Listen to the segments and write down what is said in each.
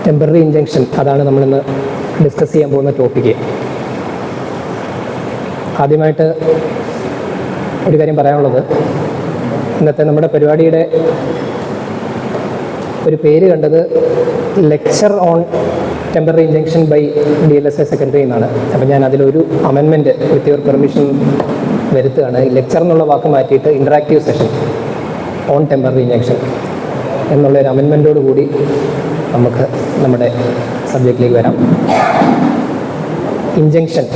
Temporary injection, അതാണ് നമ്മളിന്ന് discuss ചെയ്യാൻ പോകുന്ന ടോപ്പിക്ക്. ആദ്യമായിട്ട് ഒരു കാര്യം പറയാനുള്ളത്, ഇന്നത്തെ നമ്മുടെ പരിപാടിയുടെ ഒരു പേര് കണ്ടത് lecture on temporary injunction by DLSA secretary എന്നാണ്. അപ്പോൾ ഞാൻ അതിലൊരു അമെൻമെൻറ്റ് വിത്ത് യുവർ പെർമിഷൻ വരുത്തുകയാണ്. ഈ ലെക്ചർ എന്നുള്ള വാക്ക് മാറ്റിയിട്ട് interactive session on temporary injunction എന്നുള്ളൊരു അമെൻമെൻറ്റോട് കൂടി നമുക്ക് നമ്മുടെ സബ്ജക്റ്റിലേക്ക് വരാം. ഇഞ്ചക്ഷൻ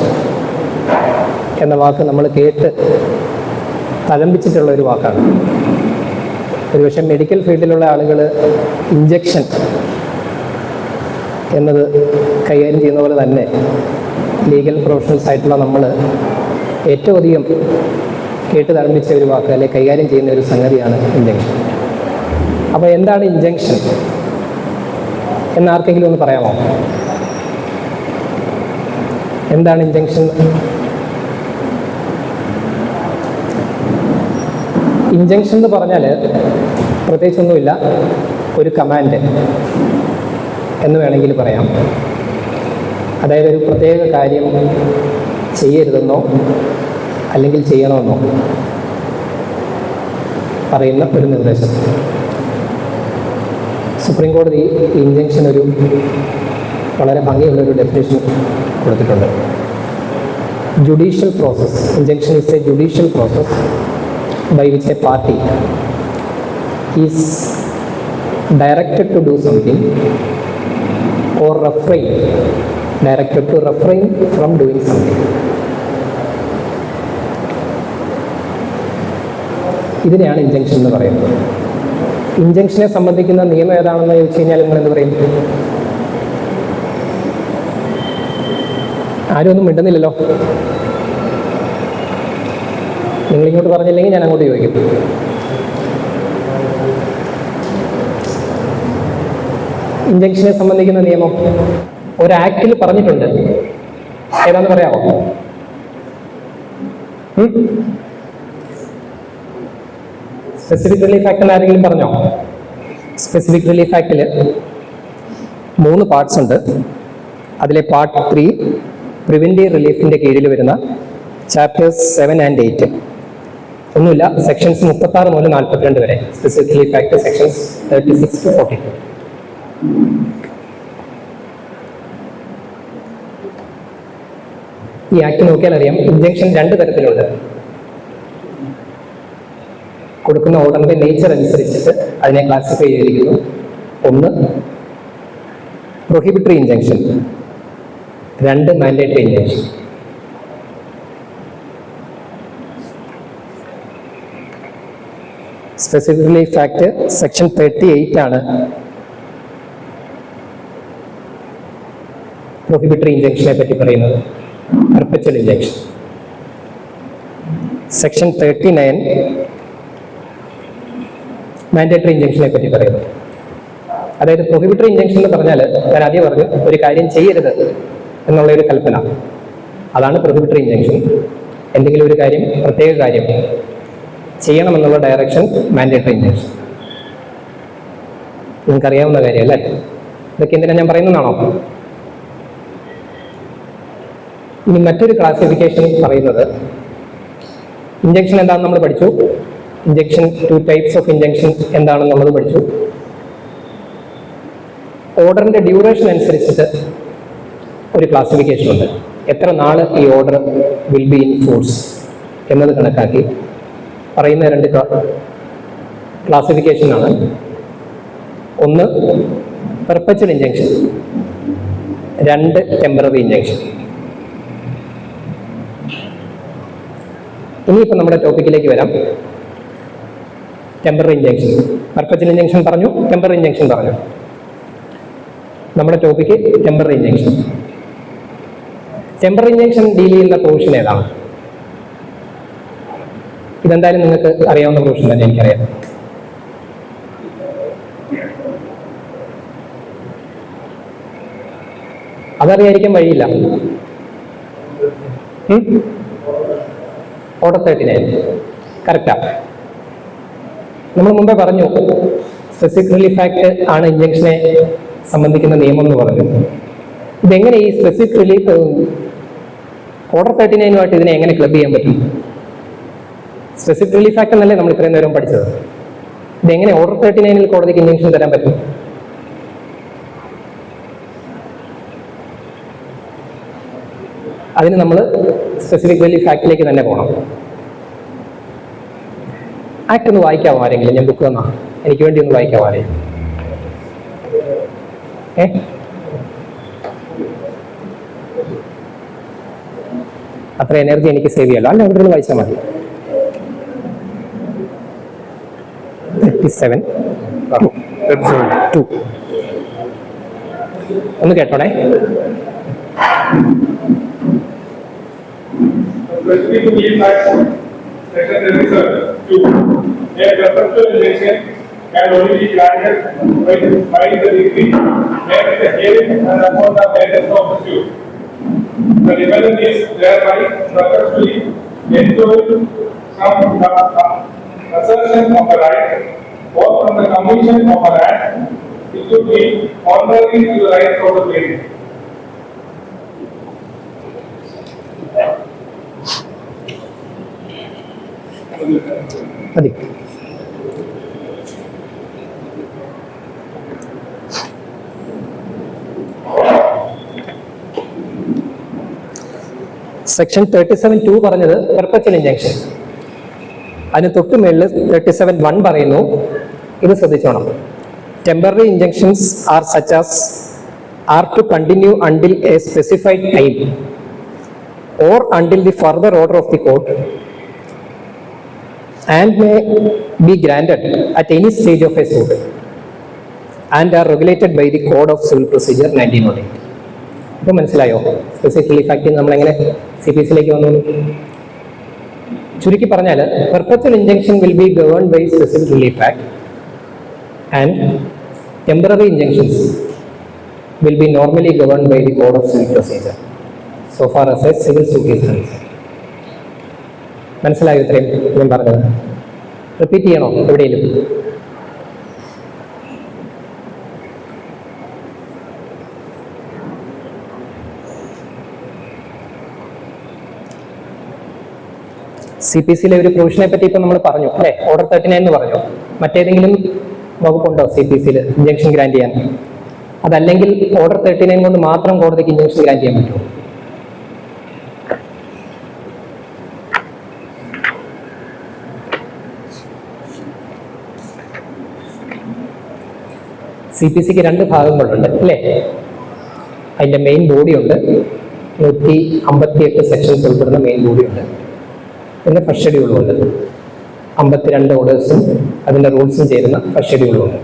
എന്ന വാക്ക് നമ്മൾ കേട്ട് തഴമ്പിച്ചിട്ടുള്ള ഒരു വാക്കാണ്. ഒരുപക്ഷെ മെഡിക്കൽ ഫീൽഡിലുള്ള ആളുകൾ ഇഞ്ചക്ഷൻ എന്നത് കൈകാര്യം ചെയ്യുന്ന പോലെ തന്നെ ലീഗൽ പ്രൊഫഷണൽസ് ആയിട്ടുള്ള നമ്മൾ ഏറ്റവും അധികം കേട്ട് തഴമ്പിച്ച ഒരു വാക്ക്, അല്ലെങ്കിൽ കൈകാര്യം ചെയ്യുന്ന ഒരു സംഗതിയാണ് ഇഞ്ചക്ഷൻ. അപ്പോൾ എന്താണ് ഇഞ്ചക്ഷൻ എന്നാർക്കെങ്കിലും ഒന്ന് പറയാമോ? എന്താണ് ഇഞ്ചക്ഷൻ? ഇഞ്ചക്ഷൻ എന്ന് പറഞ്ഞാൽ പ്രത്യേകിച്ചൊന്നുമില്ല, ഒരു കമാൻഡ് എന്ന് വേണമെങ്കിൽ പറയാം. അതായത് ഒരു പ്രത്യേക കാര്യം ചെയ്യരുതെന്നോ അല്ലെങ്കിൽ ചെയ്യണമെന്നോ പറയുന്ന ഒരു നിർദ്ദേശം. സുപ്രീം കോടതി ഇഞ്ചക്ഷൻ ഒരു വളരെ ഭംഗിയുള്ളൊരു ഡെഫിനേഷൻ കൊടുത്തിട്ടുണ്ട്. Judicial process. Injection is A judicial process by which a party is directed to do something or directed to refrain from doing something. ഇതിനെയാണ് ഇഞ്ചക്ഷൻ എന്ന് പറയുന്നത്. ഇഞ്ചക്ഷനെ സംബന്ധിക്കുന്ന നിയമം ഏതാണെന്ന് ചോദിച്ചു കഴിഞ്ഞാൽ നിങ്ങൾ എന്ത് പറയും? ആരും ഒന്നും മിണ്ടുന്നില്ലല്ലോ. നിങ്ങളിങ്ങോട്ട് പറഞ്ഞില്ലെങ്കിൽ ഞാൻ അങ്ങോട്ട് ചോദിക്കും. ഇഞ്ചക്ഷനെ സംബന്ധിക്കുന്ന നിയമം ഒരു ആക്ടിൽ പറഞ്ഞിട്ടുണ്ട്. ഏതാന്ന് പറയാമോ? സ്പെസിഫിക് റിലീഫ് ആക്ട് ആരെങ്കിലും പറഞ്ഞോ? സ്പെസിഫിക് റിലീഫ് ആക്ടിൽ 3 പാർട്സ് ഉണ്ട്. അതിലെ പാർട്ട് 3 പ്രിവെന്റീവ് റിലീഫിന്റെ കീഴിൽ വരുന്ന ചാപ്റ്റേഴ്സ് 7 and 8. ഒന്നുമില്ല, സെക്ഷൻസ് 36 മുതൽ 42 വരെ. Specific relief act sections 36 to 42. ഈ ആക്ട് നോക്കിയാൽ അറിയാം, ഇഞ്ചക്ഷൻ 2 തരത്തിലുണ്ട്. കൊടുക്കുന്ന ഓർഡറിന്റെ നേച്ചർ അനുസരിച്ചിട്ട് അതിനെ ക്ലാസിഫൈ ചെയ്തിരിക്കുന്നു. ഒന്ന് prohibitory injunction, 2 mandatory injunction. Specific relief act section 38 ആണ് പ്രൊഹിബിറ്ററി ഇഞ്ചക്ഷനെ പറ്റി പറയുന്നത്. Perpetual injunction. സെക്ഷൻ 39 മാൻഡേറ്ററി ഇഞ്ചക്ഷനെ പറ്റി പറയുന്നത്. അതായത് പ്രൊഹിബിറ്ററി ഇഞ്ചക്ഷൻ എന്ന് പറഞ്ഞാൽ ഞാൻ ആദ്യം പറഞ്ഞു, ഒരു കാര്യം ചെയ്യരുത് എന്നുള്ള ഒരു കൽപ്പന. അതാണ് പ്രൊഹിബിറ്ററി ഇഞ്ചക്ഷൻ. എന്തെങ്കിലും ഒരു കാര്യം, പ്രത്യേക കാര്യം ചെയ്യണമെന്നുള്ള ഡയറക്ഷൻ മാൻഡേറ്ററി ഇഞ്ചക്ഷൻ. നിങ്ങൾക്കറിയാവുന്ന കാര്യമല്ലേ? ഇതൊക്കെ എന്തിനാ ഞാൻ പറയുന്നതാണോ? ഇനി മറ്റൊരു ക്ലാസിഫിക്കേഷൻ പറയുന്നത്, ഇഞ്ചക്ഷൻ എന്താണെന്ന് നമ്മൾ പഠിച്ചു. ഇഞ്ചക്ഷൻ 2 types ഓഫ് ഇഞ്ചക്ഷൻ എന്താണെന്നുള്ളത് പഠിച്ചു. ഓർഡറിന്റെ ഡ്യൂറേഷൻ അനുസരിച്ചിട്ട് ഒരു ക്ലാസിഫിക്കേഷൻ ഉണ്ട്. എത്ര നാൾ ഈ order will be in force എന്നത് കണക്കാക്കി പറയുന്ന 2 ക്ലാസിഫിക്കേഷനാണ്. ഒന്ന് പെർപെച്വൽ ഇഞ്ചക്ഷൻ, 2 ടെമ്പററി ഇഞ്ചക്ഷൻ. ഇനിയിപ്പോൾ നമ്മുടെ ടോപ്പിക്കിലേക്ക് വരാം. Temporary injection. പെർപെച്വൽ ഇഞ്ചക്ഷൻ പറഞ്ഞു, ടെമ്പററി ഇഞ്ചക്ഷൻ പറഞ്ഞു. നമ്മുടെ topic temporary injection. Temporary injection deal ചെയ്യുന്ന പ്രൊവിഷൻ ഏതാണ്? ഇതെന്തായാലും നിങ്ങൾക്ക് അറിയാവുന്ന പ്രൊവിഷൻ തന്നെ, എനിക്കറിയാം. അതറിയാതിരിക്കാൻ വഴിയില്ല. Order 39 correct. നമ്മൾ മുമ്പേ പറഞ്ഞു, സ്പെസിഫിക് റിലീഫ് ആക്ട് ആണ് ഇഞ്ചക്ഷനെ സംബന്ധിക്കുന്ന നിയമം എന്ന് പറഞ്ഞു. ഇതെങ്ങനെ ഈ സ്പെസിഫിക് റിലീഫ് ഓർഡർ 39 ഇതിനെ എങ്ങനെ ക്ലബ് ചെയ്യാൻ പറ്റും? സ്പെസിഫിക് റിലീഫ് ആക്ട് എന്നല്ലേ നമ്മൾ ഇത്രയും നേരം പഠിച്ചത്. ഇതെങ്ങനെ ഓർഡർ 39 കോടതിക്ക് ഇൻജങ്ഷൻ തരാൻ പറ്റും? അതിന് നമ്മൾ സ്പെസിഫിക് റിലീഫ് ആക്ടിലേക്ക് തന്നെ പോകണം. ആക്ട് ഒന്ന് വായിക്കാമോ ആരെങ്കിലും? ഞാൻ ബുക്ക് തന്നാ എനിക്ക് വേണ്ടി ഒന്ന് വായിക്കാമോ ആരെയും? അത്ര എനർജി എനിക്ക് സേവ് ചെയ്യാലോ. അല്ല, ഇവിടെ നിന്ന് വായിച്ചാൽ മതി. 37(2) ഒന്ന് കേട്ടോണേ. Section 37(2). A preferential election can only be granted by the decree made at the hearing and upon the evidence of the suit. The defendant is thereby purposefully enjoying some assertion of a right or from the commission of an act which should be contrary to the rights of the plaintiff. മതി. Section 37(2) പറഞ്ഞത് perpetual injunction. അതിന് തൊട്ട് മേളിൽ 37(1) പറയുന്നു, ഇത് ശ്രദ്ധിച്ചോണം. Temporary injunctions are such as are to continue until a specified time or until the further order of the court and may be granted at any stage of a suit and are regulated by the Code of Civil Procedure 1908. ഇപ്പോൾ മനസ്സിലായോ specific relief act നമ്മൾ എങ്ങനെ CPC-യിലേക്ക് വന്നു? ചുരുക്കി പറഞ്ഞാൽ perpetual injunction will be governed by specific relief act and temporary injunctions will be normally governed by the code of civil procedure so far as a civil suit is concerned. മനസ്സിലായോ ഇത്രയും ഞാൻ പറഞ്ഞത്? Repeat ചെയ്യണോ എവിടെയെങ്കിലും? CPC-യിലെ ഒരു പ്രൊവിഷനെ പറ്റി ഇപ്പം നമ്മൾ പറഞ്ഞു അല്ലേ? ഓർഡർ 39 എന്ന് പറഞ്ഞു. മറ്റേതെങ്കിലും വകുപ്പുണ്ടോ CPC-യിൽ ഇൻജങ്ഷൻ ഗ്രാന്റ് ചെയ്യാൻ? അതല്ലെങ്കിൽ ഓർഡർ 39 കൊണ്ട് മാത്രം കോടതിക്ക് ഇൻജങ്ഷൻ ഗ്രാന്റ് ചെയ്യാൻ പറ്റുമോ? CPC-ക്ക് 2 ഭാഗങ്ങളുണ്ട് അല്ലേ? അതിൻ്റെ മെയിൻ ബോഡി ഉണ്ട്, 158 സെക്ഷൻസ് ഉൾപ്പെടുന്ന മെയിൻ ബോഡി ഉണ്ട്. പിന്നെ ഫസ്റ്റ് ഷെഡ്യൂളും ഉണ്ട്, 52 ഓർഡേഴ്സും അതിൻ്റെ റൂൾസും ചേരുന്ന ഫസ്റ്റ് ഷെഡ്യൂളും ഉണ്ട്.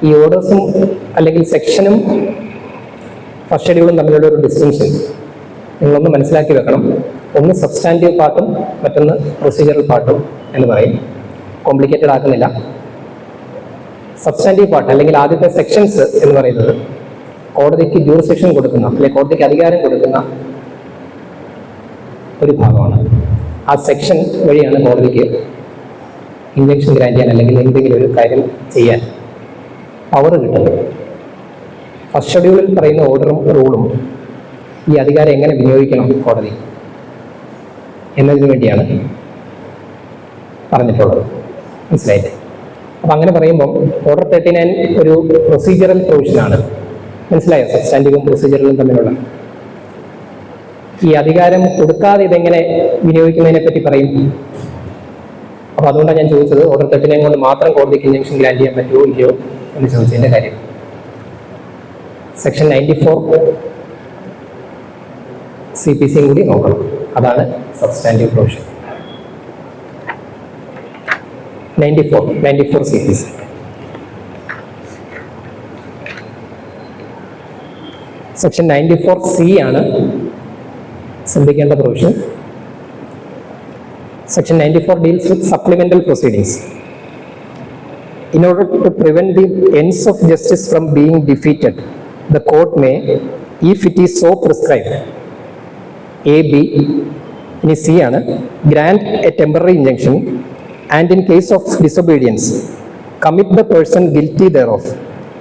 ഈ ഓർഡേഴ്സും അല്ലെങ്കിൽ സെക്ഷനും ഫസ്റ്റ് ഷെഡ്യൂളും തമ്മിലുള്ള ഒരു ഡിസ്റ്റിങ്ഷൻ നിങ്ങളൊന്ന് മനസ്സിലാക്കി വെക്കണം. ഒന്ന് സബ്സ്റ്റാൻറ്റീവ് പാർട്ടും മറ്റൊന്ന് പ്രൊസീജിയറൽ പാർട്ടും എന്ന് പറയും. കോംപ്ലിക്കേറ്റഡ് ആക്കുന്നില്ല. സബ്സ്റ്റാൻറ്റീവ് പാർട്ട് അല്ലെങ്കിൽ ആദ്യത്തെ സെക്ഷൻസ് എന്ന് പറയുന്നത് കോടതിക്ക് ജൂറിസ്ഡിക്ഷൻ കൊടുക്കുന്ന അല്ലെങ്കിൽ കോടതിക്ക് അധികാരം കൊടുക്കുന്ന ഒരു ഭാഗമാണ്. ആ സെക്ഷൻ വഴിയാണ് കോടതിക്ക് ഇൻജങ്ഷൻ ഗ്രാന്റ് ചെയ്യാൻ അല്ലെങ്കിൽ എന്തെങ്കിലും ഒരു കാര്യം ചെയ്യാൻ പവർ കിട്ടുന്നത്. ഫസ്റ്റ് ഷെഡ്യൂളിൽ പറയുന്ന ഓർഡറും റൂളും ഈ അധികാരം എങ്ങനെ വിനിയോഗിക്കണം കോടതി എന്നതിനു വേണ്ടിയാണ് പറഞ്ഞിട്ടുള്ളത്. മനസ്സിലായില്ലേ? അപ്പം അങ്ങനെ പറയുമ്പോൾ ഓർഡർ 39 ഒരു പ്രൊസീജിയറൽ പ്രൊവിഷനാണ്. മനസ്സിലായോ? സബ്സ്റ്റാൻറ്റീവും പ്രൊസീജിയറലും തമ്മിലുള്ള ഈ അധികാരം കൊടുക്കാതെ ഇതെങ്ങനെ വിനിയോഗിക്കുന്നതിനെ പറ്റി പറയും. അപ്പോൾ അതുകൊണ്ടാണ് ഞാൻ ചോദിച്ചത് ഓർഡർ 39 കൊണ്ട് മാത്രം കോടതിക്ക് ഇൻജങ്ഷൻ ഗ്രാന്റ് ചെയ്യാൻ പറ്റുമോ ഇല്ലയോ എന്ന് ചോദിച്ചതിൻ്റെ കാര്യം. സെക്ഷൻ 94 CPC-യും കൂടി നോക്കണം. അതാണ് substantive provision. 94 CPC. Section 94C ആണ് ശ്രദ്ധിക്കേണ്ട provision. Section 94 deals with supplemental proceedings. In order to prevent the ends of justice from being defeated, the court may, if it is so prescribed, A, B, ഇനി C ആണ്, grant a temporary injunction and in case of disobedience, commit the person guilty thereof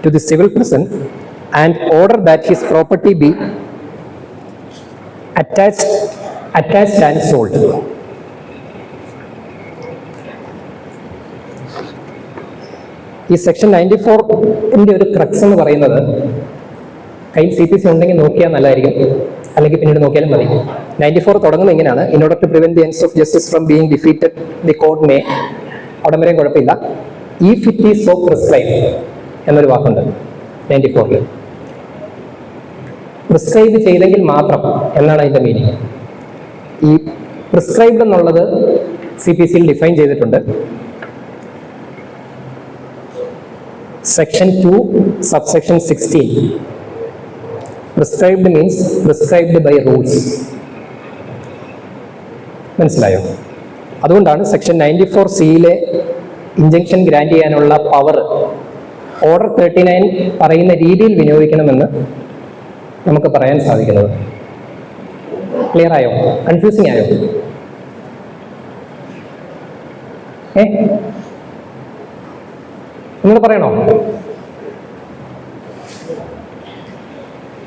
to the civil prison and order that his property be attached and sold. ഈ section 94-ന്റെ ഒരു crux എന്ന് പറയുന്നത് കയ്യിൽ CPC ഉണ്ടെങ്കിൽ നോക്കിയാൽ നല്ലതായിരിക്കും, അല്ലെങ്കിൽ പിന്നീട് നോക്കിയാലും മതി. 94 തുടങ്ങുന്നത് ഇങ്ങനെയാണ്: in order to prevent the ends of justice from being defeated the court may, അവിടെ വരെയും കുഴപ്പമില്ല, if it is so prescribe എന്നൊരു വാക്കുണ്ട് 94-ൽ. പ്രിസ്ക്രൈബ് ചെയ്തെങ്കിൽ മാത്രം എന്നാണ് അതിന്റെ മീനിങ്. ഈ പ്രിസ്ക്രൈബ്ഡ് എന്നുള്ളത് CPC-യിൽ ഡിഫൈൻ ചെയ്തിട്ടുണ്ട്. Section 2 subsection 16. Prescribed means prescribed by rules. മനസ്സിലായോ? അതുകൊണ്ടാണ് സെക്ഷൻ 94C-യിലെ ഇഞ്ചക്ഷൻ ഗ്രാൻഡ് ചെയ്യാനുള്ള പവർ ഓർഡർ 39 പറയുന്ന രീതിയിൽ വിനിയോഗിക്കണമെന്ന് നമുക്ക് പറയാൻ സാധിക്കുന്നത്. ക്ലിയർ ആയോ? കൺഫ്യൂസിങ് ആയോ? നിങ്ങൾ പറയണോ?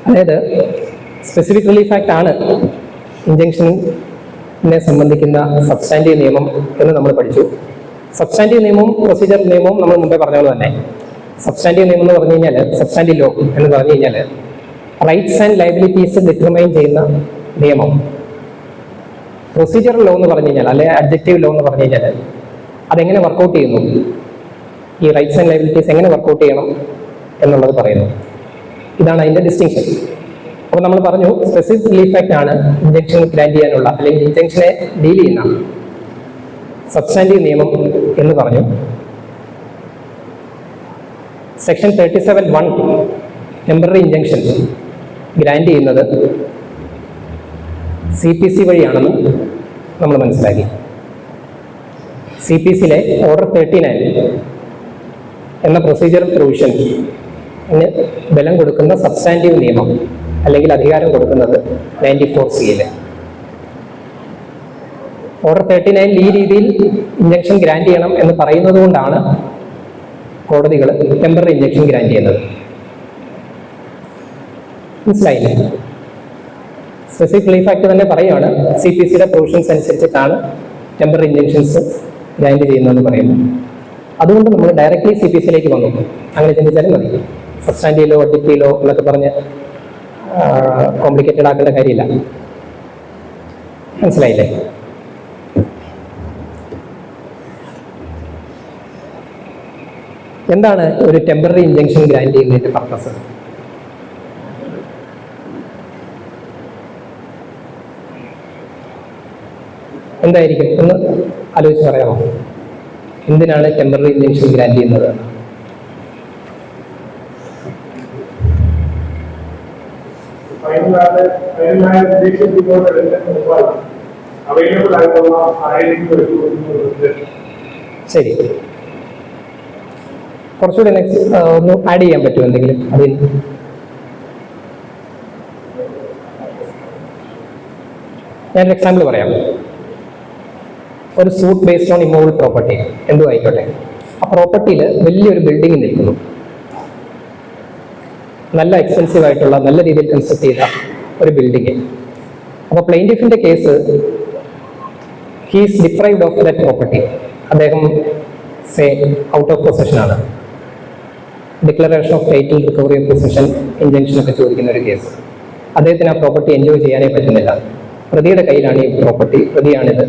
അതായത് സ്പെസിഫിക് റിലീഫ് ആക്ട് ആണ് ഇഞ്ചക്ഷനെ സംബന്ധിക്കുന്ന സബ്സ്റ്റാൻറ്റീവ് നിയമം എന്ന് നമ്മൾ പഠിച്ചു. സബ്സ്റ്റാൻറ്റീവ് നിയമവും പ്രൊസീജിയർ നിയമവും നമ്മൾ മുമ്പേ പറഞ്ഞ പോലെ തന്നെ. സബ്സ്റ്റാൻറ്റീവ് നിയമം എന്ന് പറഞ്ഞു കഴിഞ്ഞാൽ, സബ്സ്റ്റാൻറ്റീവ് ലോ എന്ന് പറഞ്ഞു കഴിഞ്ഞാൽ റൈറ്റ്സ് ആൻഡ് ലയബിലിറ്റീസ് ഡിറ്റർമൈൻ ചെയ്യുന്ന നിയമം. പ്രൊസീജിയർ ലോ എന്ന് പറഞ്ഞു കഴിഞ്ഞാൽ, അല്ലെ അഡ്ജക്റ്റീവ് ലോ എന്ന് പറഞ്ഞു കഴിഞ്ഞാൽ അതെങ്ങനെ വർക്കൗട്ട് ചെയ്യുന്നു, ഈ റൈറ്റ്സ് ആൻഡ് ലയബിലിറ്റീസ് എങ്ങനെ വർക്കൗട്ട് ചെയ്യണം എന്നുള്ളത് പറയുന്നു. ഇതാണ് അതിൻ്റെ ഡിസ്റ്റിങ്ഷൻ. അപ്പോൾ നമ്മൾ പറഞ്ഞു സ്പെസിഫിക് റിലീഫ് ആക്ട് ആണ് ഇഞ്ചക്ഷൻ ഗ്രാൻഡ് ചെയ്യാനുള്ള, അല്ലെങ്കിൽ ഇഞ്ചക്ഷനെ ഡീൽ ചെയ്യുന്ന സബ്സ്റ്റാൻറ്റീവ് നിയമം എന്ന് പറഞ്ഞു. സെക്ഷൻ 37(1) ടെമ്പററി ഇഞ്ചക്ഷൻ ഗ്രാൻഡ് ചെയ്യുന്നത് CPC വഴിയാണെന്ന് നമ്മൾ മനസ്സിലാക്കി. CPC-യിലെ ഓർഡർ 39 എന്ന പ്രൊസീജിയറൽ പ്രൊവിഷന് ബലം കൊടുക്കുന്ന സബ്സ്റ്റാൻറ്റീവ് നിയമം അല്ലെങ്കിൽ അധികാരം കൊടുക്കുന്നത് 94C-യിലെ ഓർഡർ 39 ഈ രീതിയിൽ ഇഞ്ചക്ഷൻ ഗ്രാൻഡ് ചെയ്യണം എന്ന് പറയുന്നത് കൊണ്ടാണ് കോടതികൾ ടെമ്പററി ഇഞ്ചക്ഷൻ ഗ്രാൻഡ് ചെയ്യുന്നത്. മനസ്സിലായില്ലേ? സ്പെസിഫിക് റിലീഫ് ആക്ട് തന്നെ പറയുകയാണ് CPC-യുടെ പ്രൊവിഷൻസ് അനുസരിച്ചിട്ടാണ് ടെമ്പററി ഇഞ്ചക്ഷൻസ് ഗ്രാൻഡ് ചെയ്യുന്നതെന്ന് പറയുന്നു. അതുകൊണ്ട് നമ്മൾ ഡയറക്റ്റ്ലി CPC-യിലേക്ക് വന്നു. അങ്ങനെ ചിന്തിച്ചാലും മതി. സബ്സ്റ്റാൻറ്റീവ് ലോ, അഡ്ജക്റ്റീവ് ലോ എന്നൊക്കെ പറഞ്ഞ് കോംപ്ലിക്കേറ്റഡ് ആക്കേണ്ട കാര്യമില്ല. മനസ്സിലായില്ലേ? എന്താണ് ഒരു ടെമ്പററി ഇഞ്ചക്ഷൻ ഗ്രാൻഡ് ചെയ്യുന്നതിന്റെ പർപ്പസ്? എന്തായിരിക്കും എന്ന് ആലോചിച്ച് പറയാമോ? എന്തിനാണ് ടെമ്പററി ഇഞ്ചക്ഷൻ ഗ്രാൻഡ് ചെയ്യുന്നത്? ശരി, കുറച്ചുകൂടി ഒന്ന് ആഡ് ചെയ്യാൻ പറ്റുമോ എന്തെങ്കിലും അതിൽ? ഞാനൊരു എക്സാമ്പിൾ പറയാം. ഒരു suit based on immovable property എന്തും ആയിക്കോട്ടെ. ആ പ്രോപ്പർട്ടിയിൽ വലിയൊരു ബിൽഡിംഗ് നിൽക്കുന്നു, നല്ല എക്സ്പെൻസീവ് ആയിട്ടുള്ള, നല്ല രീതിയിൽ കൺസ്ട്രക്ട് ചെയ്ത ഒരു ബിൽഡിംഗ്. അപ്പോൾ പ്ലെയിൻറ്റിഫിന്റെ case, he's deprived of that property. അദ്ദേഹം ഔട്ട് ഓഫ് പൊസഷൻ ആണ്. Declaration of title, recovery of possession, injunction ഒക്കെ ചോദിക്കുന്ന ഒരു കേസ്. അദ്ദേഹത്തിന് ആ പ്രോപ്പർട്ടി എൻജോയ് ചെയ്യാനേ പറ്റുന്നില്ല. പ്രതിയുടെ കയ്യിലാണ് ഈ പ്രോപ്പർട്ടി, പ്രതിയാണിത്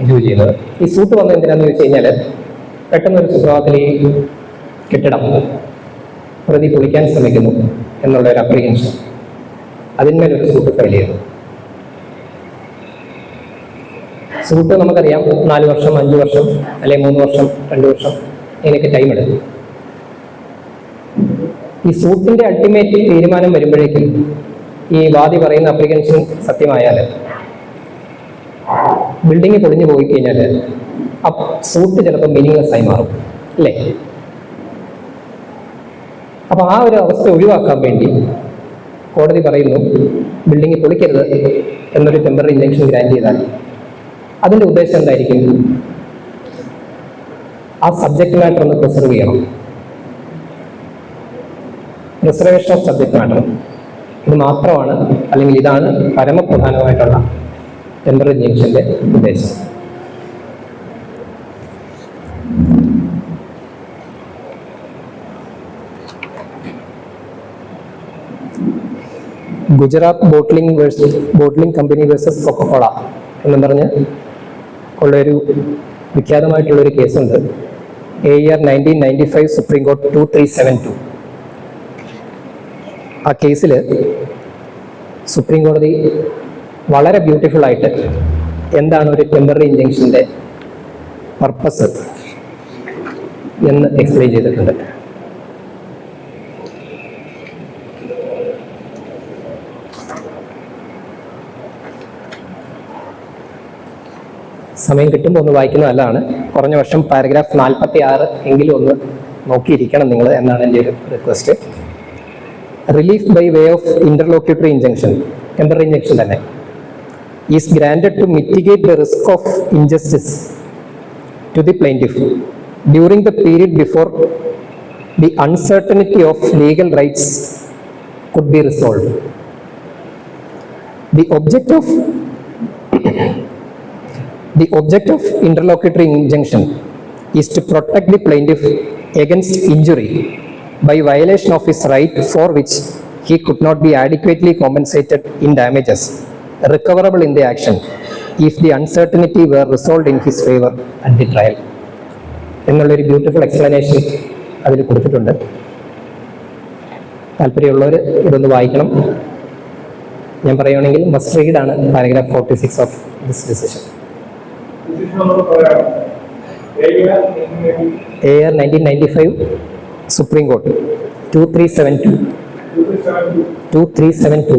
എൻജോയ് ചെയ്യുന്നത്. ഈ സൂട്ട് വന്നത് എന്തിനാന്ന് ചോദിച്ചു കഴിഞ്ഞാൽ, പെട്ടെന്നൊരു സുപ്രഭാതത്തിൽ ഈ കെട്ടിടം പ്രതി പൊളിക്കാൻ ശ്രമിക്കുന്നു എന്നുള്ള ഒരു അപ്രിഹെൻഷൻ, അതിന്മേലൊരു സൂട്ട് ഫയൽ ചെയ്തു. സൂട്ട് നമുക്കറിയാം 4 വർഷം, 5 വർഷം, അല്ലെങ്കിൽ 3 വർഷം, 2 വർഷം ഇതിനൊക്കെ ടൈം എടുക്കും. ഈ സൂട്ടിന്റെ അൾട്ടിമേറ്റ് തീരുമാനം വരുമ്പോഴേക്കും ഈ വാദി പറയുന്ന അപ്ലിക്കൻഷൻ സത്യമായാൽ, ബിൽഡിംഗ് പൊളിഞ്ഞു പോയി കഴിഞ്ഞാൽ ആ സൂട്ട് ചിലപ്പോൾ മീനിങ്ലെസ് ആയി മാറും, അല്ലേ? അപ്പൊ ആ ഒരു അവസ്ഥ ഒഴിവാക്കാൻ വേണ്ടി കോടതി പറയുന്നു ബിൽഡിംഗ് പൊളിക്കരുത് എന്നൊരു ടെമ്പററി ഇഞ്ചക്ഷൻ ഗ്രാൻഡ് ചെയ്താൽ അതിന്റെ ഉദ്ദേശം എന്തായിരിക്കും? ആ സബ്ജക്റ്റ് മാറ്റർ ഒന്ന് പ്രിസർവ് ചെയ്യണം. Preservation of subject matter. ഇത് മാത്രമാണ്, അല്ലെങ്കിൽ ഇതാണ് പരമപ്രധാനമായിട്ടുള്ള ടെമ്പററി ഇൻജെക്ഷൻ്റെ ഉദ്ദേശം. Gujarat bottling company versus Coca Cola എന്നും പറഞ്ഞ് ഉള്ളൊരു വിഖ്യാതമായിട്ടുള്ളൊരു കേസുണ്ട്. AR 1995 supreme court 2372. ആ കേസിൽ സുപ്രീം കോടതി വളരെ ബ്യൂട്ടിഫുൾ ആയിട്ട് എന്താണ് ഒരു ടെമ്പററി ഇൻജെക്ഷൻ്റെ പർപ്പസ് എന്ന് എക്സ്പ്ലെയിൻ ചെയ്തിട്ടുണ്ട്. സമയം കിട്ടുമ്പോൾ ഒന്ന് വായിക്കുന്നത് നല്ലതാണ്. കുറഞ്ഞ വർഷം പാരഗ്രാഫ് 46 എങ്കിലും ഒന്ന് നോക്കിയിരിക്കണം നിങ്ങൾ എന്നാണ് എൻ്റെ ഒരു request. Relief by way of interlocutory injunction, temporary injunction തന്നെ, is granted to mitigate the risk of injustice to the plaintiff during the period before the uncertainty of legal rights could be resolve. The object of interlocutory injunction is to protect the plaintiff against injury by violation of his right for which he could not be adequately compensated in damages recoverable in the action if the uncertainty were resolved in his favor at the trial. എന്നുള്ളൊരു beautiful explanation അതിൽ കൊടുത്തിട്ടുണ്ട്. താല്പര്യമുള്ളവർ ഇതൊന്ന് വായിക്കണം. ഞാൻ പറയുകയാണെങ്കിൽ must read ആണ് paragraph 46 of this decision. AR 1995 supreme court 2372 2372.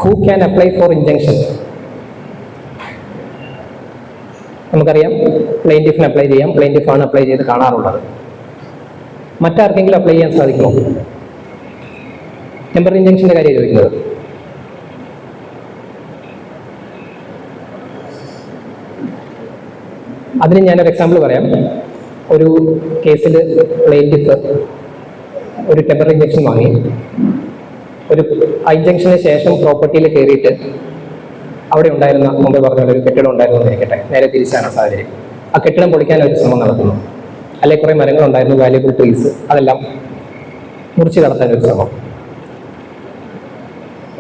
Who can apply for injunction? നമുക്കറിയാം പ്ലെയിൻറ്റിഫിന് അപ്ലൈ ചെയ്യാം, പ്ലെയിൻറ്റിഫാണ് അപ്ലൈ ചെയ്ത് കാണാറുള്ളത്. മറ്റാർക്കെങ്കിലും അപ്ലൈ ചെയ്യാൻ സാധിക്കുമോ? ടെമ്പററി ഇൻജങ്ഷൻ്റെ കാര്യം ചോദിക്കുന്നത്. അതിന് ഞാനൊരു എക്സാമ്പിൾ പറയാം. ഒരു കേസിൽ പ്ലെയിൻറ്റിഫ് ഒരു ടെമ്പററി ഇൻജങ്ഷൻ വാങ്ങി. ഒരു ഇൻജങ്ഷന് ശേഷം പ്രോപ്പർട്ടിയിൽ കയറിയിട്ട് അവിടെ ഉണ്ടായിരുന്ന, മുമ്പ് പറഞ്ഞ ഒരു കെട്ടിടം ഉണ്ടായിരുന്നു എന്നിരിക്കട്ടെ, നേരെ തിരിച്ചാണ് സാഹചര്യം. ആ കെട്ടിടം പൊളിക്കാൻ ഒരു ശ്രമം നടത്തുന്നു. അല്ലെങ്കിൽ കുറേ മരങ്ങളുണ്ടായിരുന്നു, വാല്യുബിൾ ട്രീസ്, അതെല്ലാം മുറിച്ച് കടത്താൻ ഒരു ശ്രമം.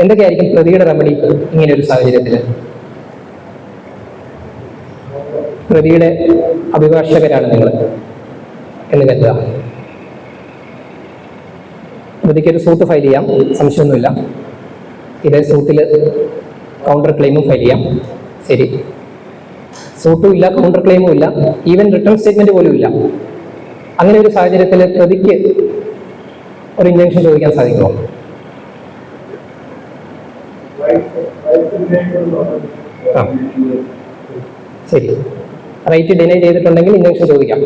എന്തൊക്കെയായിരിക്കും പ്രതിയുടെ റെമഡി ഇങ്ങനെ ഒരു സാഹചര്യത്തിൽ? പ്രതിയുടെ അഭിഭാഷകരാണ് നിങ്ങൾ എന്ന് കരുതുക. പ്രതിക്കൊരു സൂട്ട് ഫയൽ ചെയ്യാം, സംശയമൊന്നുമില്ല. ഇതേ സൂട്ടിൽ കൗണ്ടർ ക്ലെയിമും ഫയൽ ചെയ്യാം. ശരി, സൂട്ടും ഇല്ല, കൗണ്ടർ ക്ലെയിമും ഇല്ല, ഈവൻ റിട്ടേൺ സ്റ്റേറ്റ്മെന്റ് പോലും ഇല്ല. അങ്ങനെ ഒരു സാഹചര്യത്തിൽ പ്രതിക്ക് ഒരു ഇൻജങ്ഷൻ ചോദിക്കാൻ സാധിക്കുമോ? ആ ശരി, റൈറ്റ് ഡിനൈ ചെയ്തിട്ടുണ്ടെങ്കിൽ ഇൻജങ്ഷൻ ചോദിക്കാം.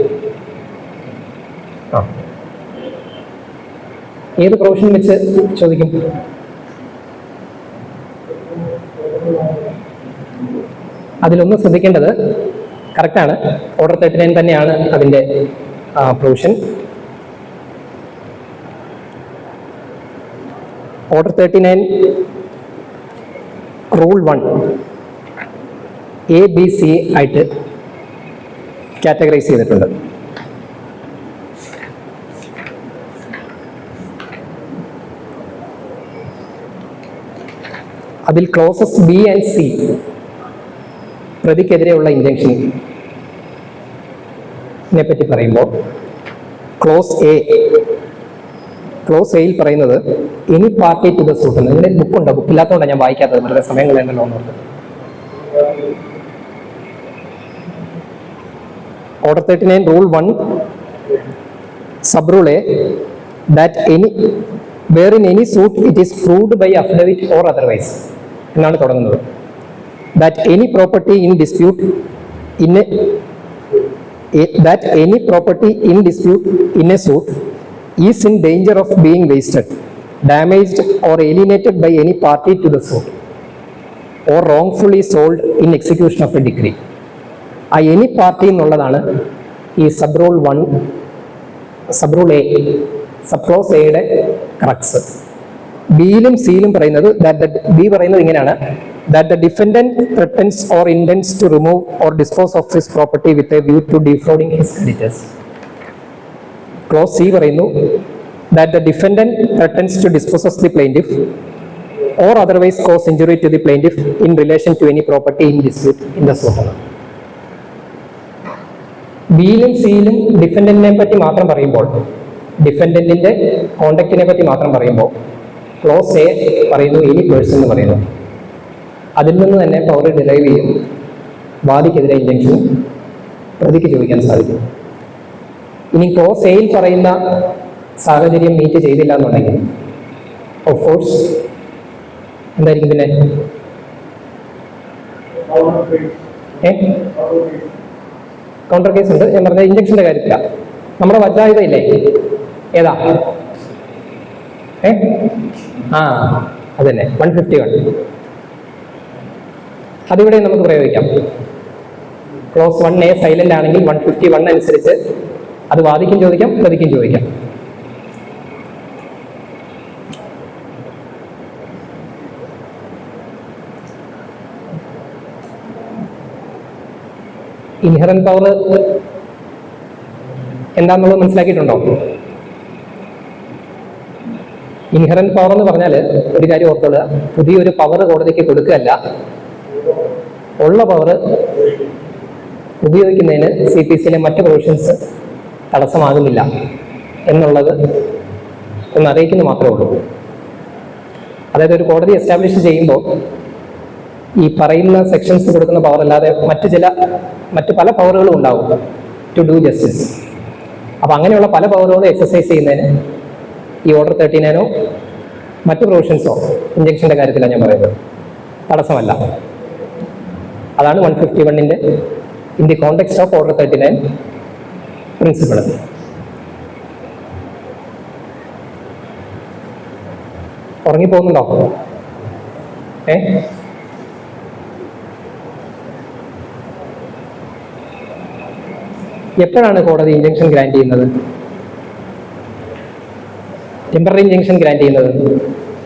ആ ഏത് പ്രൊവിഷൻ വെച്ച് ചോദിക്കും? അതിലൊന്ന് ശ്രദ്ധിക്കേണ്ടത്, കറക്റ്റാണ്, ഓർഡർ 39 തന്നെയാണ് അതിൻ്റെ പ്രൊവിഷൻ. ഓർഡർ 39 റൂൾ 1 ABC ആയിട്ട് കാറ്റഗറൈസ് ചെയ്തിട്ടുണ്ട്. അതിൽ ക്ലോസസ് B and C പ്രതിക്കെതിരെയുള്ള ഇൻജങ്ഷനെ പറ്റി പറയുമ്പോൾ ക്ലോസ് എയിൽ പറയുന്നത് any party to the suit. നിങ്ങളുടെ ബുക്കുണ്ടോ? ബുക്കില്ലാത്തതുകൊണ്ടാണ് ഞാൻ വായിക്കാത്തത്, വളരെ സമയം കളയണ്ടല്ലോ എന്നോർത്ത്. Order 39 rule 1 sub rule A that where in any suit it is proved by affidavit or otherwise എന്നാണ് തുടങ്ങുന്നത്. That any property in dispute in a suit is in danger of being wasted, damaged or alienated by any party to the suit or wrongfully sold in execution of a decree. ആ any party എന്നുള്ളതാണ് ഈ sub rule 1, sub rule A, sub close എയുടെ crux. ബിയിലും സിയിലും പറയുന്നത് B പറയുന്നത് ഇങ്ങനെയാണ്, that the defendant threatens or intends to remove or dispose of his property with a view to defrauding his creditors. Clause C പറയുന്നു that the defendant threatens to dispossess the plaintiff or otherwise cause injury to the plaintiff in relation to any property in dispute in the suit. ബിയിലും സിയിലും ഡിഫൻഡന്റിനെ പറ്റി മാത്രം പറയുമ്പോൾ, ഡിഫൻഡന്റിന്റെ കോണ്ടക്റ്റിനെ പറ്റി മാത്രം പറയുമ്പോൾ, close A പറയുന്നു any person എന്ന് പറയുന്നു. അതിൽ നിന്ന് തന്നെ പവർ ഡിറൈവ് ചെയ്യും. വാദിക്കെതിരെ ഇൻജങ്ഷൻ പ്രതിക്ക് ചോദിക്കാൻ സാധിക്കും. ഇനി ക്ലോസ് എയിൽ പറയുന്ന സാഹചര്യം മീറ്റ് ചെയ്തില്ല എന്നുണ്ടെങ്കിൽ ഓഫ് കോഴ്സ് എന്തായിരിക്കും പിന്നെ? കൗണ്ടർ കേസ് ഉണ്ട്. ഞാൻ പറഞ്ഞ ഇഞ്ചക്ഷന്റെ കാര്യത്തില നമ്മുടെ വജാഹിദ ഇല്ലേ, ഏതാ അതന്നെ 151, അതിവിടെ നമുക്ക് പ്രയോഗിക്കാം. ക്ലോസ് 1A സൈലന്റ് ആണെങ്കിൽ 151 അനുസരിച്ച് അത് വാദിക്കും ചോദിക്കാം, പ്രതിക്കും ചോദിക്കാം. ഇൻഹറന്റ് പവർ എന്താണെന്നുള്ളത് മനസ്സിലാക്കിയിട്ടുണ്ടോ? ഇൻഹറന്റ് പവർ എന്ന് പറഞ്ഞാൽ ഒരു കാര്യം ഓർത്തുകൊള്ളുക, പുതിയൊരു പവർ കോടതിക്ക് കൊടുക്കുകയല്ല, ഉള്ള പവർ ഉപയോഗിക്കുന്നതിന് CPC-യിലെ മറ്റ് പ്രൊവിഷൻസ് തടസ്സമാകുന്നില്ല എന്നുള്ളത് ഒന്ന് അറിയിക്കുന്നു മാത്രമേ ഉള്ളൂ. അതായത് ഒരു കോടതി എസ്റ്റാബ്ലിഷ് ചെയ്യുമ്പോൾ ഈ പറയുന്ന സെക്ഷൻസ് കൊടുക്കുന്ന പവർ അല്ലാതെ മറ്റ് പല പവറുകളും ഉണ്ടാവും ടു ഡു ജസ്റ്റിസ്. അപ്പം അങ്ങനെയുള്ള പല പവറുകളും എക്സസൈസ് ചെയ്യുന്നതിന് ഈ ഓർഡർ 39 മറ്റ് പ്രൊവിഷൻസോ ഇഞ്ചക്ഷൻ്റെ കാര്യത്തിലാണ് ഞാൻ പറയുന്നത് തടസ്സമല്ല. അതാണ് 151-ന്റെ in the context of order 39 principle. ഉറങ്ങിപ്പോകുന്നുണ്ടോ? എപ്പോഴാണ് കോടതി ഇഞ്ചക്ഷൻ ഗ്രാന്റ് ചെയ്യുന്നത്? ടെമ്പററി ഇഞ്ചക്ഷൻ ഗ്രാന്റ് ചെയ്യുന്നത്,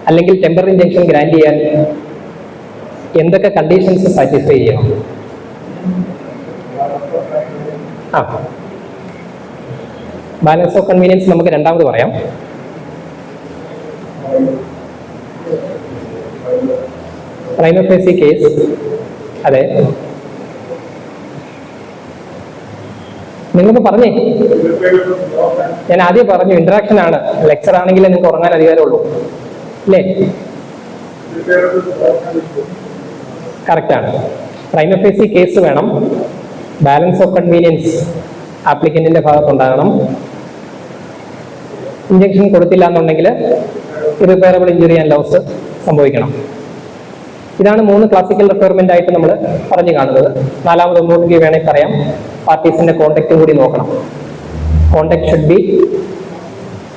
അല്ലെങ്കിൽ ടെമ്പററി ഇഞ്ചക്ഷൻ ഗ്രാന്റ് ചെയ്യാൻ എന്തൊക്കെ കണ്ടീഷൻസ് സാറ്റിസ്ഫൈ ചെയ്യണം? ബാലൻസ് ഓഫ് കൺവീനിയൻസ് നമുക്ക് രണ്ടാമത് പറയാം. പ്രൈമ ഫേസി കേസ്, അതെ നിങ്ങളൊന്ന് പറഞ്ഞേ. ഞാൻ ആദ്യം പറഞ്ഞു ഇന്ററാക്ഷൻ ആണ്, ലെക്ചർ ആണെങ്കിലേ നിങ്ങൾക്ക് ഉറങ്ങാൻ അധികാരമുള്ളൂ അല്ലേ? കറക്റ്റാണ്. പ്രൈമ ഫേസി കേസ് വേണം, ബാലൻസ് ഓഫ് കൺവീനിയൻസ് ആപ്ലിക്കന്റിന്റെ ഭാഗത്തുണ്ടാകണം, ഇഞ്ചക്ഷൻ കൊടുത്തില്ല എന്നുണ്ടെങ്കിൽ ഇറിപ്പയറബിൾ ഇഞ്ചുറി ആൻഡ് ലോസ് സംഭവിക്കണം. ഇതാണ് 3 ക്ലാസിക്കൽ റിക്വയർമെന്റ് ആയിട്ട് നമ്മൾ പറഞ്ഞു കാണുന്നത്. നാലാമത് ഒന്നുകൂടി വേണമെങ്കിൽ പറയാം, പാർട്ടീസിന്റെ കോണ്ടാക്റ്റും കൂടി നോക്കണം. Contact should be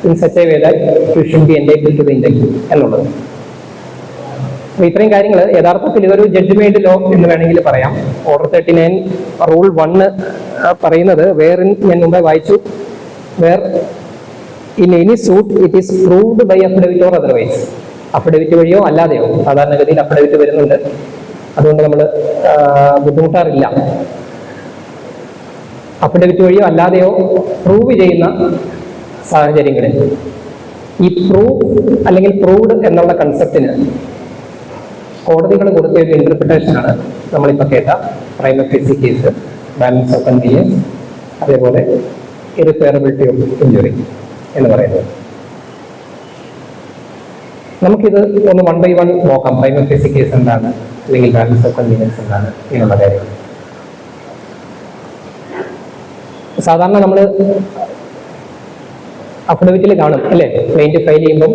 in such a way that you should be entitled to the injunction എന്നുള്ളത്. അപ്പൊ ഇത്രയും കാര്യങ്ങൾ യഥാർത്ഥത്തിൽ ഇതൊരു ജഡ്ജ്മെന്റ് ലോ എന്ന് വേണമെങ്കിൽ പറയാം. ഓർഡർ 39 റൂൾ 1 പറയുന്നത് ഞാൻ മുമ്പേ വായിച്ചു, where in any suit it is proved by affidavit or otherwise. Affidavit വഴിയോ അല്ലാതെയോ, സാധാരണഗതിയിൽ അഫിഡവിറ്റ് വരുന്നുണ്ട്, അതുകൊണ്ട് നമ്മൾ ബുദ്ധിമുട്ടാറില്ല. അഫിഡവിറ്റ് വഴിയോ അല്ലാതെയോ പ്രൂവ് ചെയ്യുന്ന സാഹചര്യങ്ങളിൽ ഈ പ്രൂവ് അല്ലെങ്കിൽ പ്രൂവ്ഡ് എന്നുള്ള കൺസെപ്റ്റിന് കോടതികൾ കൊടുത്ത ഒരു ഇന്റർപ്രിട്ടേഷനാണ് നമ്മളിപ്പോൾ കേട്ട പ്രൈമ facie case, balance of convenience, അതേപോലെ ഇറിപ്പയറബിലിറ്റി ഓഫ് ഇഞ്ചുറി എന്ന് പറയുന്നത്. നമുക്കിത് ഒന്ന് 1 by 1 നോക്കാം. പ്രൈമ ഫേസി കേസ് എന്താണ്, അല്ലെങ്കിൽ ബാലൻസ് ഓഫ് കൺവീനിയൻസ് എന്താണ്, എന്നുള്ള കാര്യങ്ങൾ. സാധാരണ നമ്മൾ അഫിഡവിറ്റിൽ കാണും അല്ലേ, ക്ലെയിന്റ് ഫയൽ ചെയ്യുമ്പം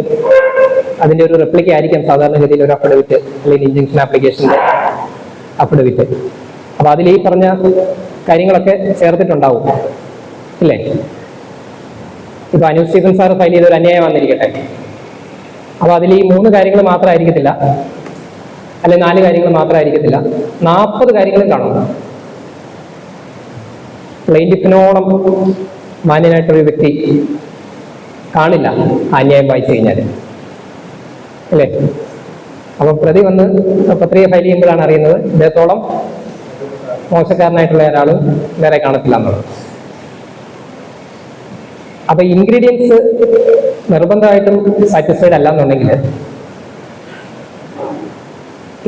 അതിന്റെ ഒരു റെപ്ലിക്ക ആയിരിക്കാം സാധാരണഗതിയിൽ ഒരു അഫിഡവിറ്റ് അല്ലെങ്കിൽ ഇഞ്ചക്ഷൻ ആപ്ലിക്കേഷന്റെ അഫിഡവിറ്റ്. അപ്പൊ അതിൽ ഈ പറഞ്ഞ കാര്യങ്ങളൊക്കെ ചേർത്തിട്ടുണ്ടാവും ഇല്ലേ? ഇപ്പൊ അനൂപ് സ്റ്റീഫൻ സാർ ഫയൽ ചെയ്ത ഒരു അന്യായം വന്നിരിക്കട്ടെ, അപ്പൊ അതിൽ ഈ 3 കാര്യങ്ങൾ മാത്രമായിരിക്കത്തില്ല, അല്ലെ 4 കാര്യങ്ങൾ മാത്രമായിരിക്കത്തില്ല, 40 കാര്യങ്ങളും കാണും. പ്ലെയിൻറ്റിഫിനോളം മാന്യനായിട്ടൊരു വ്യക്തി കാണില്ല അന്യായം വായിച്ചു കഴിഞ്ഞാൽ, അല്ലേ? അപ്പം പ്രതി വന്ന് പത്രിക ഫയൽ ചെയ്യുമ്പോഴാണ് അറിയുന്നത് ഇദ്ദേഹത്തോളം മോശക്കാരനായിട്ടുള്ള ഒരാൾ വേറെ കാണത്തില്ല എന്നുള്ളത്. അപ്പൊ ഇൻഗ്രീഡിയൻസ് നിർബന്ധമായിട്ടും സാറ്റിസ്ഫൈഡ് അല്ല എന്നുണ്ടെങ്കിൽ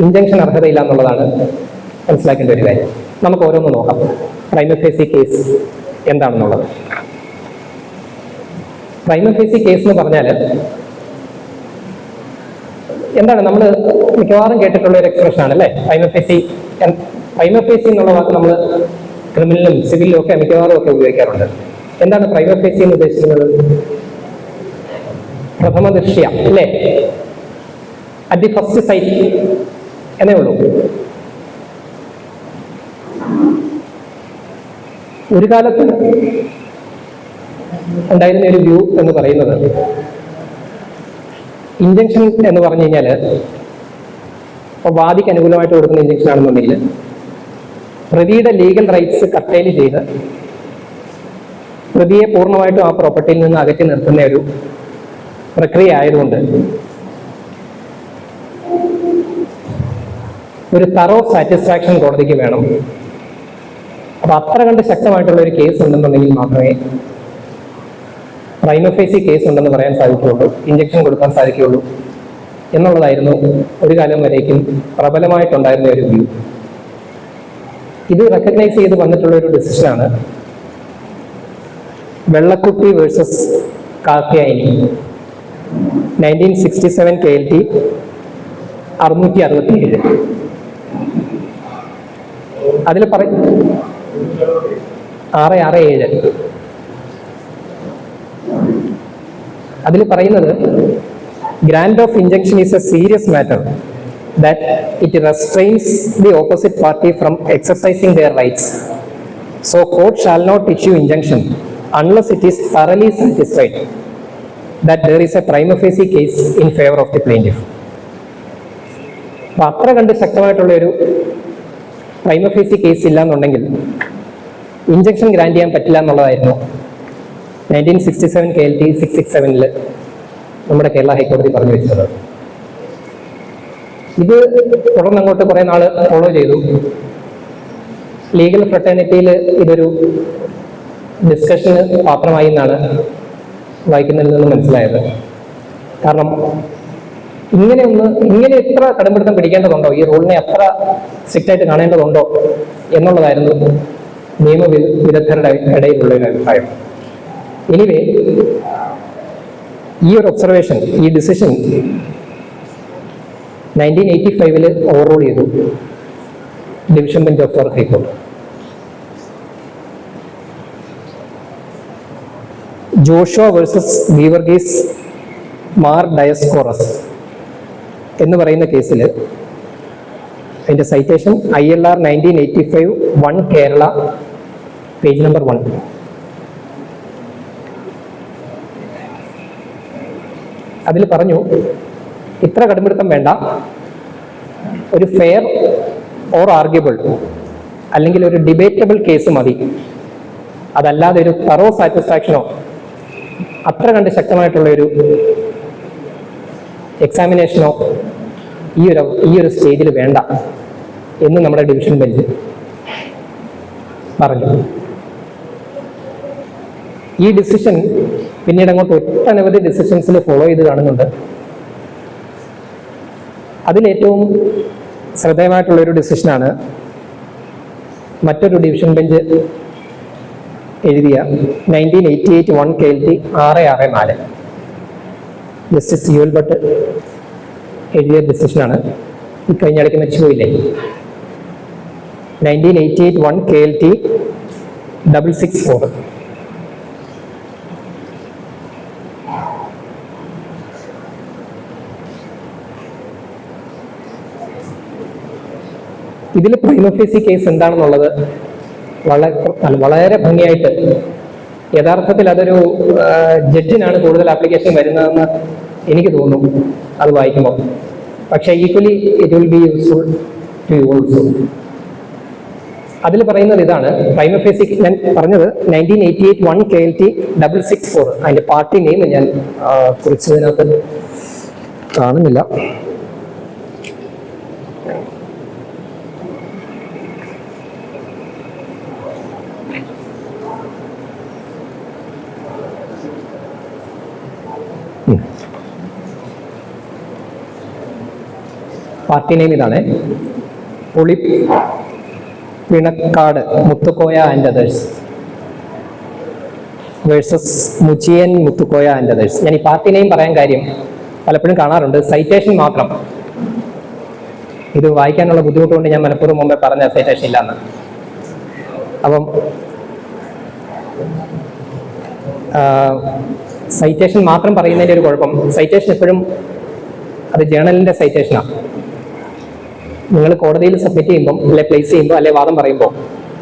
ഇൻജങ്ഷൻ അർഹതയില്ല എന്നുള്ളതാണ് മനസ്സിലാക്കേണ്ട ഒരു കാര്യം. നമുക്ക് ഓരോന്ന് നോക്കാം. പ്രൈമ ഫേസി കേസ് എന്താണെന്നുള്ളത്. പ്രൈമ ഫേസി കേസ് എന്ന് പറഞ്ഞാൽ എന്താണ്? നമ്മൾ മിക്കവാറും കേട്ടിട്ടുള്ള ഒരു എക്സ്പ്രഷൻ ആണ്, അല്ലേ? പ്രൈമ ഫേസി എന്നുള്ള വാക്ക് നമ്മൾ ക്രിമിനലും സിവിലിലും ഒക്കെ മിക്കവാറും ഒക്കെ ഉപയോഗിക്കാറുണ്ട്. എന്താണ് പ്രൈമ ഫേസി എന്ന് ഉദ്ദേശിക്കുന്നത്? പ്രഥമ ദൃഷ്ട്യ, അല്ലേ? അറ്റ് ദി ഫസ്റ്റ് സൈറ്റ് എന്നേ ഉള്ളൂ. ഒരു കാലത്ത് ഉണ്ടായിരുന്ന ഒരു വ്യൂ എന്ന് പറയുന്നത് ഇഞ്ചക്ഷൻ എന്ന് പറഞ്ഞു കഴിഞ്ഞാൽ ഇപ്പോൾ വാദിക്ക് അനുകൂലമായിട്ട് കൊടുക്കുന്ന ഇഞ്ചക്ഷൻ ആണെന്നുണ്ടെങ്കിൽ പ്രതിയുടെ ലീഗൽ റൈറ്റ്സ് കർട്ടൈൽ ചെയ്ത് പ്രതിയെ പൂർണ്ണമായിട്ടും ആ പ്രോപ്പർട്ടിയിൽ നിന്ന് അകറ്റി നിർത്തുന്ന ഒരു പ്രക്രിയ ആയതുകൊണ്ട് ഒരു തറോ സാറ്റിസ്ഫാക്ഷൻ കോടതിക്ക് വേണം. അപ്പൊ അത്ര കണ്ട് ശക്തമായിട്ടുള്ള ഒരു കേസ് ഉണ്ടെന്നുണ്ടെങ്കിൽ മാത്രമേ പ്രൈമ ഫേസി കേസ് ഉണ്ടെന്ന് പറയാൻ സാധിക്കുകയുള്ളൂ, ഇഞ്ചക്ഷൻ കൊടുക്കാൻ സാധിക്കുകയുള്ളൂ എന്നുള്ളതായിരുന്നു ഒരു കാലം വരേക്കും പ്രബലമായിട്ടുണ്ടായിരുന്ന ഒരു വ്യൂ. ഇത് റെക്കഗ്നൈസ് ചെയ്ത് വന്നിട്ടുള്ള ഒരു ഡിസിഷനാണ് വെള്ളക്കുട്ടി വേഴ്സസ് കാക്കയാനി 1967 KLT 667. അതിൽ 667 അതിൽ പറയുന്നത് grant of injunction is a serious matter that it restrains the opposite party from exercising their rights. So court shall not issue injunction unless it is thoroughly satisfied that there is a prima facie case in favor of the plaintiff. അപ്പോൾ അത്ര കണ്ട് ശക്തമായിട്ടുള്ള ഒരു prima facie case ഇല്ല എന്നുണ്ടെങ്കിൽ injection grand ചെയ്യാൻ പറ്റില്ല എന്നുള്ളതായിരുന്നു 1967 KLT 667 നമ്മുടെ കേരള ഹൈക്കോടതി പറഞ്ഞു വെച്ചത്. ഇത് തുടർന്ന് അങ്ങോട്ട് കുറെ നാൾ ഫോളോ ചെയ്തു. ലീഗൽ ഫ്രട്ടേണിറ്റിയിൽ ഇതൊരു ഡിസ്കഷന് പാത്രമായി എന്നാണ് വായിക്കുന്നതിൽ നിന്ന് മനസ്സിലായത്. കാരണം ഇങ്ങനെ എത്ര കടുംപിടുത്തം പിടിക്കേണ്ടതുണ്ടോ, ഈ റൂളിനെ അത്ര സ്ട്രിക്റ്റ് ആയിട്ട് കാണേണ്ടതുണ്ടോ എന്നുള്ളതായിരുന്നു നിയമവിദഗ്ധരുടെ ഇടയിലുള്ള ഒരു അഭിപ്രായം. എനിവേ, ഈ ഒരു ഒബ്സർവേഷൻ, ഈ ഡിസിഷൻ 1985 ഓവർറൂൾ ചെയ്തു ഡിവിഷൻ ബെഞ്ച് ഓഫ് ഹൈക്കോടതി. ജോഷുവ വേഴ്സസ് ഗീവർഗീസ് മാർ ഡയസ്കോറസ് എന്ന് പറയുന്ന കേസിൽ അതിന്റെ citation ILR 1985 1 Kerala page number 1. അതിൽ പറഞ്ഞു, ഇത്ര കടുംപിടുത്തം വേണ്ട, ഒരു ഫെയർ ഓർ ആർഗ്യബിൾ അല്ലെങ്കിൽ ഒരു ഡിബേറ്റബിൾ കേസ് മതി. അതല്ലാതെ ഒരു തറോ സാറ്റിസ്ഫാക്ഷനോ അത്ര കണ്ട് ശക്തമായിട്ടുള്ള ഒരു എക്സാമിനേഷനോ ഈ ഒരു സ്റ്റേജിൽ വേണ്ട എന്ന് നമ്മുടെ ഡിവിഷൻ ബെഞ്ച് പറഞ്ഞു. ഈ ഡിസിഷൻ പിന്നീട് അങ്ങോട്ട് ഒട്ടനവധി ഡിസിഷൻസിൽ ഫോളോ ചെയ്ത് കാണുന്നുണ്ട്. അതിലേറ്റവും ശ്രദ്ധേയമായിട്ടുള്ള ഒരു ഡിസിഷനാണ് മറ്റൊരു ഡിവിഷൻ ബെഞ്ച് എഴുതിയ 1988 1 KLT 664 ജസ്റ്റിസ് യുഎൽ ഭട്ട് എഴുതിയ ഡിസിഷനാണ്. ഈ കഴിഞ്ഞ ഇടയ്ക്ക് മരിച്ചുപോയില്ലേ, 1988 1 KLT 664. ഇതിൽ പ്രൈമ ഫേസി കേസ് എന്താണെന്നുള്ളത് വളരെ ഭംഗിയായിട്ട്, യഥാർത്ഥത്തിൽ അതൊരു ജഡ്ജിനാണ് കൂടുതൽ ആപ്ലിക്കേഷൻ വരുന്നതെന്ന് എനിക്ക് തോന്നുന്നു അത് വായിക്കുമ്പോൾ. പക്ഷേ equally it will be useful to you also. അതിൽ പറയുന്നത് ഇതാണ്, പ്രൈമ ഫേസി ഞാൻ പറഞ്ഞത് 1988 1 KLT 664, അതിന്റെ പാർട്ടി നെയിം ഞാൻ കുറിച്ചതിനകത്ത് കാണുന്നില്ല. പാർട്ടി നെയിം ഇതാണ്, Pinakkad Muthukoya and others versus Muchiyan Muthukoya and others. ഞാൻ ഈ പാർട്ടി നെയിം പറയാൻ കാര്യം, പലപ്പോഴും കാണാറുണ്ട് സൈറ്റേഷൻ മാത്രം. ഇത് വായിക്കാനുള്ള ബുദ്ധിമുട്ട് കൊണ്ട് ഞാൻ മനഃപൂർവ്വം മുമ്പേ പറഞ്ഞ സൈറ്റേഷൻ ഇല്ലാന്ന്. അപ്പം സൈറ്റേഷൻ മാത്രം പറയുന്നതിൻ്റെ ഒരു കുഴപ്പം, സൈറ്റേഷൻ എപ്പോഴും അത് ജേണലിൻ്റെ സൈറ്റേഷനാണ്. നിങ്ങൾ കോടതിയിൽ സബ്മിറ്റ് ചെയ്യുമ്പോൾ, അല്ലെ പ്ലേസ് ചെയ്യുമ്പോൾ, അല്ലെ വാദം പറയുമ്പോൾ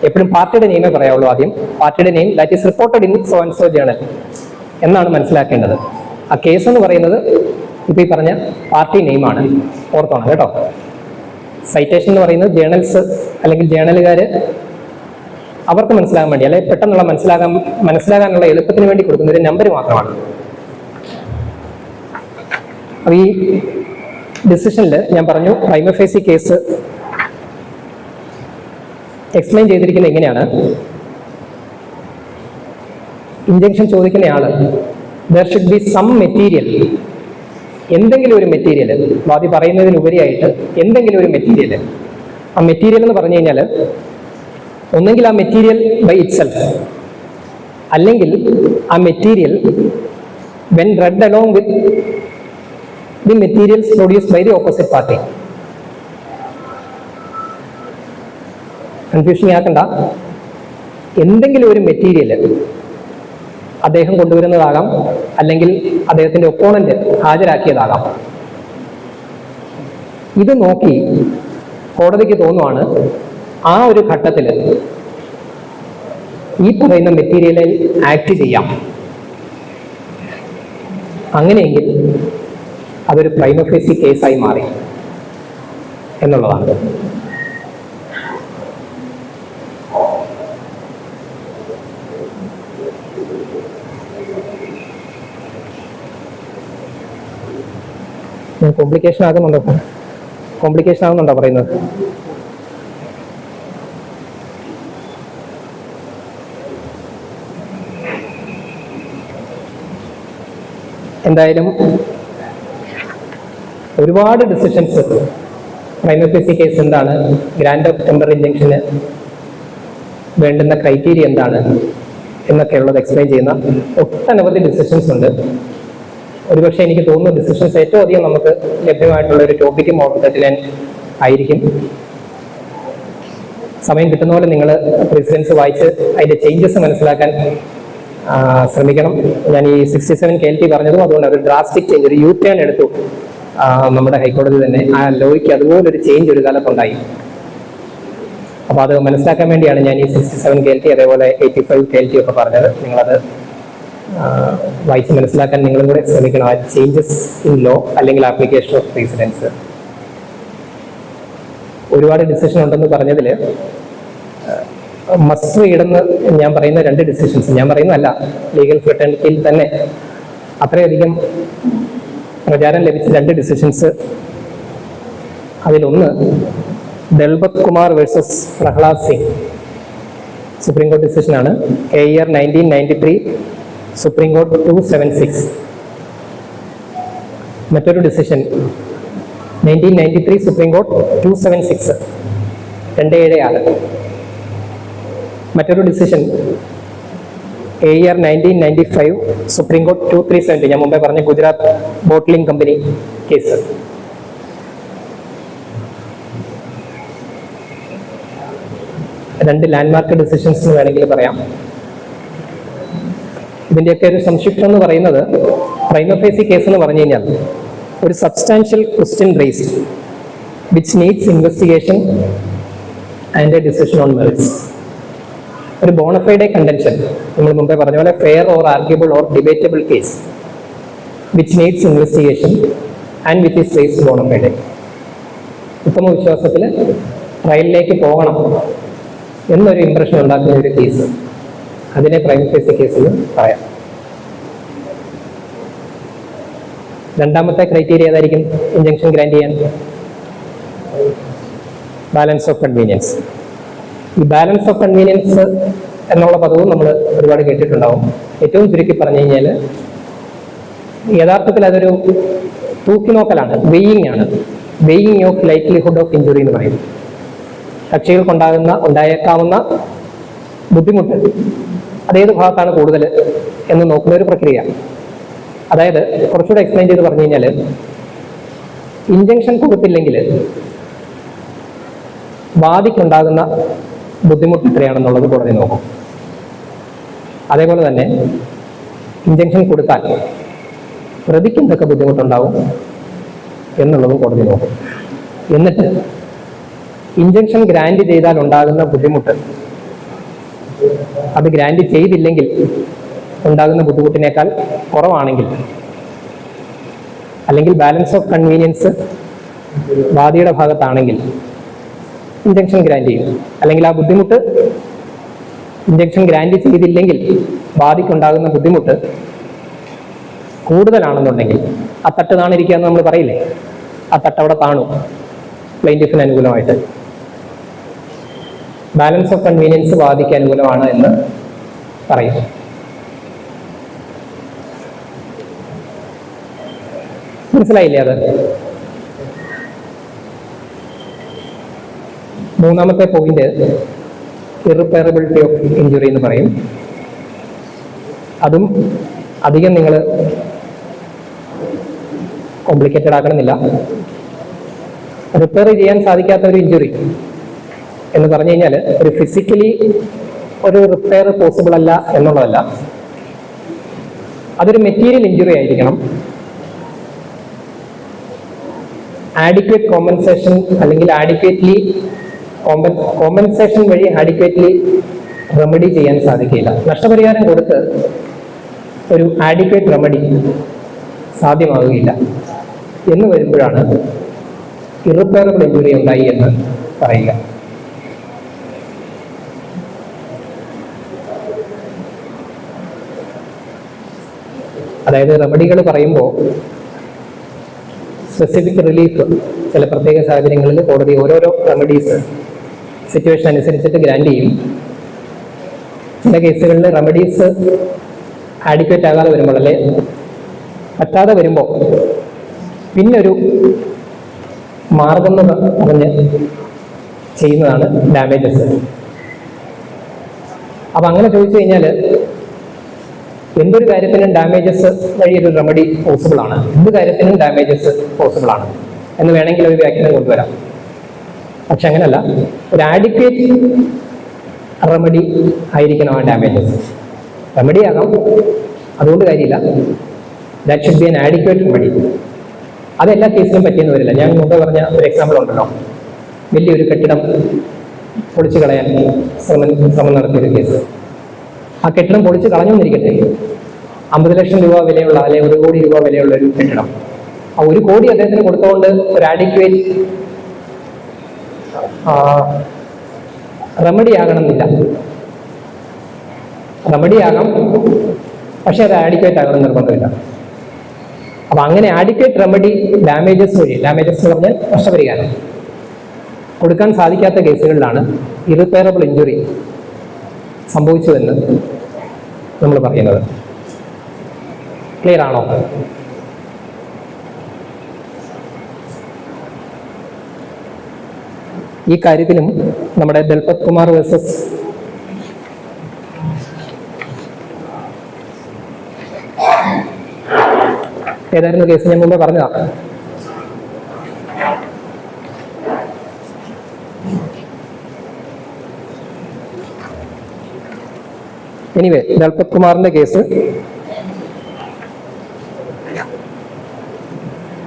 എപ്പോഴും പാർട്ടിയുടെ നെയിമേ പറയാവുള്ളൂ. ആദ്യം പാർട്ടിയുടെ name that is reported in so and so journal എന്നാണ് മനസ്സിലാക്കേണ്ടത്. ആ കേസ് എന്ന് പറയുന്നത് ഇപ്പോൾ ഈ പറഞ്ഞ പാർട്ടി നെയിമാണ്, ഓർത്തോണം കേട്ടോ. സൈറ്റേഷൻ എന്ന് പറയുന്നത് ജേണൽസ് അല്ലെങ്കിൽ ജേണലുകാർ അവർക്ക് മനസ്സിലാകാൻ വേണ്ടി, അല്ലെങ്കിൽ പെട്ടെന്നുള്ള മനസ്സിലാകാനുള്ള എളുപ്പത്തിന് വേണ്ടി കൊടുക്കുന്ന ഒരു നമ്പർ മാത്രമാണ്. അപ്പോൾ ഈ ഡിസിഷനിൽ ഞാൻ പറഞ്ഞു, പ്രൈമ ഫേസി കേസ് എക്സ്പ്ലെയിൻ ചെയ്തിരിക്കുന്നത് എങ്ങനെയാണ്. ഇൻജങ്ഷൻ ചോദിക്കുന്നയാള് there should be some material, എന്തെങ്കിലും ഒരു മെറ്റീരിയൽ, വാദി പറയുന്നതിനുപരിയായിട്ട് എന്തെങ്കിലും ഒരു മെറ്റീരിയൽ. ആ മെറ്റീരിയൽ എന്ന് പറഞ്ഞു കഴിഞ്ഞാൽ ഒന്നെങ്കിൽ ആ മെറ്റീരിയൽ ബൈ ഇറ്റ്സെൽഫ്, അല്ലെങ്കിൽ ആ material when red along with the materials produced by the opposite party. Confusion ആക്കണ്ട. എന്തെങ്കിലും ഒരു മെറ്റീരിയൽ അദ്ദേഹം കൊണ്ടുവരുന്നതാകാം, അല്ലെങ്കിൽ അദ്ദേഹത്തിന്റെ ഒപ്പോണന്റ് ഹാജരാക്കിയതാകാം. ഇത് നോക്കി കോടതിക്ക് തോന്നുവാണ് ആ ഒരു ഘട്ടത്തിൽ ഈ പറയുന്ന മെറ്റീരിയലിൽ ആക്ട് ചെയ്യാം. അങ്ങനെയെങ്കിൽ അതൊരു പ്രൈമ ഫേസി കേസായി മാറി എന്നുള്ളതാണ്. കോംപ്ലിക്കേഷൻ ആകുന്നുണ്ടോ പറയുന്നത്? എന്തായാലും ഒരുപാട് ഡിസിഷൻസ്, പ്രൈമ ഫേസി കേസ് എന്താണ്, ഗ്രാൻഡ് ഓഫ് ടെമ്പററി ഇൻജങ്ഷന് വേണ്ടുന്ന ക്രൈറ്റീരിയ എന്താണ് എന്നൊക്കെ ഉള്ളത് എക്സ്പ്ലെയിൻ ചെയ്യുന്ന ഒട്ടനവധി ഡിസിഷൻസ് ഉണ്ട്. ഒരുപക്ഷെ എനിക്ക് തോന്നുന്നു ഡിസിഷൻസ് ഏറ്റവും അധികം നമുക്ക് ലഭ്യമായിട്ടുള്ള ഒരു ടോപ്പിക്ക് മോഡൽ തെറ്റിലാൻ ആയിരിക്കും. സമയം കിട്ടുന്ന പോലെ നിങ്ങൾ പ്രിസിഡൻസ് വായിച്ച് അതിന്റെ ചേഞ്ചസ് മനസ്സിലാക്കാൻ ശ്രമിക്കണം. ഞാൻ ഈ 67 KLT പറഞ്ഞതും അതുകൊണ്ട് ഒരു ഡ്രാസ്റ്റിക് ചേഞ്ച്, ഒരു യു ടേൺ എടുത്തു നമ്മുടെ ഹൈക്കോടതി തന്നെ. ആ ലോയ്ക്ക് അതുപോലൊരു ചേഞ്ച് ഒരു കാലത്തുണ്ടായി. അപ്പോൾ അത് മനസ്സിലാക്കാൻ വേണ്ടിയാണ് ഞാൻ ഈ 67 KLT അതേപോലെ 85 KLT ഒക്കെ പറഞ്ഞത്. നിങ്ങളത് വായിച്ച് മനസ്സിലാക്കാൻ നിങ്ങളും കൂടെ ശ്രമിക്കണം. ആ ചേഞ്ചസ് ഇൻ ലോ അല്ലെങ്കിൽ ആപ്ലിക്കേഷൻ ഓഫ് പ്രീസിഡൻസ്. ഒരുപാട് ഡിസിഷൻ ഉണ്ടെന്ന് പറഞ്ഞതിൽ മസ്റ്റ് റീഡെന്ന് ഞാൻ പറയുന്ന 2 ഡിസിഷൻസ്, ഞാൻ പറയുന്നതല്ല, ലീഗൽ ഫ്രട്ടേണിറ്റിയിൽ തന്നെ അത്രയധികം പ്രചാരം ലഭിച്ച 2 ഡിസിഷൻസ്. അതിലൊന്ന് ദൽബത് കുമാർ വേഴ്സസ് പ്രഹ്ലാദ് സിംഗ്, സുപ്രീം കോടതി ഡിസിഷനാണ്. KER 1993, സുപ്രീം കോടതി 276. മറ്റൊരു ഡിസിഷൻ 1993, സുപ്രീം കോടതി 276, 276. മറ്റൊരു ഡിസിഷൻ KER 1995, സുപ്രീം കോടതി 2370. ഞാൻ മുമ്പേ പറഞ്ഞ ഗുജറാത്ത് ബോട്ട്ലിംഗ് കമ്പനി കേസ്. രണ്ട് ലാൻഡ്മാർക്ക് ഡിസിഷൻസ് എന്ന് വേണമെങ്കിൽ പറയാം. ഇതിന്റെയൊക്കെ ഒരു സംക്ഷിപ്തം എന്ന് പറയുന്നത്, പ്രൈമ ഫേസി കേസ് എന്ന് പറഞ്ഞു കഴിഞ്ഞാൽ ഒരു substantial question raised which needs investigation and a decision on merits. ഒരു ബോണഫൈഡ് കണ്ടൻഷൻ, നമ്മൾ മുമ്പേ പറഞ്ഞ പോലെ fair or arguable or debatable case which needs investigation and which is raised bona fide. ഉത്തമ വിശ്വാസത്തിൽ ട്രയലിലേക്ക് പോകണം എന്നൊരു ഇംപ്രഷൻ ഉണ്ടാക്കുന്ന ഒരു കേസ്, അതിനെ പ്രൈമ ഫേസി കേസ് എന്ന് പറയാം. രണ്ടാമത്തെ ക്രൈറ്റീരിയ ഏതായിരിക്കും ഇൻജങ്ഷൻ ഗ്രാൻഡ് ചെയ്യാൻ? Balance of convenience. ഈ ബാലൻസ് ഓഫ് കൺവീനിയൻസ് എന്നുള്ള പദവും നമ്മൾ ഒരുപാട് കേട്ടിട്ടുണ്ടാവും. ഏറ്റവും ചുരുക്കി പറഞ്ഞു കഴിഞ്ഞാൽ യഥാർത്ഥത്തിൽ അതൊരു തൂക്കിനോക്കലാണ്, വെയിങ് ആണ്. Weighing of likelihood of injury എന്ന് പറയും. ഉണ്ടായേക്കാവുന്ന ബുദ്ധിമുട്ട് അതേത് ഭാഗത്താണ് കൂടുതൽ എന്ന് നോക്കുന്ന ഒരു പ്രക്രിയ. അതായത് കുറച്ചുകൂടെ എക്സ്പ്ലെയിൻ ചെയ്ത് പറഞ്ഞു കഴിഞ്ഞാൽ, ഇഞ്ചക്ഷൻ കൊടുത്തില്ലെങ്കിൽ വാദിക്കുണ്ടാകുന്ന ബുദ്ധിമുട്ട് എത്രയാണെന്നുള്ളത് കോടതി നോക്കും. അതേപോലെ തന്നെ ഇഞ്ചക്ഷൻ കൊടുത്താൽ പ്രതിക്ക് എന്തൊക്കെ ബുദ്ധിമുട്ടുണ്ടാവും എന്നുള്ളതും കോടതി നോക്കും. എന്നിട്ട് ഇഞ്ചക്ഷൻ ഗ്രാൻഡ് ചെയ്താൽ ഉണ്ടാകുന്ന ബുദ്ധിമുട്ട് അത് ഗ്രാൻഡ് ചെയ്തില്ലെങ്കിൽ ഉണ്ടാകുന്ന ബുദ്ധിമുട്ടിനേക്കാൾ കുറവാണെങ്കിൽ, അല്ലെങ്കിൽ ബാലൻസ് ഓഫ് കൺവീനിയൻസ് വാദിയുടെ ഭാഗത്താണെങ്കിൽ ഇഞ്ചക്ഷൻ ഗ്രാൻഡ് ചെയ്യും. അല്ലെങ്കിൽ ആ ബുദ്ധിമുട്ട് ഇഞ്ചക്ഷൻ ഗ്രാൻഡ് ചെയ്തില്ലെങ്കിൽ വാദിക്കുണ്ടാകുന്ന ബുദ്ധിമുട്ട് കൂടുതലാണെന്നുണ്ടെങ്കിൽ ആ തട്ട് താണിരിക്കുക എന്ന് നമ്മൾ പറയില്ലേ, ആ തട്ട് അവിടെ താണു പ്ലെയിൻറ്റിഫിന് അനുകൂലമായിട്ട്. ബാലൻസ് ഓഫ് കൺവീനിയൻസ് വാദിക്ക് അനുകൂലമാണ് എന്ന് പറയും. മനസ്സിലായില്ലേ? അത് മൂന്നാമത്തെ പോയിന്റ് ഇറിപ്പയറബിലിറ്റി ഓഫ് ഇഞ്ചുറി എന്ന് പറയും. അതും അധികം നിങ്ങൾ കോംപ്ലിക്കേറ്റഡ് ആക്കണമെന്നില്ല. റിപ്പയർ ചെയ്യാൻ സാധിക്കാത്ത ഒരു ഇഞ്ചുറി എന്ന് പറഞ്ഞു കഴിഞ്ഞാൽ ഒരു ഫിസിക്കലി ഒരു റിപ്പയർ പോസിബിൾ അല്ല എന്നുള്ളതല്ല, അതൊരു മെറ്റീരിയൽ ഇഞ്ചുറി ആയിരിക്കണം. ആഡിക്വേറ്റ് കോമ്പൻസേഷൻ അല്ലെങ്കിൽ ആഡിക്വേറ്റ്ലി കോമ്പൻസേഷൻ വഴി ആഡിക്വേറ്റ്ലി റെമഡി ചെയ്യാൻ സാധിക്കില്ല. നഷ്ടപരിഹാരം കൊടുത്ത് ഒരു ആഡിക്വേറ്റ് റെമഡി സാധ്യമാവുകയില്ല എന്ന് വരുമ്പോഴാണ് ഇറിപ്പയറബിൾ ഇഞ്ചുറി ഉണ്ടായി എന്ന് പറയുക. അതായത് റെമഡികൾ പറയുമ്പോൾ സ്പെസിഫിക് റിലീഫ് ചില പ്രത്യേക സാഹചര്യങ്ങളിൽ കോടതി ഓരോരോ റെമഡീസ് സിറ്റുവേഷൻ അനുസരിച്ചിട്ട് ഗ്രാൻഡ് ചെയ്യും. ചില കേസുകളിൽ റെമഡീസ് ആഡിക്വേറ്റ് ആകാതെ വരുമ്പോൾ, അല്ലെ പറ്റാതെ വരുമ്പോൾ പിന്നൊരു മാർഗം എന്ന് പറഞ്ഞ് ചെയ്യുന്നതാണ് ഡാമേജസ്. അപ്പം അങ്ങനെ ചോദിച്ചു കഴിഞ്ഞാൽ എന്തൊരു കാര്യത്തിനും ഡാമേജസ് വഴി ഒരു റെമഡി പോസിബിൾ ആണ്, എന്ത് കാര്യത്തിനും ഡാമേജസ് പോസിബിൾ ആണ് എന്ന് വേണമെങ്കിൽ ഒരു വ്യാഖ്യാനം കൊണ്ടുവരാം. പക്ഷെ അങ്ങനല്ല, ഒരു ആഡിക്വേറ്റ് റെമഡി ആയിരിക്കണം ആ ഡാമേജസ്. റെമഡി ആകാം, അതുകൊണ്ട് കാര്യമില്ല, that should be an adequate remedy. അതെല്ലാ കേസിലും പറ്റിയെന്ന് വരില്ല. ഞാൻ മുമ്പ് പറഞ്ഞ ഒരു എക്സാമ്പിൾ ഉണ്ടല്ലോ, വലിയൊരു കെട്ടിടം പൊളിച്ചു കളയാൻ ശ്രമം നടത്തിയൊരു കേസ്. ആ കെട്ടിടം പൊളിച്ച് കളഞ്ഞുകൊണ്ടിരിക്കട്ടെ, 50 ലക്ഷം രൂപ വിലയുള്ള അല്ലെങ്കിൽ 1 കോടി രൂപ വിലയുള്ള ഒരു കെട്ടിടം, ആ 1 കോടി അദ്ദേഹത്തിന് കൊടുത്തുകൊണ്ട് ഒരു ആഡിക്വേറ്റ് റെമഡി ആകണമെന്നില്ല. റെമഡി ആകാം, പക്ഷെ അത് ആഡിക്വേറ്റ് ആകണം നിർബന്ധമില്ല. അപ്പൊ അങ്ങനെ ആഡിക്വേറ്റ് റെമഡി ഡാമേജസ് വഴി, ഡാമേജസ് എന്ന് പറഞ്ഞാൽ നഷ്ടപരിഹാരം കൊടുക്കാൻ സാധിക്കാത്ത കേസുകളിലാണ് ഇറിപ്പയറബിൾ ഇഞ്ചുറി സംഭവിച്ചുവെന്ന് നമ്മൾ പറയുന്നത്. ക്ലിയർ ആണോ? ഈ കാര്യത്തിലും നമ്മുടെ ദൽപത് കുമാർ വേഴ്സസ് ഏതായിരുന്നു കേസ് ഞാൻ മുമ്പ് പറഞ്ഞതാണ്. എനിവേ, ദൽപത് കുമാറിന്റെ കേസ്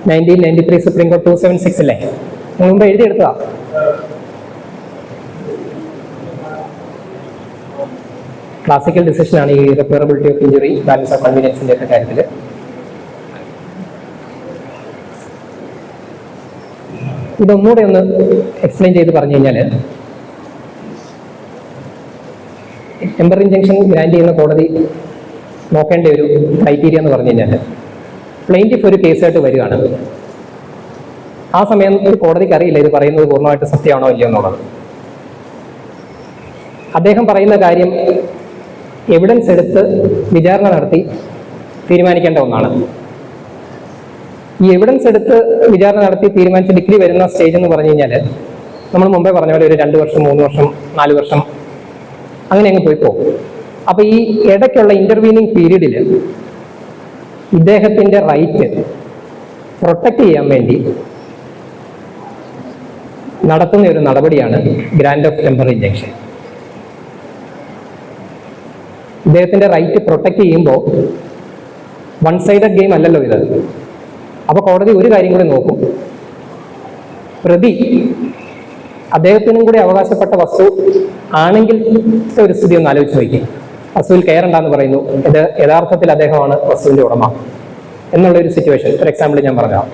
1993 സുപ്രീം കോർട്ട് 276 അല്ലേ, മുമ്പ് എഴുതിയെടുത്തതാ. ക്ലാസിക്കൽ ഡിസിഷനാണ് ഈ റിപ്പയറബിലിറ്റി ഓഫ് ഇഞ്ചുറി, ബാലൻസ് ഓഫ് കൺവീനിയൻസിന്റെ ഒക്കെ കാര്യത്തിൽ. ഇതൊന്നുകൂടെ ഒന്ന് എക്സ്പ്ലെയിൻ ചെയ്ത് പറഞ്ഞു കഴിഞ്ഞാൽ, ടെമ്പററി ഇഞ്ചക്ഷൻ ഗ്രാൻഡ് ചെയ്യുന്ന കോടതി നോക്കേണ്ട ഒരു ക്രൈറ്റീരിയ എന്ന് പറഞ്ഞു കഴിഞ്ഞാൽ പ്ലെയിൻറ്റിഫ് ഒരു കേസായിട്ട് വരികയാണ്. ആ സമയത്ത് കോടതിക്ക് അറിയില്ല ഇത് പറയുന്നത് പൂർണ്ണമായിട്ട് സത്യമാണോ ഇല്ലയോ എന്നുള്ളത്. അദ്ദേഹം പറയുന്ന കാര്യം എവിഡൻസ് എടുത്ത് വിചാരണ നടത്തി തീരുമാനിക്കേണ്ട ഒന്നാണ്. ഈ എവിഡൻസ് എടുത്ത് വിചാരണ നടത്തി തീരുമാനിച്ച് ഡിഗ്രി വരുന്ന സ്റ്റേജ് എന്ന് പറഞ്ഞു കഴിഞ്ഞാൽ നമ്മൾ മുമ്പേ പറഞ്ഞ പോലെ ഒരു 2 വർഷം 3 വർഷം 4 വർഷം അങ്ങനെ അങ്ങ് പോയി പോകും. അപ്പൊ ഈ ഇടയ്ക്കുള്ള ഇന്റർവീനിങ് പീരീഡിൽ ഇദ്ദേഹത്തിന്റെ റൈറ്റ് പ്രൊട്ടക്ട് ചെയ്യാൻ വേണ്ടി നടത്തുന്ന ഒരു നടപടിയാണ് ഗ്രാൻഡ് ഓഫ് ടെമ്പററി ഇഞ്ചക്ഷൻ. ഇദ്ദേഹത്തിന്റെ റൈറ്റ് പ്രൊട്ടക്ട് ചെയ്യുമ്പോൾ വൺ സൈഡഡ് ഗെയിം അല്ലല്ലോ ഇത്. അപ്പൊ കോടതി ഒരു കാര്യം കൂടി നോക്കും. പ്രതി അദ്ദേഹത്തിനും കൂടി അവകാശപ്പെട്ട വസ്തു ആണെങ്കിൽ ഒരു സ്ഥിതി ഒന്ന് ആലോചിച്ച് നോക്കി. വസ്തുവിൽ കയറണ്ടെന്ന് പറയുന്നു, ഇത് യഥാർത്ഥത്തിൽ അദ്ദേഹമാണ് വസ്തുവിന്റെ ഉടമ എന്നുള്ളൊരു സിറ്റുവേഷൻ ഫോർ എക്സാമ്പിൾ ഞാൻ പറഞ്ഞതാണ്.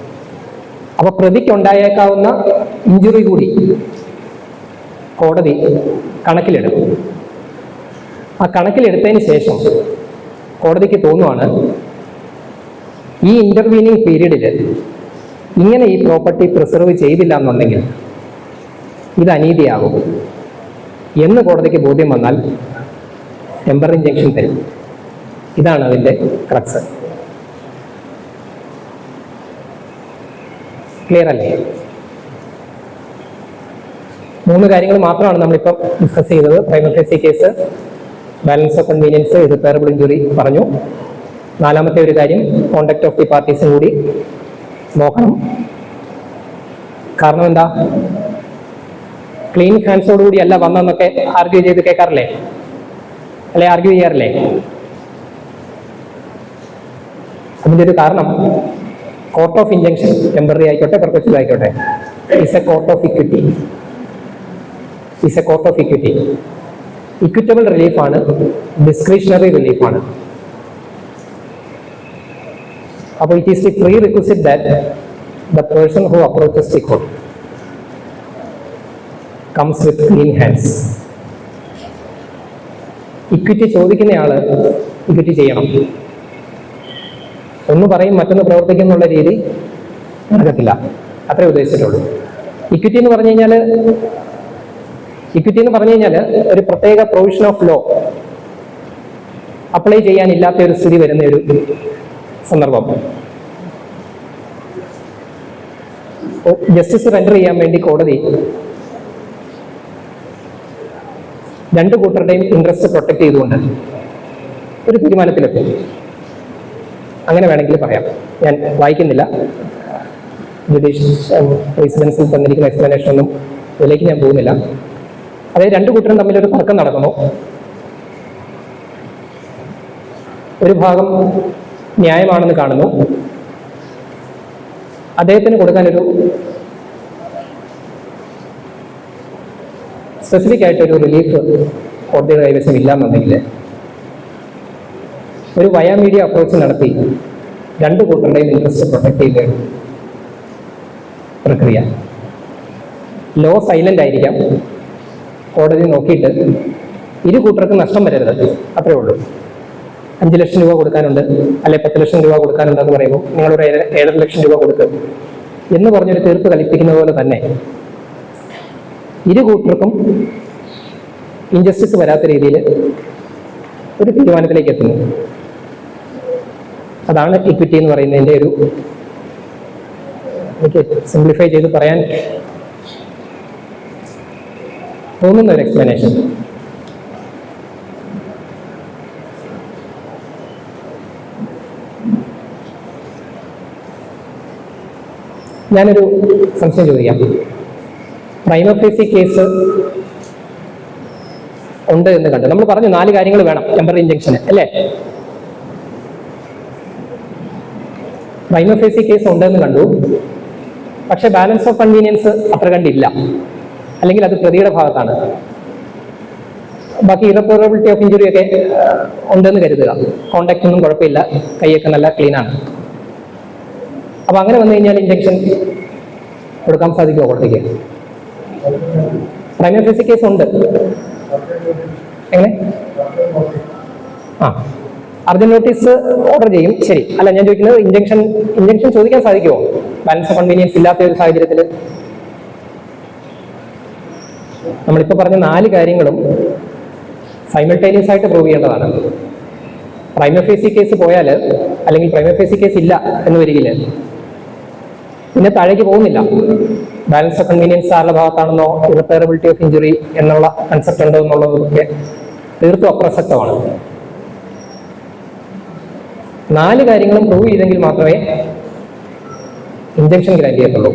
അപ്പൊ പ്രതിക്ക് ഉണ്ടായേക്കാവുന്ന ഇഞ്ചുറി കൂടി കോടതി കണക്കിലെടുക്കും. ആ കണക്കിലെടുത്തതിന് ശേഷം കോടതിക്ക് തോന്നുവാണ് ഈ ഇന്റർവീനിങ് പീരീഡിൽ ഇങ്ങനെ ഈ പ്രോപ്പർട്ടി പ്രിസർവ് ചെയ്തില്ല എന്നുണ്ടെങ്കിൽ ഇത് അനീതിയാകും എന്ന് കോടതിക്ക് ബോധ്യം വന്നാൽ ടെമ്പററി ഇഞ്ചക്ഷൻ തരും. ഇതാണ് അതിൻ്റെ ക്രക്സ്. ക്ലിയർ അല്ലേ? 3 കാര്യങ്ങൾ മാത്രമാണ് നമ്മളിപ്പം ഡിസ്കസ് ചെയ്തത്. Prima facie case, balance of convenience, irreparable injury പറഞ്ഞു. 4ാമത്തെ ഒരു കാര്യം കോണ്ടാക്ട് ഓഫ് ദി പാർട്ടീസും കൂടി നോക്കണം. കാരണം എന്താ, ക്ലീൻ ഹാൻഡ്സോട് കൂടി അല്ല വന്നെന്നൊക്കെ ആർഗ്യൂ ചെയ്ത് കേൾക്കാറില്ലേ, അല്ലെ ആർഗ്യൂ ചെയ്യാറില്ലേ? അതിൻ്റെ ഒരു കാരണം കോർട്ട് ഓഫ് ഇഞ്ചക്ഷൻ ടെമ്പററി ആയിക്കോട്ടെ പെർപെച്വൽ ആയിക്കോട്ടെ is a court of equity. Is a court of equity. Equitable റിലീഫാണ്, ഡിസ്ക്രിഷണറി റിലീഫാണ്. അപ്പോൾ it is the prerequisite that the person who approaches the court comes with clean hands. Equity ചോദിക്കുന്നയാള് equity ചെയ്യണം. ഒന്ന് പറയും മറ്റൊന്ന് പ്രവർത്തിക്കും എന്നുള്ള രീതി നടക്കത്തില്ല. അത്രേ ഉദ്ദേശിച്ചിട്ടുള്ളൂ. ഇക്വിറ്റി എന്ന് പറഞ്ഞു കഴിഞ്ഞാൽ ഒരു പ്രത്യേക പ്രൊവിഷൻ ഓഫ് ലോ അപ്ലൈ ചെയ്യാനില്ലാത്ത ഒരു സ്ഥിതി വരുന്ന ഒരു സന്ദർഭം. ജസ്റ്റിസ് റെൻഡർ ചെയ്യാൻ വേണ്ടി കോടതി 2 കൂട്ടരുടെയും ഇൻട്രസ്റ്റ് പ്രൊട്ടക്ട് ചെയ്തുകൊണ്ട് ഒരു തീരുമാനത്തിലെത്തും. അങ്ങനെ വേണമെങ്കിൽ പറയാം. ഞാൻ വായിക്കുന്നില്ല, ജുഡീഷ്യൽ പ്രസിഡൻസിൽ തന്നിരിക്കുന്ന എക്സ്പ്ലനേഷൻ ഒന്നും ഇതിലേക്ക് ഞാൻ പോകുന്നില്ല. അതായത് 2 കൂട്ടരും തമ്മിലൊരു തർക്കം നടക്കുന്നു. ഒരു ഭാഗം ന്യായമാണെന്ന് കാണുന്നു, അദ്ദേഹത്തിന് കൊടുക്കാനൊരു സ്പെസിഫിക് ആയിട്ടൊരു റിലീഫ് കോടതിയുടെ കൈവശം ഇല്ല എന്നുണ്ടെങ്കിൽ ഒരു വയാ മീഡിയ അപ്രോച്ച് നടത്തി 2 കൂട്ടരുടെയും ഇൻട്രസ്റ്റ് പ്രൊട്ടക്ട് ചെയ്ത പ്രക്രിയ. ലോ സൈലന്റ് ആയിരിക്കാം, കോടതി നോക്കിയിട്ട് 2 കൂട്ടർക്കും നഷ്ടം വരരുത്, അത്രേ ഉള്ളൂ. 5 ലക്ഷം രൂപ കൊടുക്കാനുണ്ട്, അല്ലെ 10 ലക്ഷം രൂപ കൊടുക്കാനുണ്ടെന്ന് പറയുമ്പോൾ നിങ്ങളൊരു 7.5 ലക്ഷം രൂപ കൊടുക്കുക എന്ന് പറഞ്ഞൊരു തീർപ്പ് കൽപ്പിക്കുന്ന പോലെ തന്നെ 2 കൂട്ടർക്കും ഇൻജസ്റ്റിസ് വരാത്ത രീതിയിൽ ഒരു തീരുമാനത്തിലേക്ക് എത്തുന്നു. അതാണ് ഇക്വിറ്റി എന്ന് പറയുന്നതിൻ്റെ ഒരു, എനിക്ക് സിംപ്ലിഫൈ ചെയ്ത് പറയാൻ തോന്നുന്ന ഒരു എക്സ്പ്ലനേഷൻ. ഞാനൊരു സംശയം ചോദിക്കാം. പ്രൈമ ഫേസി കേസ് ഉണ്ട് എന്ന് കണ്ടു. നമ്മൾ പറഞ്ഞു 4 കാര്യങ്ങൾ വേണം ടെമ്പററി ഇഞ്ചക്ഷന്, അല്ലേ? പ്രൈമ ഫേസി കേസ് ഉണ്ടെന്ന് കണ്ടു, പക്ഷെ ബാലൻസ് ഓഫ് കൺവീനിയൻസ് അത്ര കണ്ടില്ല, അല്ലെങ്കിൽ അത് പ്രതിയുടെ ഭാഗത്താണ്. ബാക്കി ഇറപ്പറബിലിറ്റി ഓഫ് ഇഞ്ചുറി ഒക്കെ ഉണ്ടെന്ന് കരുതുക, കോണ്ടാക്ട് ഒന്നും കുഴപ്പമില്ല, കൈയൊക്കെ നല്ല ക്ലീനാണ്. അപ്പൊ അങ്ങനെ വന്നു കഴിഞ്ഞാൽ ഇഞ്ചക്ഷൻ കൊടുക്കാൻ സാധിക്കുമോ കോടതിക്ക്? പ്രൈമ ഫേസി കേസ് ഉണ്ട്, എങ്ങനെ? ആ, അർജന്റ് നോട്ടീസ് ഓർഡർ ചെയ്യും, ശരി. അല്ല, ഞാൻ ചോദിക്കുന്നത് ഇഞ്ചക്ഷൻ ചോദിക്കാൻ സാധിക്കുമോ ബാലൻസ് ഓഫ് കൺവീനിയൻസ് ഇല്ലാത്ത ഒരു സാഹചര്യത്തിൽ? നമ്മളിപ്പോൾ പറഞ്ഞ 4 കാര്യങ്ങളും സൈമൾട്ടേനിയസ് ആയിട്ട് പ്രൂവ് ചെയ്യേണ്ടതാണ്. പ്രൈമ ഫേസി കേസ് പോയാൽ, അല്ലെങ്കിൽ പ്രൈമ ഫേസി കേസ് ഇല്ല എന്ന് വരികില്ല, പിന്നെ താഴേക്ക് പോകുന്നില്ല. ബാലൻസ് ഓഫ് കൺവീനിയൻസ് ആരുടെ ഭാഗത്താണെന്നോ ഇറിപ്പയറബിലിറ്റി ഓഫ് ഇഞ്ചുറി എന്നുള്ള കൺസെപ്റ്റ് ഉണ്ടോ എന്നുള്ളതൊക്കെ തീർത്തും അപ്രസക്തമാണ്. 4 കാര്യങ്ങളും പ്രൂവ് ചെയ്തെങ്കിൽ മാത്രമേ ഇഞ്ചക്ഷൻ ഗ്രാന്റ് ചെയ്യത്തുള്ളൂ.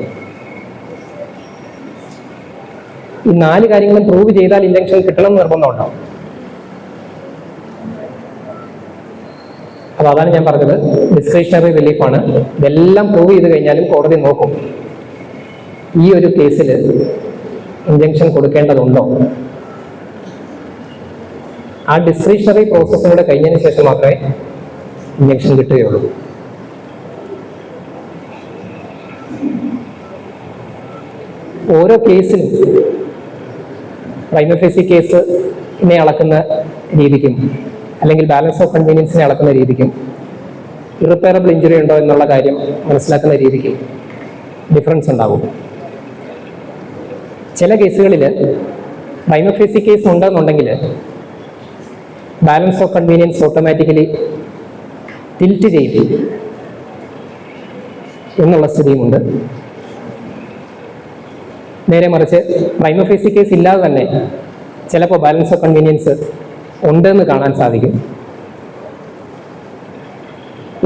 ഈ 4 കാര്യങ്ങളും പ്രൂവ് ചെയ്താൽ ഇഞ്ചക്ഷൻ കിട്ടണമെന്ന് നിർബന്ധമുണ്ടോ? അപ്പൊ അതാണ് ഞാൻ പറഞ്ഞത്, ഡിസ്ക്രിഷണറി റിലീഫാണ്. ഇതെല്ലാം പ്രൂവ് ചെയ്ത് കഴിഞ്ഞാലും കോടതി നോക്കും ഈ ഒരു കേസിൽ ഇഞ്ചക്ഷൻ കൊടുക്കേണ്ടതുണ്ടോ. ആ ഡിസ്ക്രിഷണറി പ്രോസസ്സിലൂടെ കഴിഞ്ഞതിന് ശേഷം മാത്രമേ ഇഞ്ചക്ഷൻ കിട്ടുകയുള്ളൂ. ഓരോ കേസിലും പ്രൈമ ഫേസി കേസിനെ അളക്കുന്ന രീതിക്കും, അല്ലെങ്കിൽ ബാലൻസ് ഓഫ് കൺവീനിയൻസിനെ അളക്കുന്ന രീതിക്കും, ഇറിപ്പയറബിൾ ഇഞ്ചുറി ഉണ്ടോ എന്നുള്ള കാര്യം മനസ്സിലാക്കുന്ന രീതിക്കും ഡിഫറൻസ് ഉണ്ടാകും. ചില കേസുകളിൽ പ്രൈമ ഫേസി കേസ് ഉണ്ടെന്നുണ്ടെങ്കിൽ balance of convenience automatically tilt ചെയ്യും എന്നുള്ള സ്ഥിതിയുമുണ്ട്. നേരെ മറിച്ച് പ്രൈമ ഫേസി കേസ് ഇല്ലാതെ തന്നെ ചിലപ്പോൾ ബാലൻസ് ഓഫ് കൺവീനിയൻസ് ഉണ്ടെന്ന് കാണാൻ സാധിക്കും.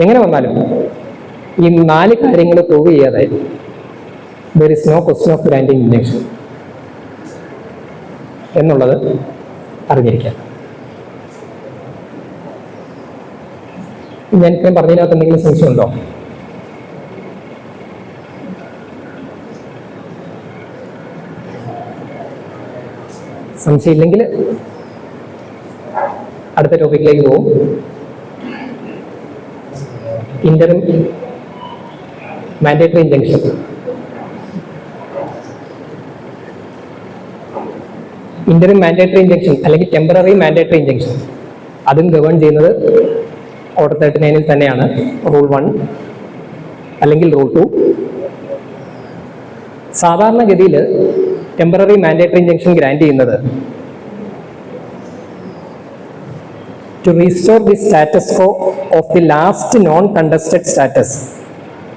എങ്ങനെ വന്നാലും ഈ 4 കാര്യങ്ങൾ പ്രൂവ് ചെയ്യാതെ there is no question of granting injection എന്നുള്ളത് അറിഞ്ഞിരിക്കാം. ഞാൻ ഇത്രയും പറഞ്ഞതിനകത്ത് എന്തെങ്കിലും സംശയമുണ്ടോ? സംശയമില്ലെങ്കിൽ അടുത്ത ടോപ്പിക്കിലേക്ക് പോകും. Interim mandatory injection. Interim mandatory injection അല്ലെങ്കിൽ ടെമ്പററി മാൻഡേറ്ററി ഇഞ്ചക്ഷൻ, അതും ഗവേൺ ചെയ്യുന്നത് ഓർഡർ 39 തന്നെയാണ്. റൂൾ 1 അല്ലെങ്കിൽ റൂൾ 2. സാധാരണഗതിയിൽ ടെമ്പററി മാൻഡേറ്ററി ഇഞ്ചക്ഷൻ ഗ്രാന്റ് ചെയ്യുന്നത് to restore the status quo of the last non-contested status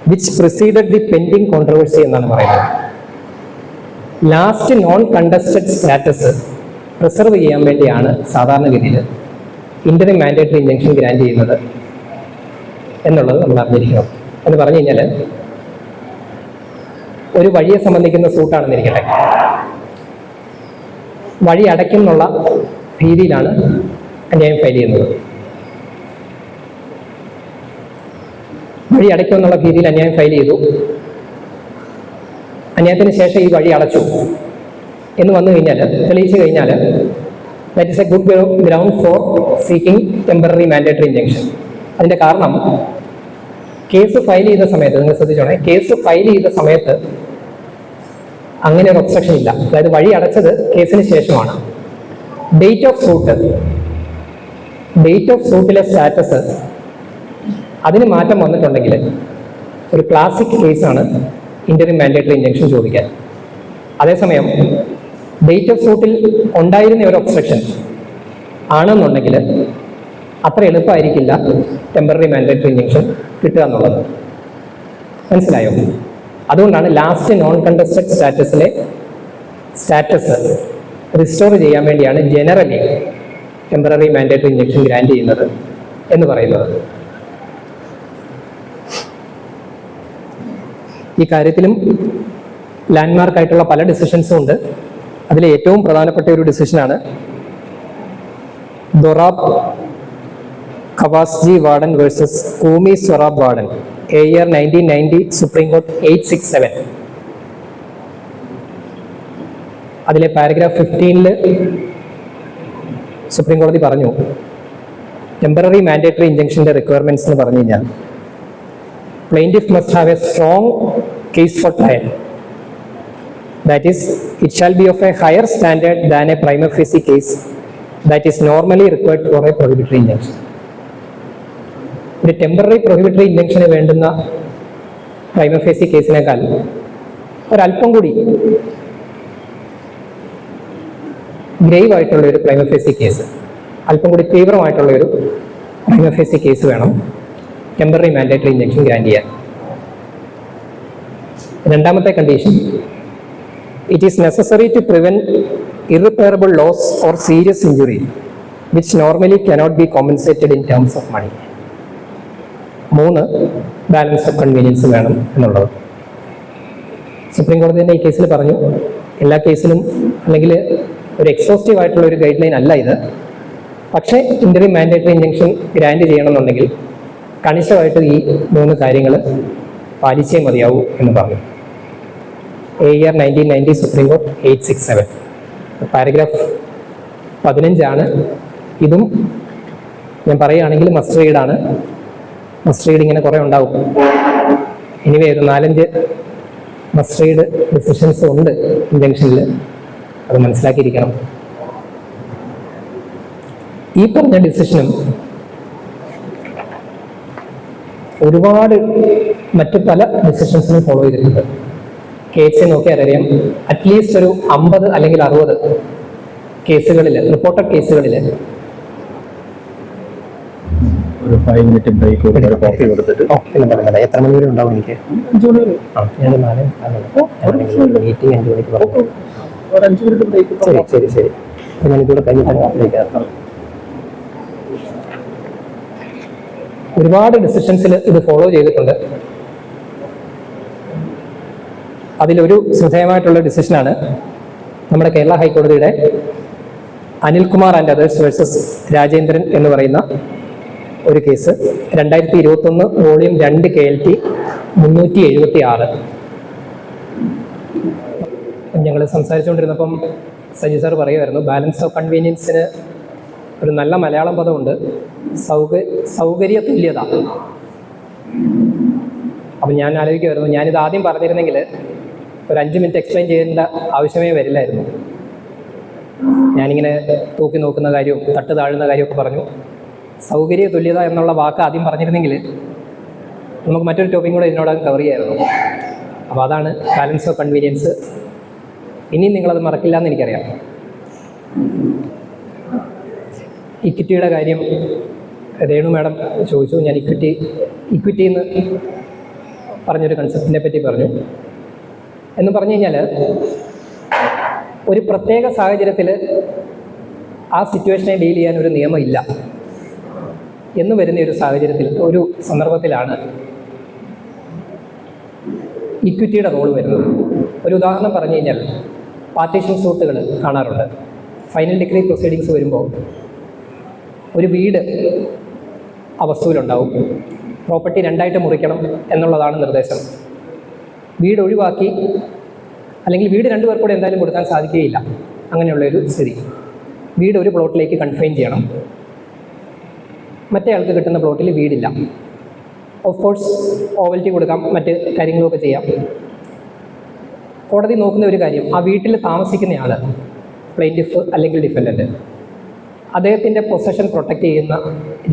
which preceded the pending controversy എന്നാണ് പറയുന്നത്. Last non contested status preserve ചെയ്യാൻ വേണ്ടിയാണ് സാധാരണഗതിയിൽ ഇന്ററിം മാൻഡേറ്ററി ഇഞ്ചക്ഷൻ ഗ്രാന്റ് ചെയ്യുന്നത് എന്നുള്ളത് നമ്മൾ അറിഞ്ഞിരിക്കണം. എന്ന് പറഞ്ഞു കഴിഞ്ഞാൽ, ഒരു വഴിയെ സംബന്ധിക്കുന്ന സൂട്ടാണെന്നിരിക്കട്ടെ, വഴി അടയ്ക്കും എന്നുള്ള ഭീതിയിലാണ് അന്യായം ഫയൽ ചെയ്യുന്നത്. വഴി അടയ്ക്കും എന്നുള്ള ഭീതിയിൽ അന്യായം ഫയൽ ചെയ്തു. അന്യായത്തിന് ശേഷം ഈ വഴി അടച്ചു എന്ന് വന്നു കഴിഞ്ഞാൽ, തെളിയിച്ചു കഴിഞ്ഞാൽ, that is A good ground four seeking temporary mandatory injection. അതിന്റെ കാരണം, കേസ് ഫയൽ ചെയ്ത സമയത്ത്, നിങ്ങൾ ശ്രദ്ധിച്ചോണേ, കേസ് ഫയൽ ചെയ്ത സമയത്ത് അങ്ങനെ ഒരു ഒബ്സ്ട്രക്ഷൻ ഇല്ല. അതായത് വഴി അടച്ചത് കേസിന് ശേഷമാണ്. ഡേറ്റ് ഓഫ് സൂട്ടിലെ സ്റ്റാറ്റസ് അതിന് മാറ്റം വന്നിട്ടുണ്ടെങ്കിൽ ഒരു ക്ലാസിക് കേസാണ് ഇന്ററിം മാൻഡേറ്ററി ഇഞ്ചക്ഷൻ ചോദിക്കാൻ. അതേസമയം ഡേറ്റ് ഓഫ് സൂട്ടിൽ ഉണ്ടായിരുന്ന ഒരു ഒബ്സ്ട്രക്ഷൻ ആണെന്നുണ്ടെങ്കിൽ അത്ര എളുപ്പമായിരിക്കില്ല ടെമ്പററി മാൻഡേറ്ററി ഇഞ്ചക്ഷൻ കിട്ടുക എന്നുള്ളത്. മനസ്സിലായോ? അതുകൊണ്ടാണ് ലാസ്റ്റ് നോൺ കണ്ടസ്റ്റഡ് സ്റ്റാറ്റസിലെ സ്റ്റാറ്റസ് റിസ്റ്റോർ ചെയ്യാൻ വേണ്ടിയാണ് generally temporary mandatory injunction grant ചെയ്യുന്നത് എന്ന് പറയുന്നത്. ഈ കാര്യത്തിലും ലാൻഡ്മാർക്കായിട്ടുള്ള പല ഡിസിഷൻസും ഉണ്ട്. അതിലെ ഏറ്റവും പ്രധാനപ്പെട്ട ഒരു ഡിസിഷനാണ് Dorab Cawasji Warden versus Coomi Sorab Warden, AR 1990, supreme court 867. അതിലെ പാരഗ്രാഫ് 15 സുപ്രീം കോടതി പറഞ്ഞു, ടെമ്പററി മാൻഡേറ്ററി ഇഞ്ചക്ഷന്റെ റിക്വയർമെന്റ്സ് എന്ന് പറഞ്ഞു കഴിഞ്ഞാൽ, plaintiff must have a strong case for trial. That is, it shall be of a higher standard than a prima facie case that is normally required for a prohibitory injunction. ഒരു temporary prohibitory ഇൻജക്ഷന് വേണ്ടുന്ന പ്രൈമ ഫേസി കേസിനേക്കാൾ ഒരല്പം കൂടി grave ആയിട്ടുള്ള ഒരു prima facie case, അല്പം കൂടി തീവ്രമായിട്ടുള്ള ഒരു പ്രൈമ ഫേസി കേസ് വേണം ടെമ്പററി മാൻഡേറ്ററി ഇൻജക്ഷൻ ഗ്രാൻഡ് ചെയ്യാൻ. രണ്ടാമത്തെ condition, it is necessary to prevent irreparable loss or serious injury which normally cannot be compensated in terms of money. 3, balance of convenience വേണം എന്നുള്ളത്. Supreme കോടതി തന്നെ ഈ കേസിൽ പറഞ്ഞു, എല്ലാ കേസിലും അല്ലെങ്കിൽ ഒരു എക്സോസ്റ്റീവ് ആയിട്ടുള്ള ഒരു ഗൈഡ് ലൈൻ അല്ല ഇത്. പക്ഷേ ഇന്ററിം മാൻഡേറ്ററി ഇൻജക്ഷൻ ഗ്രാൻഡ് ചെയ്യണമെന്നുണ്ടെങ്കിൽ കണിശമായിട്ട് ഈ 3 കാര്യങ്ങൾ പാലിച്ചേ മതിയാവൂ എന്ന് പറഞ്ഞു. AER 1990 സുപ്രീം കോർട്ട് 867 പാരഗ്രാഫ് 15 ഇതും ഞാൻ പറയുകയാണെങ്കിൽ മസ്റ്റ് റീഡാണ്. മസ്റ്റ് റീഡ് ഇങ്ങനെ കുറേ ഉണ്ടാവും. എനിവേ ഒരു 4-5 മസ്റ്റ് റീഡ് ഡിസിഷൻസ് ഉണ്ട് ഇൻജങ്ഷനിൽ, അത് മനസ്സിലാക്കിയിരിക്കണം. ഈ പറഞ്ഞ ഡിസിഷനും ഒരുപാട് മറ്റു പല ഡിസിഷൻസിനും ഫോളോ ചെയ്തിട്ടുണ്ട്. കേസ് നോക്കിയാൽ അറിയാം, അറ്റ്ലീസ്റ്റ് ഒരു 50 അല്ലെങ്കിൽ 60 കേസുകളിൽ, റിപ്പോർട്ടഡ് കേസുകളിൽ ഒരു 5 മിനിറ്റ് ബ്രേക്ക് കോഫി കൊടുത്തിട്ട് എത്ര മണി വരെ ഉണ്ടാവും എനിക്ക്? 5 മണി വരെ. ഞാൻ 4 മീറ്റിംഗ് 5 മണിക്ക് പറഞ്ഞു. ഒരു 5 മിനിറ്റ് ബ്രേക്ക്. ശരി. ഞാൻ ഇതുകൂടെ കഴിഞ്ഞിട്ട് ഒരുപാട് ഡിസിഷൻസിൽ ഇത് ഫോളോ ചെയ്തിട്ടുണ്ട്. അതിലൊരു ശ്രദ്ധേയമായിട്ടുള്ള ഡിസിഷനാണ് നമ്മുടെ കേരള ഹൈക്കോടതിയുടെ Anilkumar and others versus Rajendran എന്ന് പറയുന്ന ഒരു കേസ്. 2021 volume 2 KLT 376. ഞങ്ങൾ സംസാരിച്ചുകൊണ്ടിരുന്നപ്പം സജി സാർ പറയുമായിരുന്നു, ബാലൻസ് ഓഫ് കൺവീനിയൻസിന് ഒരു നല്ല മലയാളം പദമുണ്ട്, സൗകര്യ തുല്യത. അപ്പം ഞാൻ ആലോചിക്കുമായിരുന്നു, ഞാനിത് ആദ്യം പറഞ്ഞിരുന്നെങ്കിൽ ഒരു 5 മിനിറ്റ് എക്സ്പ്ലെയിൻ ചെയ്യേണ്ട ആവശ്യമേ വരില്ലായിരുന്നു. ഞാനിങ്ങനെ തൂക്കി നോക്കുന്ന കാര്യവും തട്ട് താഴുന്ന കാര്യമൊക്കെ പറഞ്ഞു. സൗകര്യ തുല്യത എന്നുള്ള വാക്ക് ആദ്യം പറഞ്ഞിരുന്നെങ്കിൽ നമുക്ക് മറ്റൊരു ടോപ്പിക്കും കൂടെ ഇതിനോട് കവർ ചെയ്യായിരുന്നു. അപ്പോൾ അതാണ് ബാലൻസ് ഓഫ് കൺവീനിയൻസ്. ഇനിയും നിങ്ങളത് മറക്കില്ല എന്ന് എനിക്കറിയാം. ഇക്വിറ്റിയുടെ കാര്യം രേണു മാഡം ചോദിച്ചു. ഞാൻ ഇക്വിറ്റി എന്ന് പറഞ്ഞൊരു കൺസെപ്റ്റിനെ പറ്റി പറഞ്ഞു. എന്ന് പറഞ്ഞു കഴിഞ്ഞാൽ ഒരു പ്രത്യേക സാഹചര്യത്തിൽ ആ സിറ്റുവേഷനെ ഡീൽ ചെയ്യാൻ ഒരു നിയമം ഇല്ല എന്ന് വരുന്ന ഒരു സാഹചര്യത്തിൽ, ഒരു സന്ദർഭത്തിലാണ് ഇക്വിറ്റിയുടെ റോൾ വരുന്നത്. ഒരു ഉദാഹരണം പറഞ്ഞു കഴിഞ്ഞാൽ പാർട്ടീഷൻ സൂട്ടുകൾ കാണാറുണ്ട്. ഫൈനൽ ഡിഗ്രി പ്രൊസീഡിങ്സ് വരുമ്പോൾ ഒരു വീട് ആ വസ്തുവിലുണ്ടാവും. പ്രോപ്പർട്ടി 2ആയിട്ട് മുറിക്കണം എന്നുള്ളതാണ് നിർദ്ദേശം. വീട് ഒഴിവാക്കി, അല്ലെങ്കിൽ വീട് 2 പേർ കൂടെ എന്തായാലും കൊടുക്കാൻ സാധിക്കുകയില്ല, അങ്ങനെയുള്ളൊരു സ്ഥിതി. വീട് ഒരു പ്ലോട്ടിലേക്ക് കൺഫൈൻ ചെയ്യണം. മറ്റേ ആൾക്ക് കിട്ടുന്ന പ്ലോട്ടിൽ വീടില്ല. ഓഫ് കോഴ്സ് ഓവൽറ്റി കൊടുക്കാം, മറ്റ് കാര്യങ്ങളൊക്കെ ചെയ്യാം. കോടതി നോക്കുന്ന ഒരു കാര്യം, ആ വീട്ടിൽ താമസിക്കുന്നയാൾ, പ്ലെയിൻറ്റിഫ് അല്ലെങ്കിൽ ഡിഫൻഡൻറ്റ്, അദ്ദേഹത്തിൻ്റെ പൊസഷൻ പ്രൊട്ടക്റ്റ് ചെയ്യുന്ന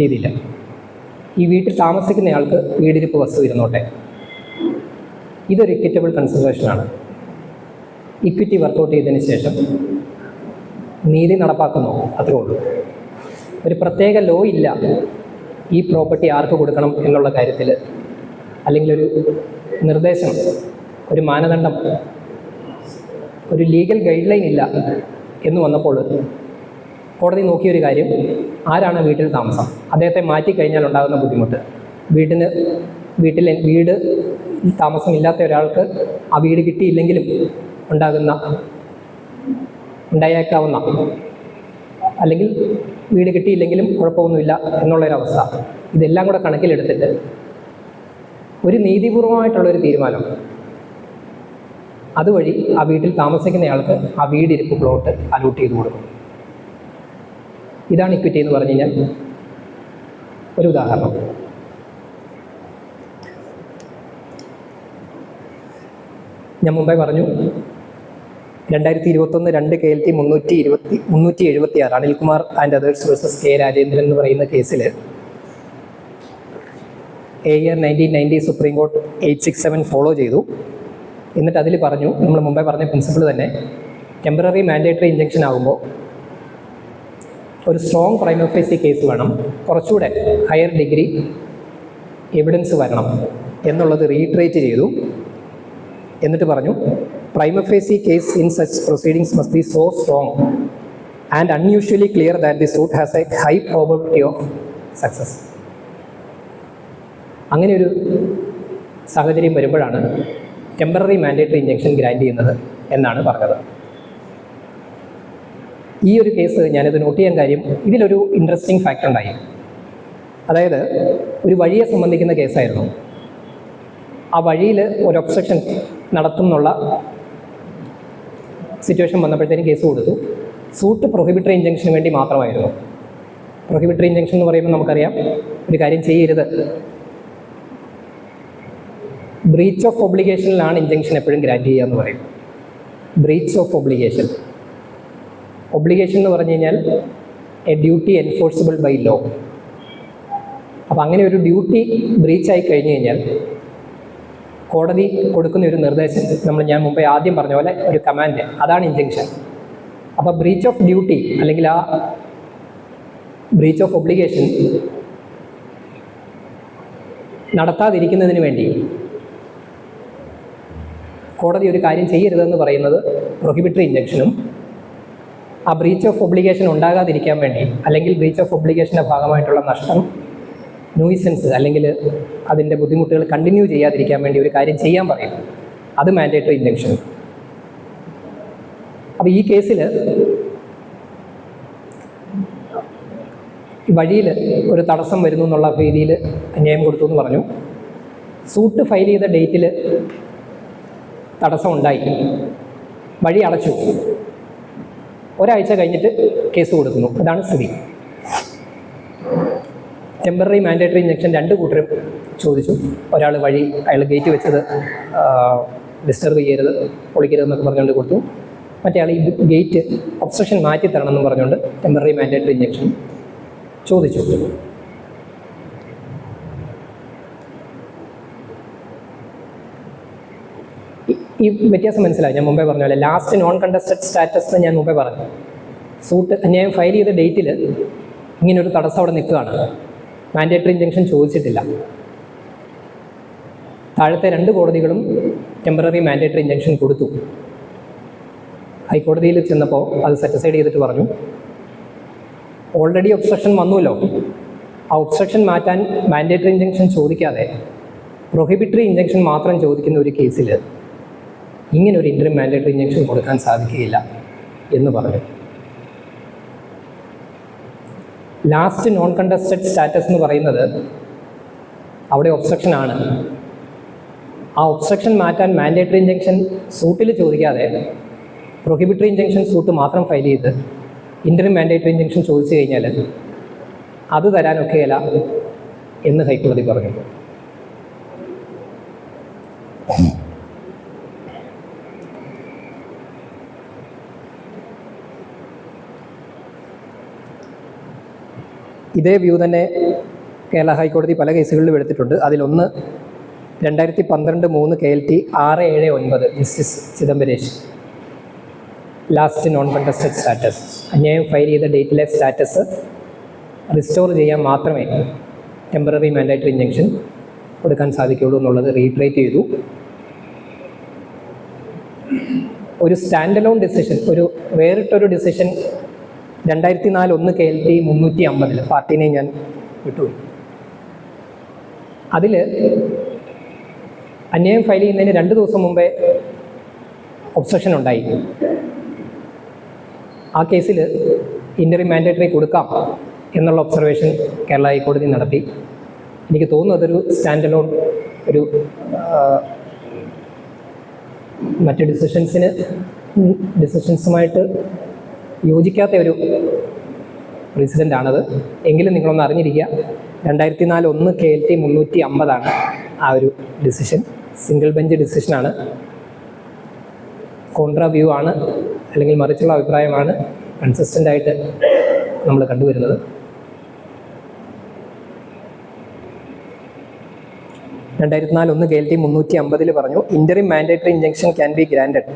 രീതിയിൽ ഈ വീട്ടിൽ താമസിക്കുന്നയാൾക്ക് വീടിരിപ്പ് വസ്തു ഇരുന്നോട്ടെ. ഇതൊരു ഇക്വിറ്റബിൾ കൺസിഡറേഷനാണ്. ഇക്വിറ്റി വർക്കൗട്ട് ചെയ്തതിന് ശേഷം നീതി നടപ്പാക്കുന്നു, അത്രേ ഉള്ളൂ. ഒരു പ്രത്യേക ലോ ഇല്ല ഈ പ്രോപ്പർട്ടി ആർക്ക് കൊടുക്കണം എന്നുള്ള കാര്യത്തിൽ, അല്ലെങ്കിൽ ഒരു നിർദ്ദേശം, ഒരു മാനദണ്ഡം, ഒരു ലീഗൽ ഗൈഡ് ലൈൻ ഇല്ല എന്ന് വന്നപ്പോൾ കോടതി നോക്കിയൊരു കാര്യം, ആരാണ് വീട്ടിൽ താമസം, അദ്ദേഹത്തെ മാറ്റിക്കഴിഞ്ഞാൽ ഉണ്ടാകുന്ന ബുദ്ധിമുട്ട്, വീട് താമസമില്ലാത്ത ഒരാൾക്ക് ആ വീട് കിട്ടിയില്ലെങ്കിലും ഉണ്ടായേക്കാവുന്ന, അല്ലെങ്കിൽ വീട് കിട്ടിയില്ലെങ്കിലും കുഴപ്പമൊന്നുമില്ല എന്നുള്ളൊരവസ്ഥ, ഇതെല്ലാം കൂടെ കണക്കിലെടുത്തിട്ട് ഒരു നീതിപൂർവമായിട്ടുള്ളൊരു തീരുമാനം, അതുവഴി ആ വീട്ടിൽ താമസിക്കുന്നയാൾക്ക് ആ വീടിരിപ്പ് പ്ലോട്ട് അലോട്ട് ചെയ്ത് കൊടുക്കും. ഇതാണ് ഇക്വിറ്റി എന്ന് പറഞ്ഞു കഴിഞ്ഞാൽ ഒരു ഉദാഹരണം. ഞാൻ മുമ്പേ പറഞ്ഞു, 2021 2 KLT 376 Anilkumar and others versus K Rajendran എന്ന് പറയുന്ന കേസിൽ AR 1990 സുപ്രീം കോർട്ട് 867 ഫോളോ ചെയ്തു. എന്നിട്ട് അതിൽ പറഞ്ഞു, നമ്മൾ മുമ്പേ പറഞ്ഞ പ്രിൻസിപ്പിൾ തന്നെ, ടെമ്പററി മാൻഡേറ്ററി ഇഞ്ചക്ഷൻ ആകുമ്പോൾ ഒരു സ്ട്രോങ് പ്രൈമ ഫേസി കേസ് വേണം, കുറച്ചുകൂടെ ഹയർ ഡിഗ്രി എവിഡൻസ് വരണം എന്നുള്ളത് റീട്രേറ്റ് ചെയ്തു. എന്നിട്ട് പറഞ്ഞു, prima facie case in such proceedings must be so strong and unusually clear that the suit has a high probability of success. അങ്ങനെ ഒരു സാഹചര്യം വരുമ്പോഴാണ് ടെമ്പററി മാൻഡേറ്ററി ഇഞ്ചക്ഷൻ ഗ്രാൻഡ് ചെയ്യുന്നത് എന്നാണ് പറഞ്ഞത്. ഈ ഒരു കേസ് ഞാനിത് നോട്ട് ചെയ്യാൻ കാര്യം, ഇതിലൊരു ഇൻട്രസ്റ്റിംഗ് ഫാക്റ്റ് ഉണ്ടായി. അതായത് ഒരു വഴിയെ സംബന്ധിക്കുന്ന കേസായിരുന്നു. ആ വഴിയിൽ ഒരു ഒബ്സ്ട്രക്ഷൻ നടത്തും എന്നുള്ള സിറ്റുവേഷൻ വന്നപ്പോഴത്തേനും കേസ് കൊടുത്തു. സൂട്ട് പ്രൊഹിബിറ്ററി ഇഞ്ചക്ഷന് വേണ്ടി മാത്രമായിരുന്നു. പ്രൊഹിബിറ്ററി ഇഞ്ചക്ഷൻ എന്ന് പറയുമ്പോൾ നമുക്കറിയാം, ഒരു കാര്യം ചെയ്യരുത്, ബ്രീച്ച് ഓഫ് ഒബ്ലിഗേഷനിലാണ് ഇഞ്ചക്ഷൻ എപ്പോഴും ഗ്രാൻഡ് ചെയ്യുക എന്ന് പറയും. ബ്രീച്ച് ഓഫ് ഒബ്ലിഗേഷൻ, ഒബ്ലിഗേഷൻ എന്ന് പറഞ്ഞു കഴിഞ്ഞാൽ a duty enforceable by law. അപ്പം അങ്ങനെ ഒരു ഡ്യൂട്ടി ബ്രീച്ചായി കഴിഞ്ഞു കഴിഞ്ഞാൽ കോടതി കൊടുക്കുന്ന ഒരു നിർദ്ദേശം, ഞാൻ മുമ്പേ ആദ്യം പറഞ്ഞ പോലെ ഒരു കമാൻഡ്, അതാണ് ഇഞ്ചക്ഷൻ. അപ്പോൾ ബ്രീച്ച് ഓഫ് ഡ്യൂട്ടി അല്ലെങ്കിൽ ആ ബ്രീച്ച് ഓഫ് ഒബ്ലിഗേഷൻ നടത്താതിരിക്കുന്നതിന് വേണ്ടി കോടതി ഒരു കാര്യം ചെയ്യരുതെന്ന് പറയുന്നത് പ്രൊഹിബിറ്ററി ഇഞ്ചക്ഷനും, ആ ബ്രീച്ച് ഓഫ് ഒബ്ലിഗേഷൻ ഉണ്ടാകാതിരിക്കാൻ വേണ്ടി അല്ലെങ്കിൽ ബ്രീച്ച് ഓഫ് ഒബ്ലിഗേഷൻ്റെ ഭാഗമായിട്ടുള്ള നഷ്ടം, ന്യൂയിസൻസ് അല്ലെങ്കിൽ അതിൻ്റെ ബുദ്ധിമുട്ടുകൾ കണ്ടിന്യൂ ചെയ്യാതിരിക്കാൻ വേണ്ടി ഒരു കാര്യം ചെയ്യാൻ പറയും, അത് മാൻഡേറ്ററി ഇഞ്ചക്ഷൻ. അപ്പോൾ ഈ കേസിൽ വഴിയിൽ ഒരു തടസ്സം വരുന്നു എന്നുള്ള രീതിയിൽ അന്യായം കൊടുത്തു എന്ന് പറഞ്ഞു. സൂട്ട് ഫയൽ ചെയ്ത ഡേറ്റിൽ തടസ്സം ഉണ്ടായി, വഴി അടച്ചു, ഒരാഴ്ച കഴിഞ്ഞിട്ട് കേസ് കൊടുക്കുന്നു. ഇതാണ് സ്ഥിതി. ടെമ്പററി മാൻഡേറ്ററി ഇഞ്ചക്ഷൻ രണ്ട് കൂട്ടരും ചോദിച്ചു. ഒരാൾ വഴി, അയാൾ ഗേറ്റ് വെച്ചത് ഡിസ്റ്റർബ് ചെയ്യരുത്, പൊളിക്കരുതെന്നൊക്കെ പറഞ്ഞുകൊണ്ട് കൊടുത്തു. മറ്റേ ആൾ ഈ ഗേറ്റ് ഒബ്സ്ട്രക്ഷൻ മാറ്റി തരണം എന്ന് പറഞ്ഞുകൊണ്ട് ടെമ്പററി മാൻഡേറ്ററി ഇഞ്ചക്ഷൻ ചോദിച്ചു. ഈ വ്യത്യാസം മനസ്സിലായി. ഞാൻ മുമ്പേ പറഞ്ഞ പോലെ ലാസ്റ്റ് നോൺ കണ്ടസ്റ്റഡ് സ്റ്റാറ്റസ് എന്ന് ഞാൻ മുമ്പേ പറഞ്ഞു. സൂട്ട് അന്യായം ഫയൽ ചെയ്ത ഡേറ്റിൽ ഇങ്ങനൊരു തടസ്സം അവിടെ നിൽക്കുകയാണ്, മാൻഡേറ്ററി ഇഞ്ചക്ഷൻ ചോദിച്ചിട്ടില്ല. താഴത്തെ രണ്ട് കോടതികളും ടെമ്പററി മാൻഡേറ്ററി ഇഞ്ചക്ഷൻ കൊടുത്തു. ഹൈക്കോടതിയിൽ ചെന്നപ്പോൾ അത് സെറ്റിസൈഡ് ചെയ്തിട്ട് പറഞ്ഞു, ഓൾറെഡി ഒബ്സ്ട്രക്ഷൻ വന്നുവല്ലോ, ആ ഒബ്സ്ട്രക്ഷൻ മാറ്റാൻ മാൻഡേറ്ററി ഇഞ്ചക്ഷൻ ചോദിക്കാതെ പ്രൊഹിബിറ്ററി ഇഞ്ചക്ഷൻ മാത്രം ചോദിക്കുന്ന ഒരു കേസിൽ ഇങ്ങനൊരു ഇൻറ്ററിം മാൻഡേറ്ററി ഇഞ്ചക്ഷൻ കൊടുക്കാൻ സാധിക്കുകയില്ല എന്ന് പറഞ്ഞു. ലാസ്റ്റ് നോൺ കണ്ടസ്റ്റഡ് സ്റ്റാറ്റസ് എന്ന് പറയുന്നത് അവിടെ ഒബ്സ്ട്രക്ഷൻ ആണ്. ആ ഒബ്സ്ട്രക്ഷൻ മാറ്റാൻ മാൻഡേറ്ററി ഇഞ്ചക്ഷൻ സൂട്ടിൽ ചോദിക്കാതെ പ്രൊഹിബിറ്ററി ഇഞ്ചക്ഷൻ സൂട്ട് മാത്രം ഫയൽ ചെയ്ത് ഇൻറ്ററിം മാൻഡേറ്ററി ഇഞ്ചക്ഷൻ ചോദിച്ചു കഴിഞ്ഞാൽ അത് തരാനൊക്കെയല്ല എന്ന് ഹൈക്കോടതി പറഞ്ഞു. ഇതേ വ്യൂ തന്നെ കേരള ഹൈക്കോടതി പല കേസുകളിലും എടുത്തിട്ടുണ്ട്. അതിലൊന്ന് 2012 3 KLT 679 justice Chidambaresh. Last non contested status, അന്യായം ഫയൽ ചെയ്ത ഡേറ്റിലെ സ്റ്റാറ്റസ് റിസ്റ്റോർ ചെയ്യാൻ മാത്രമേ ടെമ്പററി മാൻഡേറ്ററി ഇഞ്ചക്ഷൻ കൊടുക്കാൻ സാധിക്കുകയുള്ളൂ എന്നുള്ളത് റീട്രേറ്റ് ചെയ്തു. ഒരു സ്റ്റാൻഡ് അലോൺ ഡിസിഷൻ, ഒരു വേറിട്ടൊരു ഡിസിഷൻ 2004 1 KLT 350 പാർട്ടിനെ ഞാൻ വിട്ടുപോയി. അതിൽ അന്യായം ഫയൽ ചെയ്യുന്നതിന് 2 ദിവസം മുമ്പേ ഒബ്സ്ട്രക്ഷൻ ഉണ്ടായി. ആ കേസിൽ ഇൻറ്ററിം മാൻഡേറ്ററി കൊടുക്കാം എന്നുള്ള ഒബ്സർവേഷൻ കേരള ഹൈക്കോടതി നടത്തി. എനിക്ക് തോന്നുന്നു അതൊരു സ്റ്റാൻഡ് അലോൺ, ഒരു മറ്റ് ഡിസിഷൻസുമായിട്ട് യോജിക്കാത്ത ഒരു പ്രസിഡൻ്റാണത്. എങ്കിലും നിങ്ങളൊന്ന് അറിഞ്ഞിരിക്കുക, 2004 1 KLT 350 ആ ഒരു ഡിസിഷൻ. സിംഗിൾ ബെഞ്ച് ഡിസിഷനാണ്. കോൺട്രാ വ്യൂ ആണ്, അല്ലെങ്കിൽ മറിച്ചുള്ള അഭിപ്രായമാണ് കൺസിസ്റ്റൻ്റ് ആയിട്ട് നമ്മൾ കണ്ടുവരുന്നത്. (2004) KLT 350 പറഞ്ഞു, interim mandatory injunction can be granted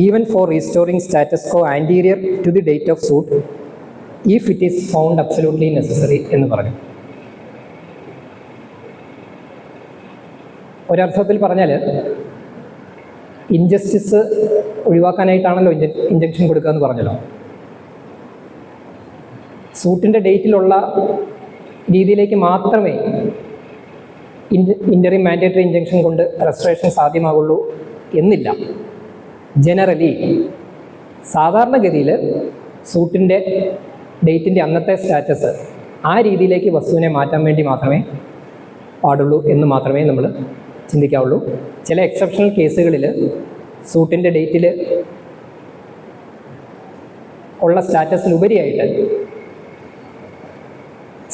even for restoring status quo anterior to the date of suit if it is found absolutely necessary എന്ന് പറഞ്ഞു. ഒരർത്ഥത്തിൽ പറഞ്ഞാൽ ഇൻജസ്റ്റിസ് ഒഴിവാക്കാനായിട്ടാണല്ലോ ഇഞ്ചക്ഷൻ കൊടുക്കുക എന്ന് പറഞ്ഞല്ലോ. സൂട്ടിൻ്റെ ഡേറ്റിലുള്ള രീതിയിലേക്ക് മാത്രമേ ഇന്ററിം മാൻഡേറ്ററി ഇഞ്ചക്ഷൻ കൊണ്ട് റെസ്റ്റോറേഷൻ സാധ്യമാകുള്ളൂ എന്നില്ല. ജനറലി സാധാരണഗതിയിൽ സൂട്ടിൻ്റെ ഡേറ്റിൻ്റെ അന്നത്തെ സ്റ്റാറ്റസ് ആ രീതിയിലേക്ക് വസ്തുവിനെ മാറ്റാൻ വേണ്ടി മാത്രമേ പാടുള്ളൂ എന്ന് മാത്രമേ നമ്മൾ ചിന്തിക്കാവുള്ളൂ. ചില എക്സെപ്ഷണൽ കേസുകളിൽ സൂട്ടിൻ്റെ ഡേറ്റിൽ ഉള്ള സ്റ്റാറ്റസിലുപരിയായിട്ട്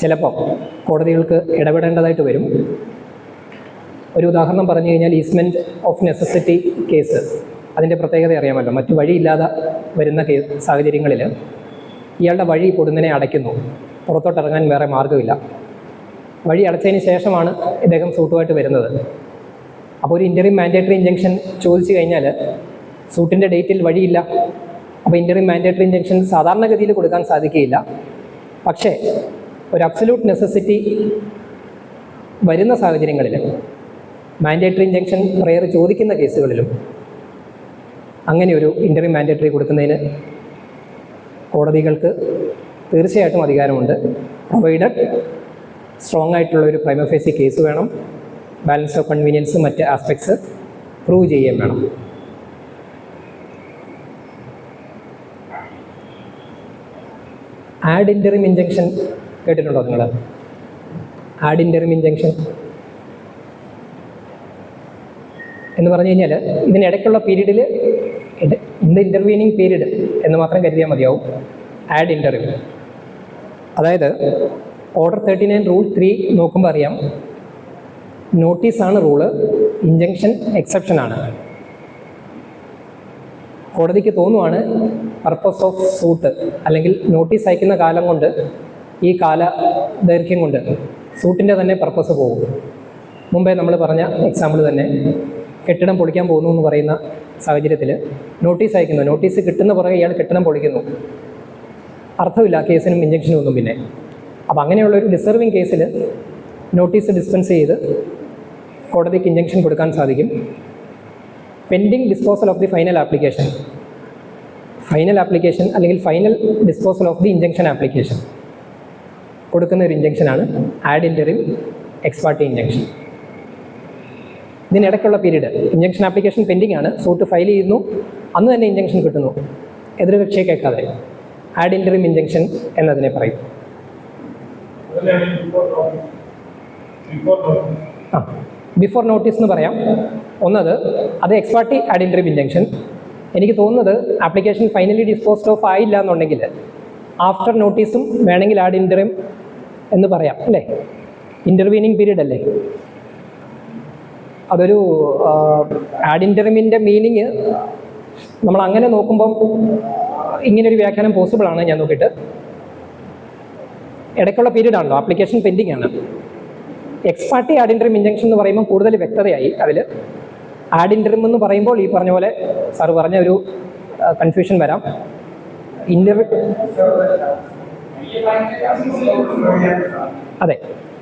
ചിലപ്പോൾ കോടതികൾക്ക് ഇടപെടേണ്ടതായിട്ട് വരും. ഒരു ഉദാഹരണം പറഞ്ഞു കഴിഞ്ഞാൽ ഈസ്മെൻറ്റ് ഓഫ് നെസസിറ്റി കേസ്. അതിൻ്റെ പ്രത്യേകത അറിയാമല്ലോ. മറ്റു വഴിയില്ലാതെ വരുന്ന സാഹചര്യങ്ങളിൽ ഇയാളുടെ വഴി പൊടുന്നനെ അടയ്ക്കുന്നു, പുറത്തോട്ടിറങ്ങാൻ വേറെ മാർഗ്ഗമില്ല. വഴി അടച്ചതിന് ശേഷമാണ് ഇദ്ദേഹം സൂട്ടുമായിട്ട് വരുന്നത്. അപ്പോൾ ഒരു ഇൻ്ററിം മാൻഡേറ്ററി ഇഞ്ചക്ഷൻ ചോദിച്ചു കഴിഞ്ഞാൽ സൂട്ടിൻ്റെ ഡേറ്റിൽ വഴിയില്ല. അപ്പോൾ ഇൻ്ററിം മാൻഡേറ്ററി ഇഞ്ചക്ഷൻ സാധാരണഗതിയിൽ കൊടുക്കാൻ സാധിക്കുകയില്ല. പക്ഷേ ഒരു അബ്സല്യൂട്ട് നെസസിറ്റി വരുന്ന സാഹചര്യങ്ങളിൽ, മാൻഡേറ്ററി ഇഞ്ചക്ഷൻ പ്രയർ ചോദിക്കുന്ന കേസുകളിലും അങ്ങനെ ഒരു ഇൻ്ററിം മാൻഡേറ്ററി കൊടുക്കുന്നതിന് കോടതികൾക്ക് തീർച്ചയായിട്ടും അധികാരമുണ്ട്. പ്രൊവൈഡഡ് സ്ട്രോങ് ആയിട്ടുള്ള ഒരു പ്രൈമ ഫേസി കേസ് വേണം, ബാലൻസ് ഓഫ് കൺവീനിയൻസ് മറ്റ് ആസ്പെക്ട്സ് പ്രൂവ് ചെയ്യുകയും വേണം. ആഡ് ഇൻ്ററിം ഇഞ്ചക്ഷൻ കേട്ടിട്ടുണ്ടോ നിങ്ങൾ? ആഡ് ഇൻ്ററിം ഇഞ്ചക്ഷൻ എന്ന് പറഞ്ഞു കഴിഞ്ഞാൽ ഇതിനിടയ്ക്കുള്ള പീരീഡിൽ ഇൻ ദ ഇൻ്റർവീനിങ് പീരീഡ് എന്ന് മാത്രം കരുതിയാൽ മതിയാവും. ആഡ് ഇൻ്ററിം, അതായത് ഓർഡർ 39 റൂൾ 3 നോക്കുമ്പോൾ അറിയാം, നോട്ടീസാണ് റൂള്, ഇഞ്ചക്ഷൻ എക്സെപ്ഷനാണ്. കോടതിക്ക് തോന്നുവാണ് പർപ്പസ് ഓഫ് സൂട്ട് അല്ലെങ്കിൽ നോട്ടീസ് അയക്കുന്ന കാലം കൊണ്ട്, ഈ കാല ദൈർഘ്യം കൊണ്ട് സൂട്ടിൻ്റെ തന്നെ പർപ്പസ് പോകും. മുമ്പേ നമ്മൾ പറഞ്ഞ എക്സാമ്പിൾ തന്നെ, കെട്ടിടം പൊളിക്കാൻ പോകുന്നു എന്ന് പറയുന്ന സാഹചര്യത്തിൽ നോട്ടീസ് അയക്കുന്നു, നോട്ടീസ് കിട്ടുന്ന പുറകെ ഇയാൾ കെട്ടിടം പൊളിക്കുന്നു, അർത്ഥമില്ല കേസിനും ഇഞ്ചക്ഷനും ഒന്നും. പിന്നെ അപ്പോൾ അങ്ങനെയുള്ളൊരു ഡിസർവിങ് കേസിൽ നോട്ടീസ് ഡിസ്പെൻസ് ചെയ്ത് കോടതിക്ക് ഇഞ്ചക്ഷൻ കൊടുക്കാൻ സാധിക്കും. Pending disposal of the final application, final application അല്ലെങ്കിൽ final disposal of the injunction application കൊടുക്കുന്ന ഒരു ഇഞ്ചക്ഷനാണ് ad interim ex parte injunction. ഇതിനിടയ്ക്കുള്ള പീരീഡ് ഇഞ്ചക്ഷൻ ആപ്ലിക്കേഷൻ പെൻഡിങ് ആണ്, സൂട്ട് ഫയൽ ചെയ്യുന്നു, അന്ന് തന്നെ ഇഞ്ചക്ഷൻ കിട്ടുന്നു, എതിർകക്ഷിയെ കേൾക്കാതെ. ആഡ് ഇൻ്ററിം ഇഞ്ചക്ഷൻ എന്നതിനെ പറയും. ബിഫോർ നോട്ടീസ് എന്ന് പറയാം. ഒന്നത് അത് X parte add interim injection. എനിക്ക് തോന്നുന്നത് ആപ്ലിക്കേഷൻ ഫൈനലി ഡിസ്പോസ്ഡ് ഓഫ് ആയില്ല എന്നുണ്ടെങ്കിൽ ആഫ്റ്റർ നോട്ടീസും വേണമെങ്കിൽ ആഡ് ഇൻ്ററിം എന്ന് പറയാം, അല്ലേ? ഇൻ്റർവീനിങ് പീരീഡ് അല്ലേ? അതൊരു ആഡ് ഇൻ്ററിമിൻ്റെ മീനിങ് നമ്മൾ അങ്ങനെ നോക്കുമ്പം ഇങ്ങനൊരു വ്യാഖ്യാനം പോസിബിൾ ആണ്. ഞാൻ നോക്കിയിട്ട് ഇടയ്ക്കുള്ള പീരീഡ് ആണല്ലോ, ആപ്ലിക്കേഷൻ പെൻഡിങ് ആണ്. X parte add interim injection എന്ന് പറയുമ്പോൾ കൂടുതൽ വ്യക്തതയായി. അതിൽ ആഡ് ഇൻ്ററിം എന്ന് പറയുമ്പോൾ ഈ പറഞ്ഞ പോലെ സാർ പറഞ്ഞ ഒരു കൺഫ്യൂഷൻ വരാം. അതെ,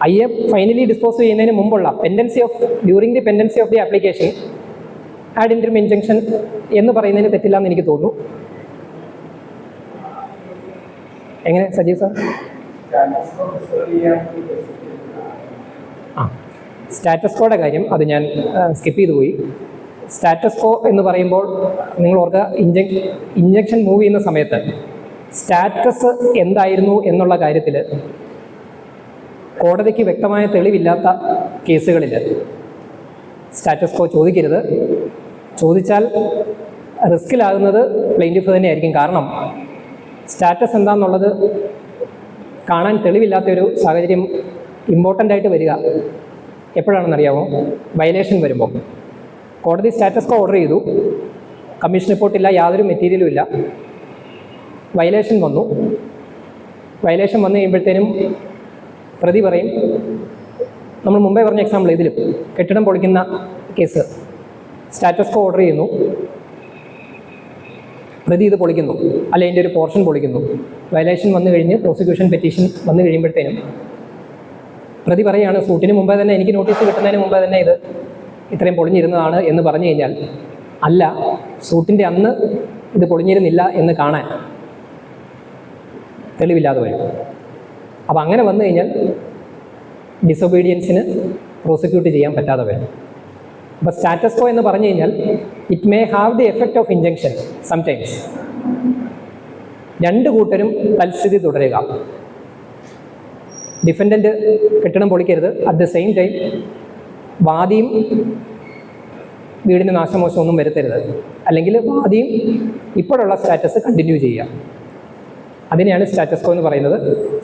ഐ.എ. ഫൈനലി ഡിസ്പോസ് ചെയ്യുന്നതിന് മുമ്പുള്ള pendency of during the pendency of the application add interim injection എന്ന് പറയുന്നതിന് തെറ്റില്ല എന്ന് എനിക്ക് തോന്നുന്നു. എങ്ങനെ സജീവ് സാർ? സ്റ്റാറ്റസ് കോയുടെ കാര്യം അത് ഞാൻ സ്കിപ്പ് ചെയ്തു പോയി. സ്റ്റാറ്റസ് കോ എന്ന് പറയുമ്പോൾ നിങ്ങൾ ഓർക്കുക, ഇഞ്ചക്ഷൻ മൂവ് ചെയ്യുന്ന സമയത്ത് സ്റ്റാറ്റസ് എന്തായിരുന്നു എന്നുള്ള കാര്യത്തിൽ കോടതിക്ക് വ്യക്തമായ തെളിവില്ലാത്ത കേസുകളിൽ സ്റ്റാറ്റസ് കോ ചോദിക്കരുത്. ചോദിച്ചാൽ റിസ്കിലാകുന്നത് പ്ലെയിൻറ്റിഫ് തന്നെയായിരിക്കും. കാരണം സ്റ്റാറ്റസ് എന്താണെന്നുള്ളത് കാണാൻ തെളിവില്ലാത്തൊരു സാഹചര്യം ഇമ്പോർട്ടൻ്റ് ആയിട്ട് വരിക എപ്പോഴാണെന്നറിയാമോ? വയലേഷൻ വരുമ്പോൾ. കോടതി സ്റ്റാറ്റസ് കോ ഓർഡർ ചെയ്തു, കമ്മീഷൻ റിപ്പോർട്ടില്ല, യാതൊരു മെറ്റീരിയലും ഇല്ല. വയലേഷൻ വന്നു. വയലേഷൻ വന്നു കഴിയുമ്പോഴത്തേനും പ്രതി പറയും, നമ്മൾ മുമ്പേ പറഞ്ഞ എക്സാമ്പിൾ ഇതിലും കെട്ടിടം പൊളിക്കുന്ന കേസ്, സ്റ്റാറ്റസ് കോ ഓർഡർ ചെയ്യുന്നു, പ്രതി ഇത് പൊളിക്കുന്നു, അല്ലെ അതിൻ്റെ ഒരു പോർഷൻ പൊളിക്കുന്നു. വയലേഷൻ വന്നു കഴിഞ്ഞ് പ്രോസിക്യൂഷൻ പെറ്റീഷൻ വന്നു കഴിയുമ്പോഴത്തേനും പ്രതി പറയുകയാണ്, സൂട്ടിന് മുമ്പേ തന്നെ, എനിക്ക് നോട്ടീസ് കിട്ടുന്നതിന് മുമ്പേ തന്നെ ഇത് ഇത്രയും പൊളിഞ്ഞിരുന്നതാണ് എന്ന് പറഞ്ഞു കഴിഞ്ഞാൽ, അല്ല, സൂട്ടിൻ്റെ അന്ന് ഇത് പൊളിഞ്ഞിരുന്നില്ല എന്ന് കാണാൻ തെളിവില്ലാതെ വരും. അപ്പം അങ്ങനെ വന്നു കഴിഞ്ഞാൽ ഡിസൊബീഡിയൻസിന് പ്രോസിക്യൂട്ട് ചെയ്യാൻ പറ്റാതെ വരും. അപ്പോൾ സ്റ്റാറ്റസ് കോ എന്ന് പറഞ്ഞു കഴിഞ്ഞാൽ it may have the effect of injunction sometimes. രണ്ട് കൂട്ടരും തൽസ്ഥിതി തുടരുക. ഡിഫൻഡൻറ്റ് കെട്ടിടം പൊളിക്കരുത്, അറ്റ് ദ സെയിം ടൈം വാദിയും വീടിന് നാശമോശം ഒന്നും വരുത്തരുത്, അല്ലെങ്കിൽ വാദിയും ഇപ്പോഴുള്ള സ്റ്റാറ്റസ് കണ്ടിന്യൂ ചെയ്യുക. അതിനെയാണ് സ്റ്റാറ്റസ് കോ എന്ന് പറയുന്നത്.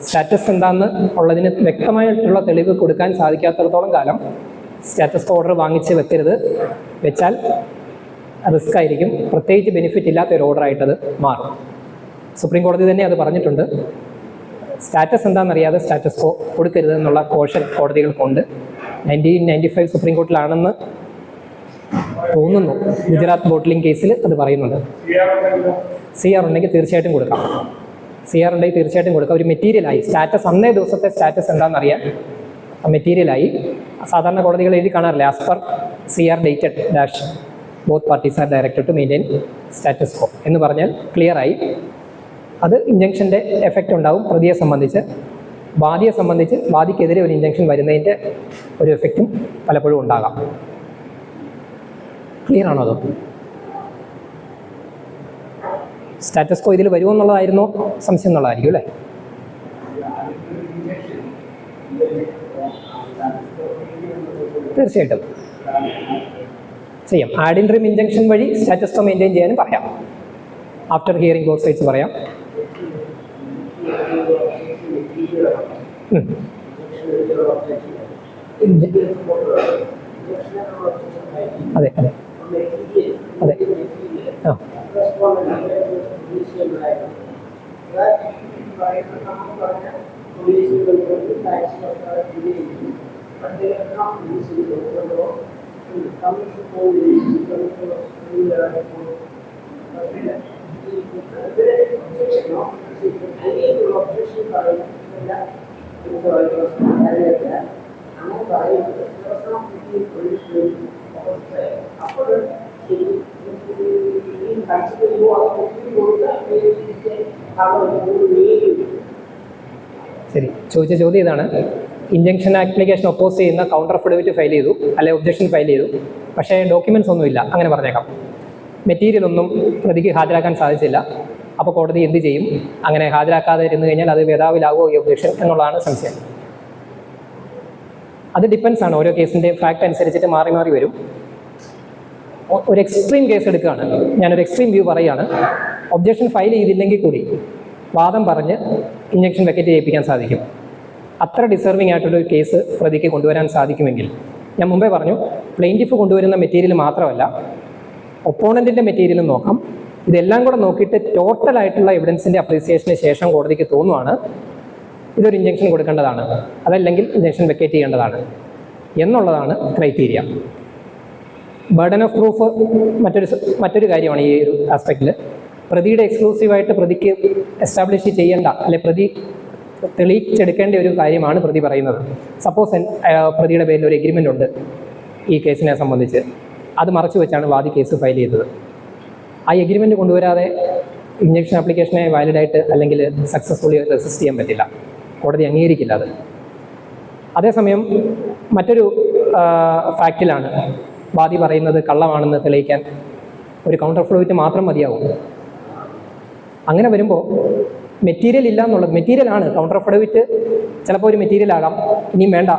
സ്റ്റാറ്റസ് എന്താണെന്ന് ഉള്ളതിന് വ്യക്തമായിട്ടുള്ള തെളിവ് കൊടുക്കാൻ സാധിക്കാത്തിടത്തോളം കാലം സ്റ്റാറ്റസ് കോ ഓർഡർ വാങ്ങിച്ച് വെക്കരുത്. വെച്ചാൽ റിസ്ക് ആയിരിക്കും, പ്രത്യേകിച്ച് ബെനിഫിറ്റ് ഇല്ലാത്ത ഒരു ഓർഡറായിട്ടത് മാറും. സുപ്രീം കോടതി തന്നെ അത് പറഞ്ഞിട്ടുണ്ട്. സ്റ്റാറ്റസ് എന്താണെന്നറിയാതെ സ്റ്റാറ്റസ് കോ കൊടുക്കരുത് എന്നുള്ള കോഷൻ കോടതികൾക്കുണ്ട്. 1995 സുപ്രീം കോർട്ടിലാണെന്ന് തോന്നുന്നു. ഗുജറാത്ത് ബോട്ടിലിംഗ് കേസിൽ അത് പറയുന്നുണ്ട്. CR ഉണ്ടെങ്കിൽ തീർച്ചയായിട്ടും കൊടുക്കാം. CR ഉണ്ടെങ്കിൽ തീർച്ചയായിട്ടും കൊടുക്കാം. ഒരു മെറ്റീരിയലായി സ്റ്റാറ്റസ്, അന്നേ ദിവസത്തെ സ്റ്റാറ്റസ് എന്താണെന്നറിയാൻ മെറ്റീരിയലായി. സാധാരണ കോടതികൾ എഴുതി കാണാറില്ല, as per CR dated dash both parties are directed to maintain status quo എന്ന് പറഞ്ഞാൽ ക്ലിയറായി. അത് ഇഞ്ചക്ഷൻ്റെ എഫക്റ്റ് ഉണ്ടാവും പ്രതിയെ സംബന്ധിച്ച്. വാദിയെ സംബന്ധിച്ച് വാദിക്കെതിരെ ഒരു ഇഞ്ചക്ഷൻ വരുന്നതിൻ്റെ ഒരു എഫക്റ്റും പലപ്പോഴും ഉണ്ടാകാം. ക്ലിയർ ആണോ? അത് സ്റ്റാറ്റസ് കോ ഇതിൽ വരുമെന്നുള്ളതായിരുന്നോ സംശയം എന്നുള്ളതായിരിക്കും അല്ലേ? തീർച്ചയായിട്ടും ചെയ്യാം. ആഡ് ഇൻട്രീം ഇഞ്ചക്ഷൻ വഴി സ്റ്റാറ്റസ് കോ മെയിൻറ്റെയിൻ ചെയ്യാനും പറയാം. ആഫ്റ്റർ ഹിയറിംഗ് ബോത്ത് സൈഡ്സ് പറയാം. അതെ അതെ അതെ ആ ശരി. ചോദിച്ച ചോദ്യം ഇതാണ്, ഇഞ്ചക്ഷൻ ആപ്ലിക്കേഷൻ ഒപ്പോസ് ചെയ്യുന്ന കൗണ്ടർ അഫിഡവിറ്റ് ഫയൽ ചെയ്തു, അല്ലെങ്കിൽ ഒബ്ജക്ഷൻ ഫയൽ ചെയ്തു, പക്ഷേ ഡോക്യുമെൻറ്റ്സ് ഒന്നുമില്ല, അങ്ങനെ പറഞ്ഞേക്കാം. മെറ്റീരിയൽ ഒന്നും പ്രതിക്ക് ഹാജരാക്കാൻ സാധിച്ചില്ല. അപ്പോൾ കോടതി എന്ത് ചെയ്യും? അങ്ങനെ ഹാജരാക്കാതെ ഇരുന്ന് കഴിഞ്ഞാൽ അത് വേദാവിലാകുമോ ഈ ഒബ്ജക്ഷൻ എന്നുള്ളതാണ് സംശയം. അത് ഡിപ്പെൻസ് ആണ്, ഓരോ കേസിൻ്റെ ഫാക്ട് അനുസരിച്ചിട്ട് മാറി മാറി വരും. ഒരു എക്സ്ട്രീം കേസ് എടുക്കുകയാണ്, ഞാനൊരു എക്സ്ട്രീം വ്യൂ പറയുകയാണ്. ഒബ്ജക്ഷൻ ഫയൽ ചെയ്തില്ലെങ്കിൽ കൂടി വാദം പറഞ്ഞ് ഇഞ്ചക്ഷൻ വെക്കറ്റ് ചെയ്യിപ്പിക്കാൻ സാധിക്കും. അത്ര ഡിസർവിംഗ് ആയിട്ടുള്ളൊരു കേസ് പ്രതിക്ക് കൊണ്ടുവരാൻ സാധിക്കുമെങ്കിൽ, ഞാൻ മുമ്പേ പറഞ്ഞു, പ്ലെയിൻറ്റിഫ് കൊണ്ടുവരുന്ന മെറ്റീരിയൽ മാത്രമല്ല ഒപ്പോണൻറ്റിൻ്റെ മെറ്റീരിയലും നോക്കാം. ഇതെല്ലാം കൂടെ നോക്കിയിട്ട് ടോട്ടലായിട്ടുള്ള എവിഡൻസിൻ്റെ അപ്രീസിയേഷന് ശേഷം കോടതിക്ക് തോന്നുവാണ് ഇതൊരു ഇഞ്ചക്ഷൻ കൊടുക്കേണ്ടതാണ്, അതല്ലെങ്കിൽ ഇഞ്ചക്ഷൻ വെക്കേറ്റ് ചെയ്യേണ്ടതാണ് എന്നുള്ളതാണ് ക്രൈറ്റീരിയ. ബർഡൻ ഓഫ് പ്രൂഫ് മറ്റൊരു കാര്യമാണ് ഈ ഒരു ആസ്പെക്റ്റിൽ. പ്രതിയുടെ എക്സ്ക്ലൂസീവായിട്ട് പ്രതിക്ക് എസ്റ്റാബ്ലിഷ് ചെയ്യേണ്ട, അല്ലെ പ്രതി തെളിയിച്ചെടുക്കേണ്ട ഒരു കാര്യമാണ് പ്രതി പറയുന്നത്. സപ്പോസ് പ്രതിയുടെ പേരിൽ ഒരു എഗ്രിമെൻ്റ് ഉണ്ട് ഈ കേസിനെ സംബന്ധിച്ച്, അത് മറച്ചു വെച്ചാണ് വാദി കേസ് ഫയൽ ചെയ്തത്. ആ എഗ്രിമെൻ്റ് കൊണ്ടുവരാതെ ഇഞ്ചക്ഷൻ ആപ്ലിക്കേഷനെ വാലിഡായിട്ട് അല്ലെങ്കിൽ സക്സസ്ഫുള്ളി റെസിസ്റ്റ് ചെയ്യാൻ പറ്റില്ല, കോടതി അംഗീകരിക്കില്ല അത്. അതേസമയം മറ്റൊരു ഫാക്റ്റിലാണ് വാദി പറയുന്നത് കള്ളമാണെന്ന് തെളിയിക്കാൻ ഒരു കൗണ്ടർ അഫിഡവിറ്റ് മാത്രം മതിയാവും. അങ്ങനെ വരുമ്പോൾ മെറ്റീരിയൽ ഇല്ല എന്നുള്ളത്, മെറ്റീരിയലാണ് കൗണ്ടർ അഫിഡവിറ്റ്, ചിലപ്പോൾ ഒരു മെറ്റീരിയൽ ആകാം, ഇനിയും വേണ്ട,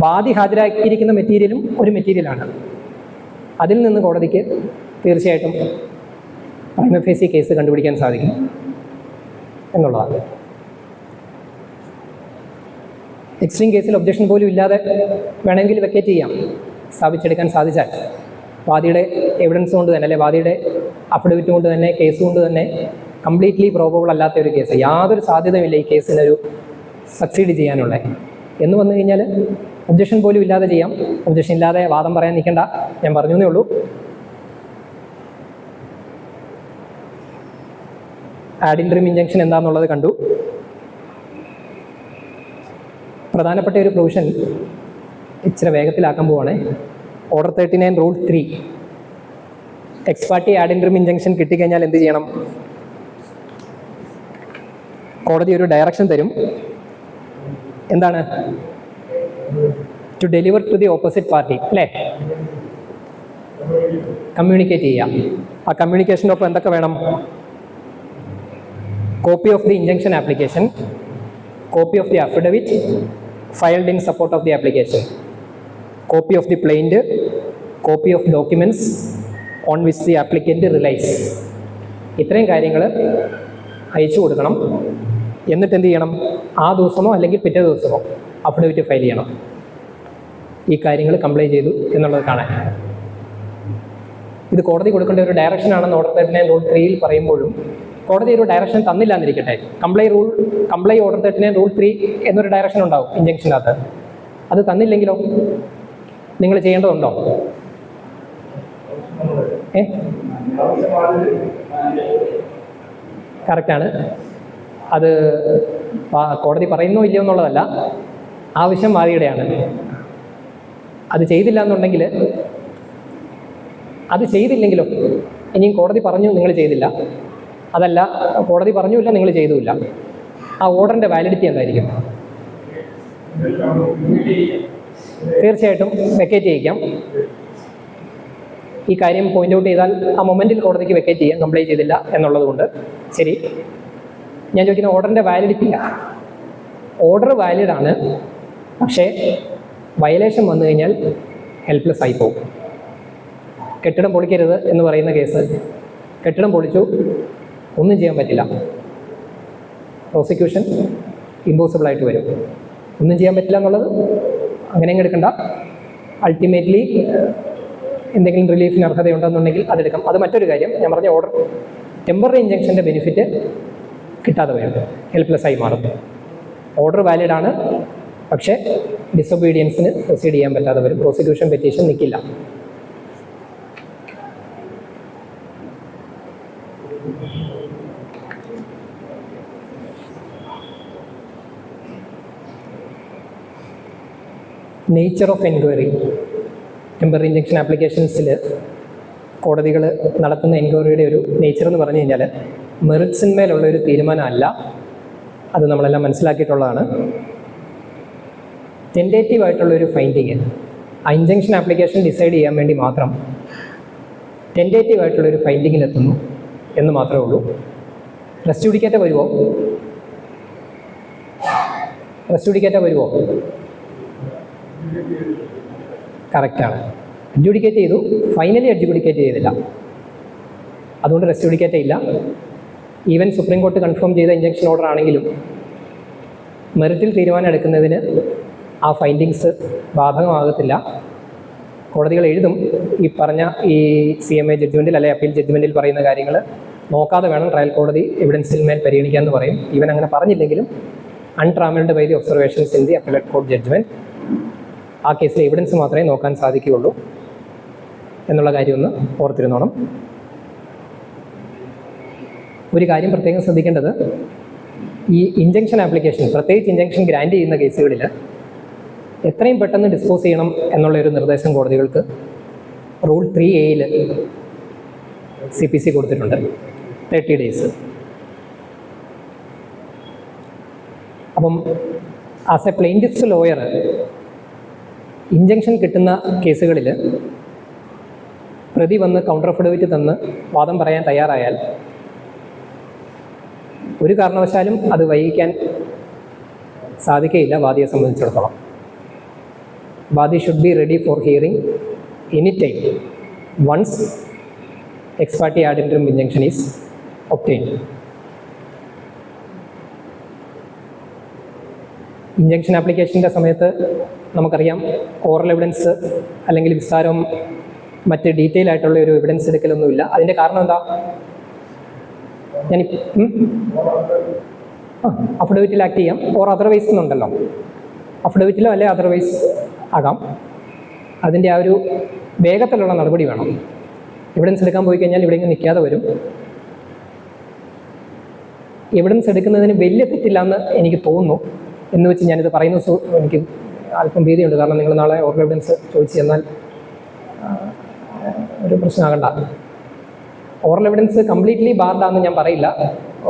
വാദി ഹാജരാക്കിയിരിക്കുന്ന മെറ്റീരിയലും ഒരു മെറ്റീരിയലാണ്. അതിൽ നിന്ന് കോടതിക്ക് തീർച്ചയായിട്ടും പ്രൈമ ഫേസി കേസ് കണ്ടുപിടിക്കാൻ സാധിക്കും എന്നുള്ളതാണ്. എക്സ്ട്രീം കേസിൽ ഒബ്ജക്ഷൻ പോലും ഇല്ലാതെ വേണമെങ്കിൽ വെക്കേറ്റ് ചെയ്യാം, സ്ഥാപിച്ചെടുക്കാൻ സാധിച്ചാൽ വാദിയുടെ എവിഡൻസ് കൊണ്ട് തന്നെ, അല്ലെ വാദിയുടെ അഫിഡവിറ്റ് കൊണ്ട് തന്നെ കേസ് കൊണ്ട് തന്നെ കംപ്ലീറ്റ്ലി പ്രോബബിൾ അല്ലാത്ത ഒരു കേസ്, യാതൊരു സാധ്യതയുമില്ല ഈ കേസിനൊരു സക്സീഡ് ചെയ്യാനുള്ള എന്ന് വന്നു കഴിഞ്ഞാൽ ഒബ്ജക്ഷൻ പോലും ഇല്ലാതെ ചെയ്യാം. ഒബ്ജക്ഷൻ ഇല്ലാതെ വാദം പറയാൻ നിൽക്കണ്ട, ഞാൻ പറഞ്ഞു എന്നേ ഉള്ളൂ. ആഡ് ഇൻട്രീം ഇൻജങ്ഷൻ എന്താണെന്നുള്ളത് കണ്ടു. പ്രധാനപ്പെട്ട ഒരു പ്രൊവിഷൻ ഇച്ചിരി വേഗത്തിലാക്കാൻ പോവാണ്. Order 39 rule 3, ex parte ad interim injunction കിട്ടിക്കഴിഞ്ഞാൽ എന്ത് ചെയ്യണം? കോടതി ഒരു ഡയറക്ഷൻ തരും. എന്താണ്? To deliver to the opposite party, അല്ലേ? കമ്മ്യൂണിക്കേറ്റ് ചെയ്യാം. ആ കമ്മ്യൂണിക്കേഷനൊപ്പം എന്തൊക്കെ വേണം? Copy of the injunction application, copy of the affidavit filed in support of the application, copy of the plaint, copy of documents on which the applicant relies. ഇത്രയും കാര്യങ്ങൾ അയച്ചു കൊടുക്കണം. എന്നിട്ട് എന്ത് ചെയ്യണം? ആ ദിവസമോ അല്ലെങ്കിൽ പിറ്റേ ദിവസമോ അഫിഡവിറ്റ് ഫയൽ ചെയ്യണം. ഈ കാര്യങ്ങൾ കംപ്ലൈ ചെയ്തു എന്നുള്ളത് കാണാൻ. ഇത് കോടതി കൊടുക്കേണ്ട ഒരു ഡയറക്ഷൻ ആണെന്ന് ഓർഡർ 39 റൂൾ 3 പറയുമ്പോഴും കോടതി ഒരു ഡയറക്ഷൻ തന്നില്ല എന്നിരിക്കട്ടെ. കംപ്ലൈ ഓർഡർ 39 റൂൾ 3 എന്നൊരു ഡയറക്ഷൻ ഉണ്ടാവും ഇൻജങ്ഷനകത്ത്. അത് തന്നില്ലെങ്കിലോ നിങ്ങൾ ചെയ്യേണ്ടതുണ്ടോ? കറക്റ്റാണ്. അത് കോടതി പറയുന്നോ ഇല്ലയോ എന്നുള്ളതല്ല, ആവശ്യം വാദിയുടെയാണ്. അത് ചെയ്തില്ല എന്നുണ്ടെങ്കിൽ, അത് ചെയ്തില്ലെങ്കിലോ, ഇനിയും കോടതി പറഞ്ഞു നിങ്ങൾ ചെയ്തില്ല, അതല്ല കോടതി പറഞ്ഞുമില്ല നിങ്ങൾ ചെയ്തുമില്ല, ആ ഓർഡറിൻ്റെ വാലിഡിറ്റി എന്തായിരിക്കും? തീർച്ചയായിട്ടും വെക്കേറ്റ് ചെയ്യിക്കാം. ഈ കാര്യം പോയിന്റ് ഔട്ട് ചെയ്താൽ ആ മൊമെൻറ്റിൽ കോടതിക്ക് വെക്കേറ്റ് ചെയ്യാം, കംപ്ലൈൻറ്റ് ചെയ്തില്ല എന്നുള്ളത് കൊണ്ട്. ശരി, ഞാൻ ചോദിക്കുന്ന ഓർഡറിൻ്റെ വാലിഡിറ്റിയാണ്. ഓർഡർ വാലിഡാണ്, പക്ഷേ വയലേഷൻ വന്നു കഴിഞ്ഞാൽ ഹെൽപ്ലെസ് ആയി പോകും. കെട്ടിടം പൊളിക്കരുത് എന്ന് പറയുന്ന കേസ്, കെട്ടിടം പൊളിച്ചു, ഒന്നും ചെയ്യാൻ പറ്റില്ല, പ്രോസിക്യൂഷൻ ഇമ്പോസിബിളായിട്ട് വരും. ഒന്നും ചെയ്യാൻ പറ്റില്ല എന്നുള്ളത് അങ്ങനെ എടുക്കണ്ട. അൾട്ടിമേറ്റ്ലി എന്തെങ്കിലും റിലീഫിന് അർഹതയുണ്ടെന്നുണ്ടെങ്കിൽ അതെടുക്കാം. അത് മറ്റൊരു കാര്യം. ഞാൻ പറഞ്ഞ ഓർഡർ ടെമ്പററി ഇൻജങ്ഷൻ്റെ ബെനിഫിറ്റ് കിട്ടാതെ വരും, ഹെൽപ്ലെസ് ആയി മാറും. ഓർഡർ വാലിഡാണ്, പക്ഷേ ഡിസൊബീഡിയൻസിന് പ്രൊസീഡ് ചെയ്യാൻ പറ്റാതെ വരും. പ്രോസിക്യൂഷൻ പെറ്റീഷൻ നിൽക്കില്ല. Nature of enquiry. Temporary injunction ആപ്ലിക്കേഷൻസിൽ കോടതികൾ നടത്തുന്ന എൻക്വയറിയുടെ ഒരു നേച്ചർ എന്ന് പറഞ്ഞു കഴിഞ്ഞാൽ മെറിറ്റ്സിന്മേലുള്ള ഒരു തീരുമാനമല്ല. അത് നമ്മളെല്ലാം മനസ്സിലാക്കിയിട്ടുള്ളതാണ്. ടെൻഡേറ്റീവായിട്ടുള്ളൊരു ഫൈൻഡിങ്, ആ ഇൻജങ്ഷൻ ആപ്ലിക്കേഷൻ ഡിസൈഡ് ചെയ്യാൻ വേണ്ടി മാത്രം ടെൻഡേറ്റീവായിട്ടുള്ളൊരു ഫൈൻഡിങ്ങിലെത്തുന്നു എന്ന് മാത്രമേ ഉള്ളൂ. റെസ്റ്റ് ജുഡിക്കേറ്റ വരുമോ? റെസ്റ്റ് ജുഡിക്കേറ്റ വരുമോ? കറക്റ്റാണ്. അഡ്ജുഡിക്കേറ്റ് ചെയ്തു, ഫൈനലി അഡ്ജുഡിക്കേറ്റ് ചെയ്തില്ല, അതുകൊണ്ട് റെസ്റ്റ് ജുഡിക്കേറ്റ ഇല്ല. ഈവൻ സുപ്രീം കോർട്ട് കൺഫേം ചെയ്ത ഇൻജങ്ഷൻ ഓർഡർ ആണെങ്കിലും മെറിറ്റിൽ തീരുമാനം എടുക്കുന്നതിന് ആ ഫൈൻഡിങ്സ് ബാധകമാകത്തില്ല. കോടതികൾ എഴുതും ഈ പറഞ്ഞ ഈ CMA ജഡ്ജ്മെൻറ്റിൽ അല്ലെങ്കിൽ അപ്പീൽ ജഡ്ജ്മെൻറ്റിൽ പറയുന്ന കാര്യങ്ങൾ നോക്കാതെ വേണം ട്രയൽ കോടതി എവിഡൻസിന്മേൽ പരിഗണിക്കാമെന്ന് പറയും. ഈവൻ അങ്ങനെ പറഞ്ഞില്ലെങ്കിലും untrammelled by the observations in the appellate court judgment, ആ കേസിലെ എവിഡൻസ് മാത്രമേ നോക്കാൻ സാധിക്കുകയുള്ളൂ എന്നുള്ള കാര്യം ഒന്ന് ഓർത്തിരുന്നോണം. ഒരു കാര്യം പ്രത്യേകം ശ്രദ്ധിക്കേണ്ടത്, ഈ ഇൻജങ്ഷൻ ആപ്ലിക്കേഷൻ, പ്രത്യേകിച്ച് ഇൻജങ്ഷൻ ഗ്രാൻഡ് ചെയ്യുന്ന കേസുകളിൽ എത്രയും പെട്ടെന്ന് ഡിസ്പോസ് ചെയ്യണം എന്നുള്ളൊരു നിർദ്ദേശം കോടതികൾക്ക് റൂൾ 3A CPC കൊടുത്തിട്ടുണ്ട്. 30 days. അപ്പം ആസ് എ പ്ലെയിൻറ്റിഫ്സ് ലോയർ ഇൻജങ്ഷൻ കിട്ടുന്ന കേസുകളിൽ പ്രതി വന്ന് കൗണ്ടർ അഫിഡവിറ്റ് തന്ന് വാദം പറയാൻ തയ്യാറായാൽ ഒരു കാരണവശാലും അത് വൈകിക്കാൻ സാധിക്കുകയില്ല വാദിയെ സംബന്ധിച്ചിടത്തോളം. വാദി should be ready for hearing any time once ex parte ad interim injunction is obtained. Injunction ആപ്ലിക്കേഷൻ്റെ സമയത്ത് നമുക്കറിയാം ഓറൽ എവിഡൻസ് അല്ലെങ്കിൽ വിസ്താരം മറ്റ് ഡീറ്റെയിൽ ആയിട്ടുള്ള ഒരു എവിഡൻസ് എടുക്കലൊന്നുമില്ല. അതിൻ്റെ കാരണം എന്താ? ഞാൻ അഫിഡവിറ്റിൽ ആക്ട് ചെയ്യാം, ഓർ അതർവൈസ് എന്നുണ്ടല്ലോ. അഫിഡവിറ്റിലോ അല്ലെ അതർവൈസ് ആകാം. അതിൻ്റെ ആ ഒരു വേഗത്തിലുള്ള നടപടി വേണം. എവിഡൻസ് എടുക്കാൻ പോയി കഴിഞ്ഞാൽ ഇവിടെ ഇങ്ങനെ നിൽക്കാതെ വരും. എവിഡൻസ് എടുക്കുന്നതിന് വലിയ തെറ്റില്ല എനിക്ക് തോന്നുന്നു. എന്ന് വെച്ച് ഞാനിത് പറയുന്ന എനിക്ക് അല്പം ഭീതിയുണ്ട്. കാരണം നിങ്ങൾ നാളെ ഓറൽ എവിഡൻസ് ചോദിച്ചു ചെന്നാൽ ഒരു പ്രശ്നമാകണ്ട. ഓറൽ എവിഡൻസ് കംപ്ലീറ്റ്ലി ബാർഡാന്ന് ഞാൻ പറയില്ല.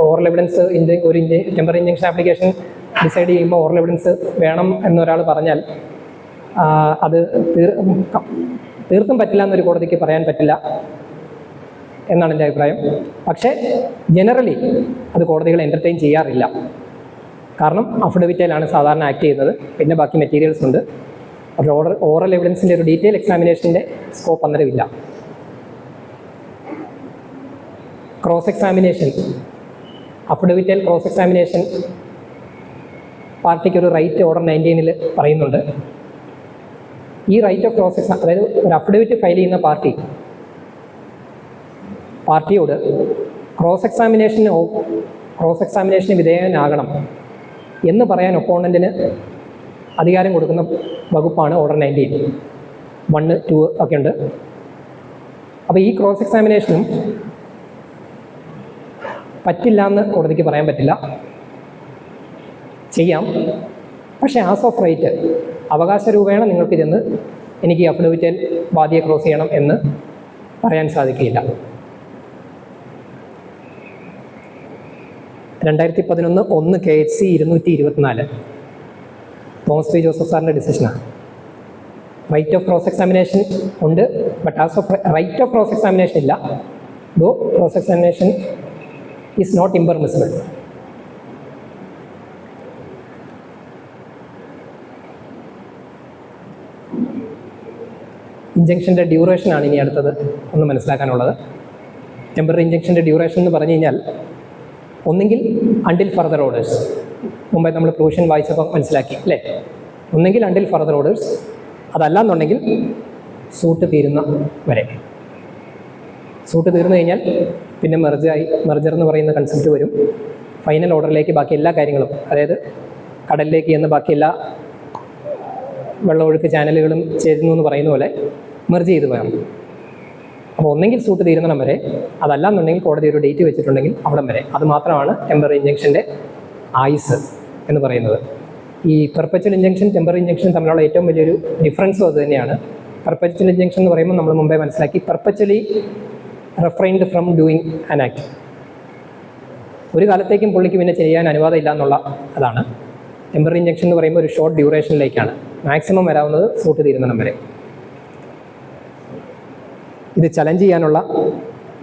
ഓറൽ എവിഡൻസ് ഒരു ടെമ്പററി ഇഞ്ചക്ഷൻ ആപ്ലിക്കേഷൻ ഡിസൈഡ് ചെയ്യുമ്പോൾ ഓറൽ എവിഡൻസ് വേണം എന്നൊരാൾ പറഞ്ഞാൽ അത് തീർത്തും പറ്റില്ല എന്നൊരു കോടതിക്ക് പറയാൻ പറ്റില്ല എന്നാണ് എൻ്റെ അഭിപ്രായം. പക്ഷേ ജനറലി അത് കോടതികൾ എൻ്റർടൈൻ ചെയ്യാറില്ല. കാരണം അഫിഡവിറ്റിലാണ് സാധാരണ ആക്ട് ചെയ്യുന്നത്, പിന്നെ ബാക്കി മെറ്റീരിയൽസ് ഉണ്ട്. പക്ഷേ ഓറൽ എവിഡൻസിൻ്റെ ഒരു ഡീറ്റെയിൽ എക്സാമിനേഷൻ്റെ സ്കോപ്പ് അന്നേരമില്ല. ക്രോസ് എക്സാമിനേഷൻ, അഫിഡവിറ്റൽ ക്രോസ് എക്സാമിനേഷൻ പാർട്ടിക്ക് ഒരു റൈറ്റ് ഓർഡർ 19 പറയുന്നുണ്ട്. ഈ റൈറ്റ് ഓഫ് ക്രോസ് എക്സാം, അതായത് ഒരു അഫിഡവിറ്റ് ഫയൽ ചെയ്യുന്ന പാർട്ടിയോട് ക്രോസ് എക്സാമിനേഷന് വിധേയനാകണം എന്ന് പറയാൻ ഒപ്പോണൻറ്റിന് അധികാരം കൊടുക്കുന്ന വകുപ്പാണ് ഓർഡർ 19. 1, 2 ഒക്കെ ഉണ്ട്. അപ്പോൾ ഈ ക്രോസ് എക്സാമിനേഷനും പറ്റില്ല എന്ന് കോടതിക്ക് പറയാൻ പറ്റില്ല. ചെയ്യാം, പക്ഷേ ആസ് ഓഫ് റൈറ്റ് അവകാശ രൂപേണ നിങ്ങൾക്ക് ചെന്ന് എനിക്ക് ഈ അഫിഡവിറ്റിൽ വാദിയെ ക്രോസ് ചെയ്യണം എന്ന് പറയാൻ സാധിക്കില്ല. 2011 KHC 224 തോമസ് പി ജോസഫ് സാറിൻ്റെ ഡിസിഷനാണ്. റൈറ്റ് ഓഫ് ക്രോസ് എക്സാമിനേഷൻ ഉണ്ട്, but as of right of cross examination ഇല്ല. Though cross examination is not impermissible. ഇഞ്ചക്ഷൻ്റെ ഡ്യൂറേഷനാണ് ഇനി അടുത്തത് ഒന്ന് മനസ്സിലാക്കാനുള്ളത്. ടെമ്പററി ഇഞ്ചക്ഷൻ്റെ ഡ്യൂറേഷൻ എന്ന് പറഞ്ഞു കഴിഞ്ഞാൽ ഒന്നെങ്കിൽ അണ്ടിൽ ഫർദർ ഓർഡേഴ്സ്, മുമ്പേ നമ്മൾ പ്രൊവിഷൻ വായിച്ചപ്പോൾ മനസ്സിലാക്കി അല്ലേ? ഒന്നെങ്കിൽ അണ്ടിൽ ഫർദർ ഓർഡേഴ്സ്, അതല്ലാന്നുണ്ടെങ്കിൽ സൂട്ട് തീരുന്ന വരെ. സൂട്ട് തീർന്നു കഴിഞ്ഞാൽ പിന്നെ മെർജർ എന്ന് പറയുന്ന കൺസെപ്റ്റ് വരും. ഫൈനൽ ഓർഡറിലേക്ക് ബാക്കി എല്ലാ കാര്യങ്ങളും, അതായത് കടലിലേക്ക് ചെന്ന് ബാക്കി എല്ലാ വെള്ളമൊഴുക്ക് ചാനലുകളും ചേരുന്നു എന്ന് പറയുന്ന പോലെ മെർജ് ചെയ്ത് വേണം. അപ്പോൾ ഒന്നെങ്കിൽ സൂട്ട് തീരുന്നിടം വരെ, അതല്ലാന്നുണ്ടെങ്കിൽ കോടതി ഒരു ഡേറ്റ് വെച്ചിട്ടുണ്ടെങ്കിൽ അവിടം വരെ. അത് മാത്രമാണ് ടെമ്പററി ഇഞ്ചക്ഷൻ്റെ ആയുസ് എന്ന് പറയുന്നത്. ഈ പെർപ്പച്വൽ ഇഞ്ചക്ഷൻ ടെമ്പററി ഇഞ്ചക്ഷൻ തമ്മിലുള്ള ഏറ്റവും വലിയൊരു ഡിഫറൻസും അത് തന്നെയാണ്. പെർപ്പച്വൽ ഇഞ്ചക്ഷൻ എന്ന് പറയുമ്പോൾ നമ്മൾ മുമ്പേ മനസ്സിലാക്കി perpetually റെഫ്രൈൻഡ് from doing an act. ഒരു കാലത്തേക്കും പുള്ളിക്ക് പിന്നെ ചെയ്യാൻ അനുവാദം ഇല്ല എന്നുള്ള അതാണ്. ടെമ്പററി ഇഞ്ചക്ഷൻ എന്ന് പറയുമ്പോൾ ഒരു ഷോർട്ട് ഡ്യൂറേഷനിലേക്കാണ്, മാക്സിമം വരാവുന്നത് സൂട്ട് തീരുന്നിടം വരെ. ഇത് ചലഞ്ച് ചെയ്യാനുള്ള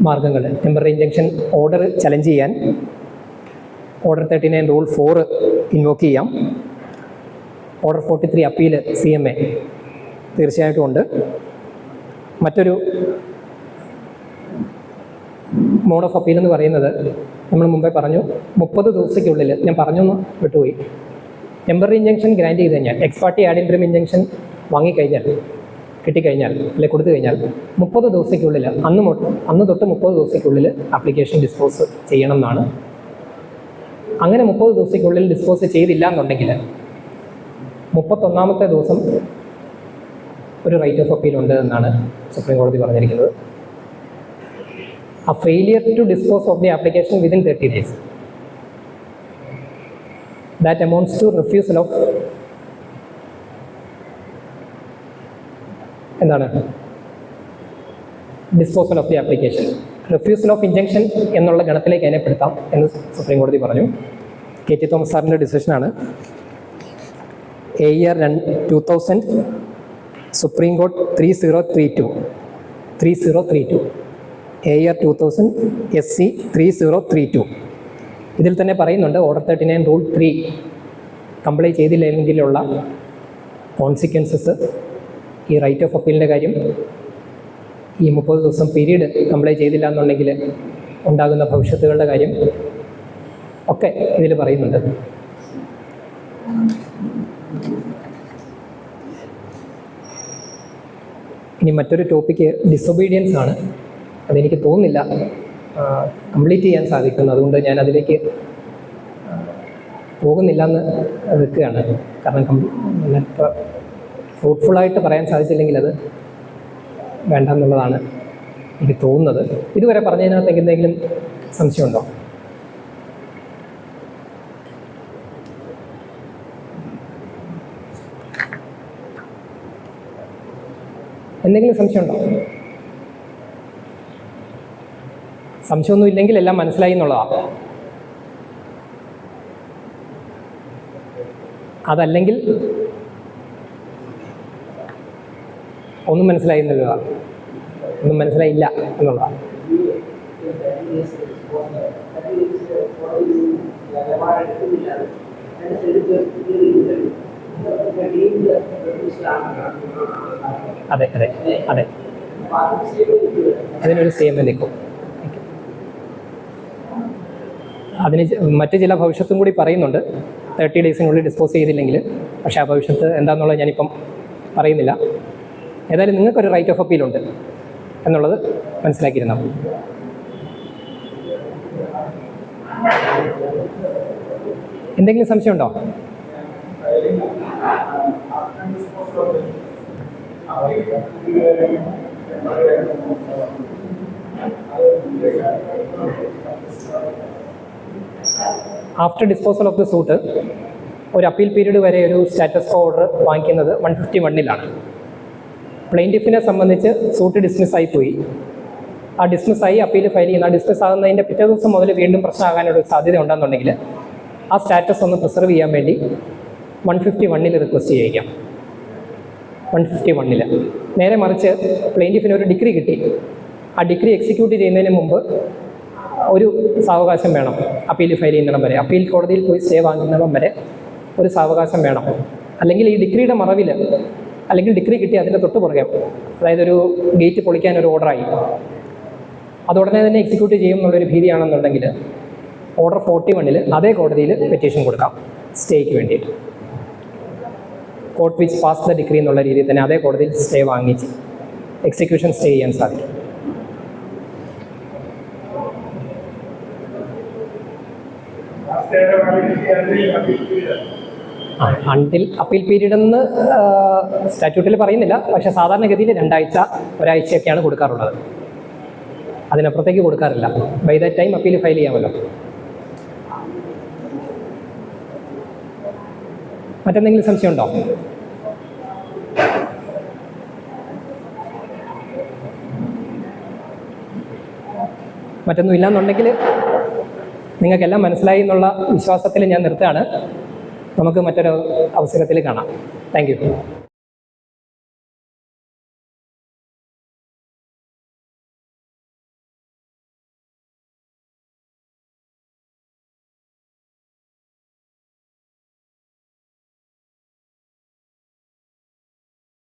മാർഗങ്ങൾ, ടെമ്പററി ഇഞ്ചക്ഷൻ ഓർഡർ ചലഞ്ച് ചെയ്യാൻ ഓർഡർ 39 റൂൾ 4 ഇൻവോക്ക് ചെയ്യാം. ഓർഡർ 43 അപ്പീൽ CMA തീർച്ചയായിട്ടും ഉണ്ട്. മറ്റൊരു മോഡ് ഓഫ് അപ്പീൽ എന്ന് പറയുന്നത് നമ്മൾ മുമ്പേ പറഞ്ഞു 30 ദിവസത്തേക്കുള്ളിൽ, ഞാൻ പറഞ്ഞൊന്ന് വിട്ടുപോയി, ടെമ്പററി ഇഞ്ചക്ഷൻ ഗ്രാൻറ്റ് ചെയ്ത് കഴിഞ്ഞാൽ, ex parte ad interim injunction വാങ്ങിക്കഴിഞ്ഞാൽ, കിട്ടിക്കഴിഞ്ഞാൽ അല്ലെങ്കിൽ കൊടുത്തു കഴിഞ്ഞാൽ 30 ദിവസത്തേക്കുള്ളിൽ, അന്ന് തൊട്ട് 30 ദിവസത്തേക്കുള്ളിൽ ആപ്ലിക്കേഷൻ ഡിസ്പോസ് ചെയ്യണം എന്നാണ്. അങ്ങനെ 30 ദിവസത്തേക്കുള്ളിൽ ഡിസ്പോസ് ചെയ്തില്ല എന്നുണ്ടെങ്കിൽ 31ാമത്തെ ദിവസം ഒരു റൈറ്റ് ഓഫ് അപ്പീൽ ഉണ്ട് എന്നാണ് സുപ്രീം കോടതി പറഞ്ഞിരിക്കുന്നത്. A failure to dispose of the application within 30 days, that amounts to refusal of എന്താണ് disposal of the application. Refusal of injection എന്നുള്ള ഗണത്തിലേക്ക് അതിനെ പെടുത്താം എന്ന് സുപ്രീം കോടതി പറഞ്ഞു. KT തോമസ് സാറിൻ്റെ ഡിസിഷനാണ്. AER 2000 supreme court 3032 AER 2000 SC 3032. ഇതിൽ തന്നെ പറയുന്നുണ്ട് ഓർഡർ 39 റൂൾ 3 കംപ്ലൈ ചെയ്തില്ലെങ്കിലുള്ള കോൺസിക്വൻസസ്, ഈ റൈറ്റ് ഓഫ് അപ്പീലിൻ്റെ കാര്യം, ഈ 30 ദിവസം പീരീഡ് കംപ്ലൈ ചെയ്തില്ല എന്നുണ്ടെങ്കിൽ ഉണ്ടാകുന്ന ഭവിഷ്യത്തുകളുടെ കാര്യം ഒക്കെ ഇതിൽ പറയുന്നുണ്ട്. ഇനി മറ്റൊരു ടോപ്പിക്ക് ഡിസൊബീഡിയൻസ് ആണ്. അതെനിക്ക് തോന്നുന്നില്ല കംപ്ലീറ്റ് ചെയ്യാൻ സാധിക്കുന്നു. അതുകൊണ്ട് ഞാൻ അതിലേക്ക് പോകുന്നില്ല എന്ന് വെക്കുകയാണ്. കാരണം ഫ്രൂട്ട്ഫുള്ളായിട്ട് പറയാൻ സാധിച്ചില്ലെങ്കിൽ അത് വേണ്ട എന്നുള്ളതാണ് എനിക്ക് തോന്നുന്നത്. ഇതുവരെ പറഞ്ഞതിനകത്ത് എന്തെങ്കിലും സംശയമുണ്ടോ? എന്തെങ്കിലും സംശയമുണ്ടോ? സംശയമൊന്നും ഇല്ലെങ്കിൽ എല്ലാം മനസ്സിലായി എന്നുള്ളതാണ്. അതല്ലെങ്കിൽ ഒന്നും മനസ്സിലായി എന്നുള്ളതാണ്, ഒന്നും മനസ്സിലായില്ല എന്നുള്ളതാണ്. അതെ അതെ അതെ, അതിനൊരു സ്റ്റേറ്റ്മെന്റ് നിൽക്കും. അതിന് മറ്റ് ചില ഭവിഷ്യത്തും കൂടി പറയുന്നുണ്ട്, 30 ഡേയ്സിനുള്ളിൽ ഡിസ്പോസ് ചെയ്തില്ലെങ്കിൽ. പക്ഷേ ആ ഭവിഷ്യത്ത് എന്താണെന്നുള്ളത് ഞാനിപ്പം പറയുന്നില്ല. ഏതായാലും നിങ്ങൾക്കൊരു റൈറ്റ് ഓഫ് അപ്പീലുണ്ട് എന്നുള്ളത് മനസ്സിലാക്കിയിരുന്നോ? എന്തെങ്കിലും സംശയമുണ്ടോ? After disposal of the suit ഒരു അപ്പീൽ പീരീഡ് വരെ ഒരു സ്റ്റാറ്റസ് ഓർഡർ വാങ്ങിക്കുന്നത് 151-ലാണ്. പ്ലെയിൻറ്റിഫിനെ സംബന്ധിച്ച് സൂട്ട് ഡിസ്മിസ് ആയിപ്പോയി. ആ ഡിസ്മിസ്സായി അപ്പീൽ ഫയൽ ചെയ്യുന്ന ആ ഡിസ്മിസ് ആകുന്നതിൻ്റെ പിറ്റേ ദിവസം മുതൽ വീണ്ടും പ്രശ്നമാകാനൊരു സാധ്യത ഉണ്ടെന്നുണ്ടെങ്കിൽ ആ സ്റ്റാറ്റസ് ഒന്ന് പ്രിസർവ് ചെയ്യാൻ വേണ്ടി 151 റിക്വസ്റ്റ് ചെയ്യിക്കാം. 151 നേരെ മറിച്ച് പ്ലെയിൻറ്റിഫിന് ഒരു ഡിഗ്രി കിട്ടി. ആ ഡിഗ്രി എക്സിക്യൂട്ട് ചെയ്യുന്നതിന് മുമ്പ് ഒരു സാവകാശം വേണം. അപ്പീൽ ഫയൽ ചെയ്യുന്നിടം വരെ, അപ്പീൽ കോടതിയിൽ പോയി സ്റ്റേ വാങ്ങുന്നിടം വരെ ഒരു സാവകാശം വേണം. അല്ലെങ്കിൽ ഈ ഡിഗ്രിയുടെ മറവിൽ, അല്ലെങ്കിൽ ഡിഗ്രി കിട്ടി അതിൻ്റെ തൊട്ട് പുറകെ, അതായത് ഒരു ഗേറ്റ് പൊളിക്കാൻ ഒരു ഓർഡറായി, അതുടനെ തന്നെ എക്സിക്യൂട്ട് ചെയ്യും എന്നുള്ളൊരു ഭീതിയാണെന്നുണ്ടെങ്കിൽ ഓർഡർ 41 അതേ കോടതിയിൽ പെറ്റീഷൻ കൊടുക്കാം സ്റ്റേക്ക് വേണ്ടിയിട്ട്. Court which pass the degree എന്നുള്ള രീതിയിൽ തന്നെ അതേ കോടതിയിൽ സ്റ്റേ വാങ്ങിച്ച് എക്സിക്യൂഷൻ സ്റ്റേ ചെയ്യാൻ സാധിക്കും. അൺടിൽ അപ്പീൽ പീരീഡ് എന്ന് സ്റ്റാറ്റ്യൂട്ടിൽ പറയുന്നില്ല. പക്ഷേ സാധാരണഗതിയിൽ 2 ആഴ്ച, ഒരാഴ്ചയൊക്കെയാണ് കൊടുക്കാറുള്ളത്. അതിനപ്പുറത്തേക്ക് കൊടുക്കാറില്ല. By that time appeal file ചെയ്യാമല്ലോ. മറ്റെന്തെങ്കിലും സംശയമുണ്ടോ? മറ്റൊന്നും ഇല്ലയെന്നുണ്ടെങ്കിൽ നിങ്ങൾക്കെല്ലാം മനസ്സിലായി എന്നുള്ള വിശ്വാസത്തിൽ ഞാൻ നിർത്തുകയാണ്. നമുക്ക് മറ്റൊരു അവസരത്തിൽ കാണാം. Thank you.